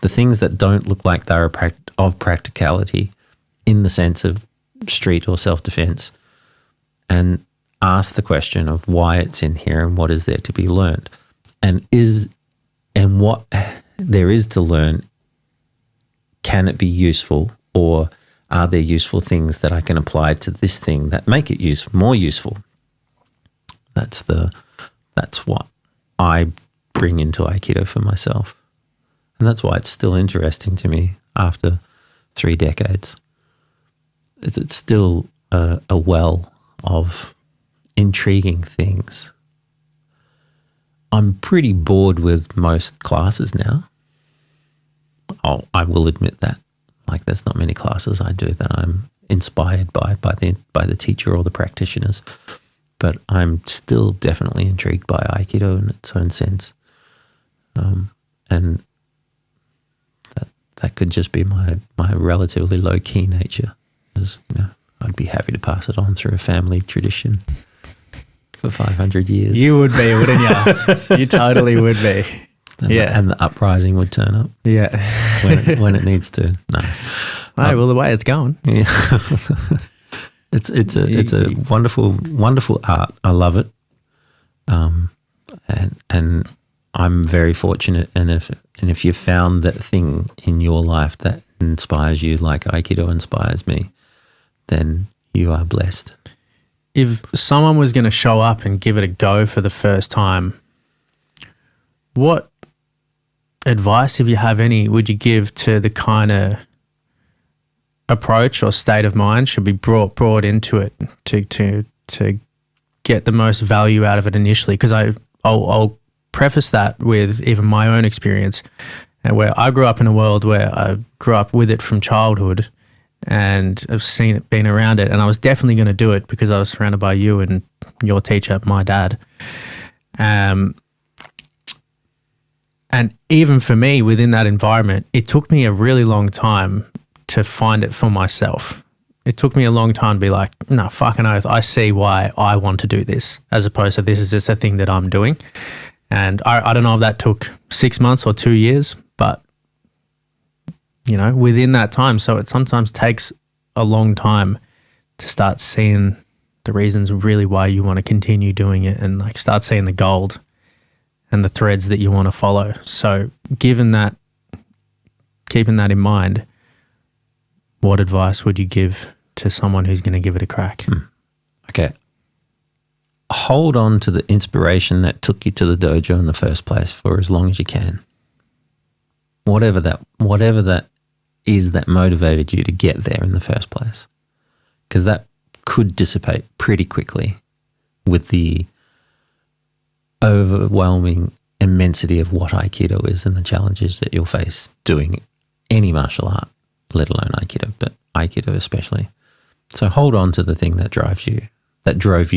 the things that don't look like they're of practicality in the sense of street or self-defense and ask the question of why it's in here and what is there to be learned. And what there is to learn, can it be useful, or are there useful things that I can apply to this thing that make it more useful? That's what I bring into Aikido for myself. And that's why it's still interesting to me after 3 decades. It's still a well of intriguing things. I'm pretty bored with most classes now. I will admit that. Like, there's not many classes I do that I'm inspired by the teacher or the practitioners. But I'm still definitely intrigued by Aikido in its own sense. And that could just be my relatively low-key nature. As, I'd be happy to pass it on through a family tradition for 500 years. You would be, wouldn't you? You totally would be. And the uprising would turn up. Yeah. when it needs to. No. Well, the way it's going. Yeah. It's a wonderful art. I love it. And I'm very fortunate. And if you found that thing in your life that inspires you, like Aikido inspires me, then you are blessed. If someone was going to show up and give it a go for the first time, what advice, if you have any, would you give to the kind of approach or state of mind should be brought into it to get the most value out of it initially? Because I'll preface that with even my own experience, and where I grew up in a world where I grew up with it from childhood and I've seen it, been around it, and I was definitely going to do it because I was surrounded by you and your teacher, my dad. And even for me, within that environment, it took me a really long time to find it for myself. It took me a long time to be like, no, fucking oath, I see why I want to do this, as opposed to this is just a thing that I'm doing. And I don't know if that took 6 months or 2 years, but, you know, within that time. So it sometimes takes a long time to start seeing the reasons really why you want to continue doing it, and like start seeing the gold and the threads that you want to follow. So keeping that in mind, what advice would you give to someone who's going to give it a crack? Okay. Hold on to the inspiration that took you to the dojo in the first place for as long as you can. Whatever that is that motivated you to get there in the first place. Because that could dissipate pretty quickly with the overwhelming immensity of what Aikido is and the challenges that you'll face doing any martial art, let alone Aikido, but Aikido especially. So hold on to the thing that drove you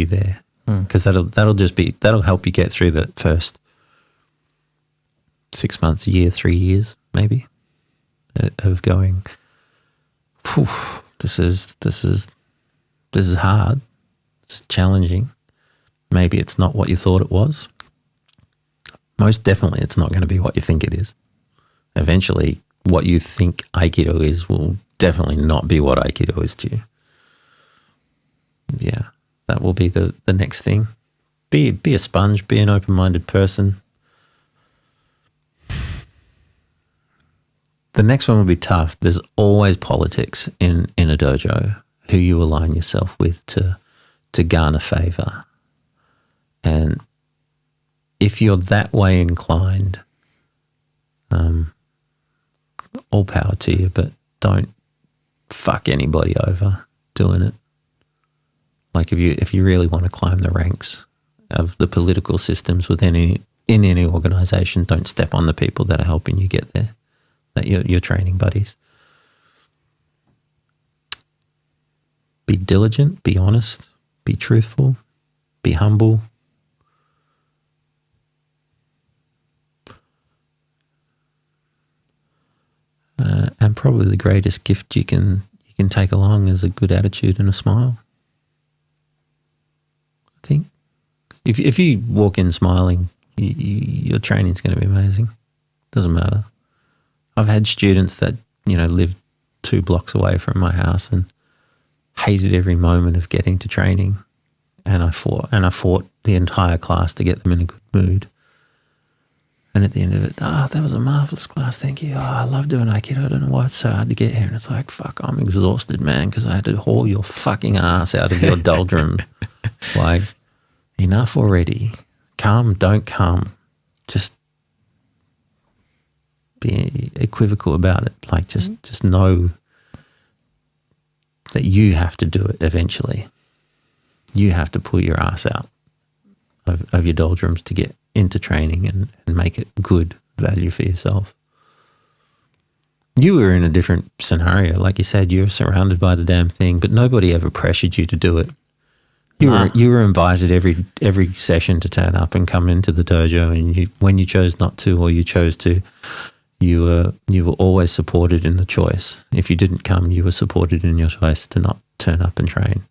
there, because that'll help you get through the first 6 months, a year, 3 years, maybe, of going, this is hard, it's challenging. Maybe it's not what you thought it was. Most definitely it's not going to be what you think it is. Eventually, what you think Aikido is will definitely not be what Aikido is to you. Yeah, that will be the next thing. Be a sponge, be an open-minded person. The next one will be tough. There's always politics in a dojo, who you align yourself with to garner favor. And if you're that way inclined, all power to you, but don't fuck anybody over doing it. Like if you really want to climb the ranks of the political systems in any organization, don't step on the people that are helping you get there, that your training buddies. Be diligent, be honest, be truthful, be humble. And probably the greatest gift you can take along is a good attitude and a smile. I think if you walk in smiling, your training's going to be amazing. Doesn't matter. I've had students that lived 2 blocks away from my house and hated every moment of getting to training, and I fought the entire class to get them in a good mood. And at the end of it, that was a marvelous class, thank you. I love doing Aikido. I don't know why it's so hard to get here. And it's like, fuck, I'm exhausted, man, because I had to haul your fucking ass out of your doldrum. Like, enough already. Come, don't come. Just be equivocal about it. Like, just know that you have to do it eventually. You have to pull your ass out of your doldrums to get into training and make it good value for yourself. You were in a different scenario. Like you said, you're surrounded by the damn thing, but nobody ever pressured you to do it. You were invited every session to turn up and come into the dojo, and when you chose not to, or you chose to, you were always supported in the choice. If you didn't come, you were supported in your choice to not turn up and train.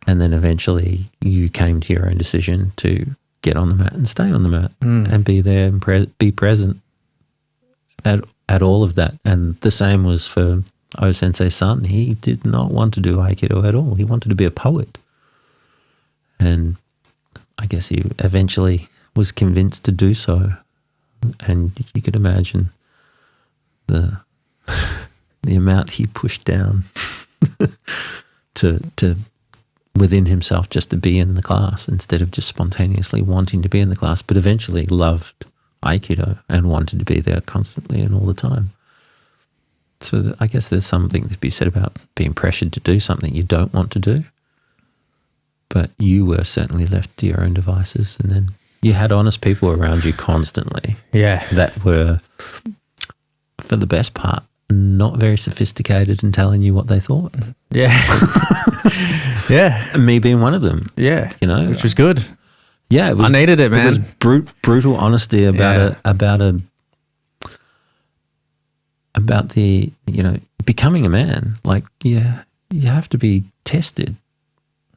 And then eventually you came to your own decision to get on the mat and stay on the mat and be there and be present at all of that. And the same was for O Sensei's son. He did not want to do Aikido at all. He wanted to be a poet. And I guess he eventually was convinced to do so. And you could imagine the amount he pushed down to within himself just to be in the class instead of just spontaneously wanting to be in the class, but eventually loved Aikido and wanted to be there constantly and all the time. So I guess there's something to be said about being pressured to do something you don't want to do, but you were certainly left to your own devices, and then you had honest people around you constantly. Yeah. That were, for the best part, not very sophisticated in telling you what they thought. Yeah. Yeah. And me being one of them. Yeah. Which was good. Yeah. I needed it, man. It was brutal honesty about about the, becoming a man. Like, yeah, you have to be tested.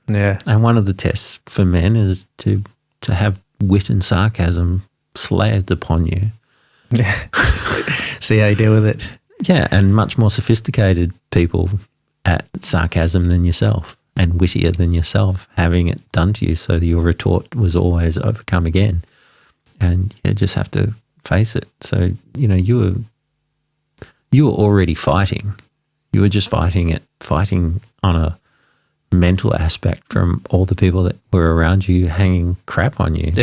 Yeah. And one of the tests for men is to have wit and sarcasm slayed upon you. See how you deal with it. Yeah, and much more sophisticated people at sarcasm than yourself and wittier than yourself having it done to you, so that your retort was always overcome again. And you just have to face it. So, you were already fighting. You were just fighting on a mental aspect from all the people that were around you hanging crap on you.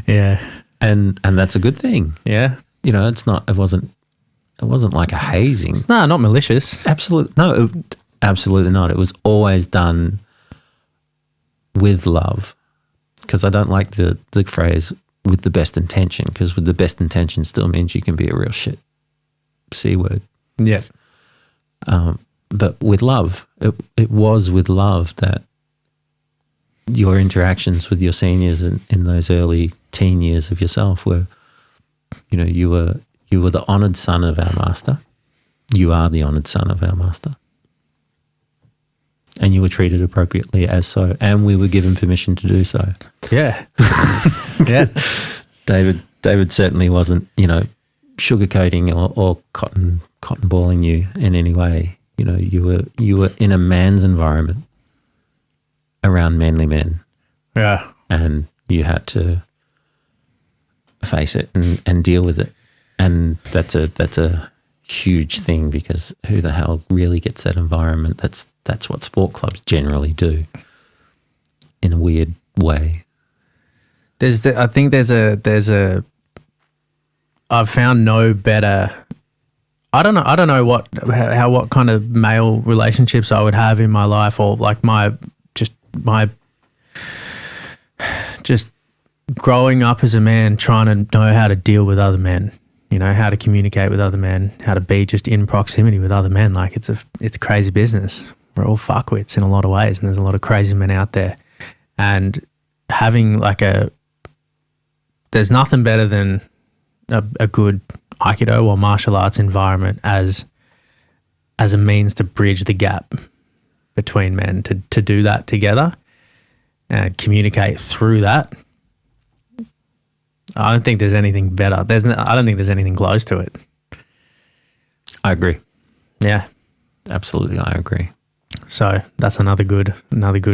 Yeah. And that's a good thing. Yeah. It wasn't like a hazing. No, not malicious. Absolutely not. It was always done with love, because I don't like the phrase with the best intention, because with the best intention still means you can be a real shit C word. Yeah. But with love, it was with love that your interactions with your seniors in those early teen years of yourself were, you were the honoured son of our master. You are the honoured son of our master. And you were treated appropriately as so, and we were given permission to do so. Yeah. Yeah. David certainly wasn't, sugarcoating or cotton balling you in any way. You were in a man's environment around manly men. Yeah. And you had to face it and deal with it. And that's a huge thing, because who the hell really gets that environment? That's what sport clubs generally do in a weird way. I've found no better. I don't know what kind of male relationships I would have in my life, or like my growing up as a man, trying to know how to deal with other men, how to communicate with other men, how to be just in proximity with other men. Like it's crazy business. We're all fuckwits in a lot of ways, and there's a lot of crazy men out there. And having there's nothing better than a good Aikido or martial arts environment as a means to bridge the gap between men, to do that together and communicate through that. I don't think there's anything better. I don't think there's anything close to it. I agree. Yeah. Absolutely, I agree. So that's another good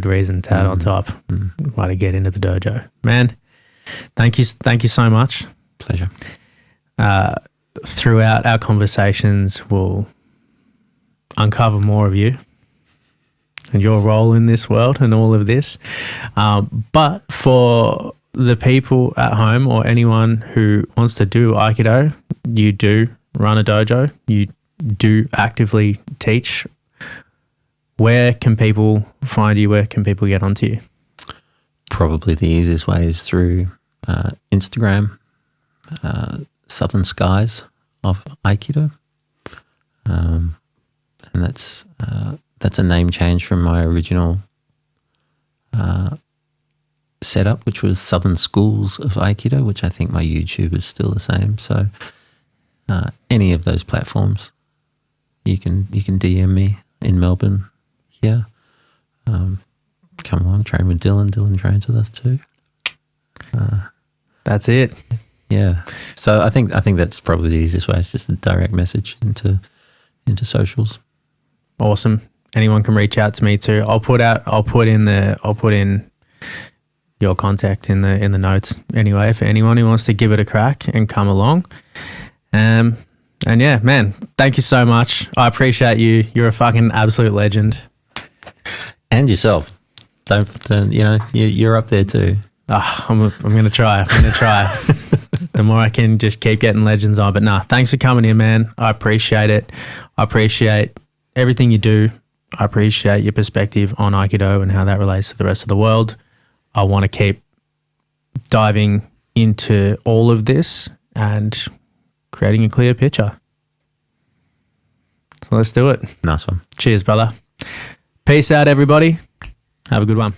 reason to add on top why to get into the dojo. Man, thank you so much. Pleasure. Throughout our conversations, we'll uncover more of you and your role in this world and all of this. But for the people at home or anyone who wants to do Aikido, you do run a dojo, you do actively teach. Where can people find you? Where can people get onto you? Probably the easiest way is through Instagram, Southern Skies of Aikido. And that's a name change from my original setup, which was Southern Schools of Aikido, which I think my YouTube is still the same. So any of those platforms, you can DM me in Melbourne here. Come along, train with Dylan. Dylan trains with us too. That's it. Yeah. So I think that's probably the easiest way. It's just a direct message into socials. Awesome. Anyone can reach out to me too. I'll put in your contact in the notes anyway for anyone who wants to give it a crack and come along. And yeah, man, thank you so much. I appreciate you. You're a fucking absolute legend. And yourself. Don't you're up there too. I'm gonna try. The more I can just keep getting legends on. But thanks for coming in, man. I appreciate it. I appreciate everything you do. I appreciate your perspective on Aikido and how that relates to the rest of the world. I want to keep diving into all of this and creating a clear picture. So let's do it. Nice one. Cheers, brother. Peace out, everybody. Have a good one.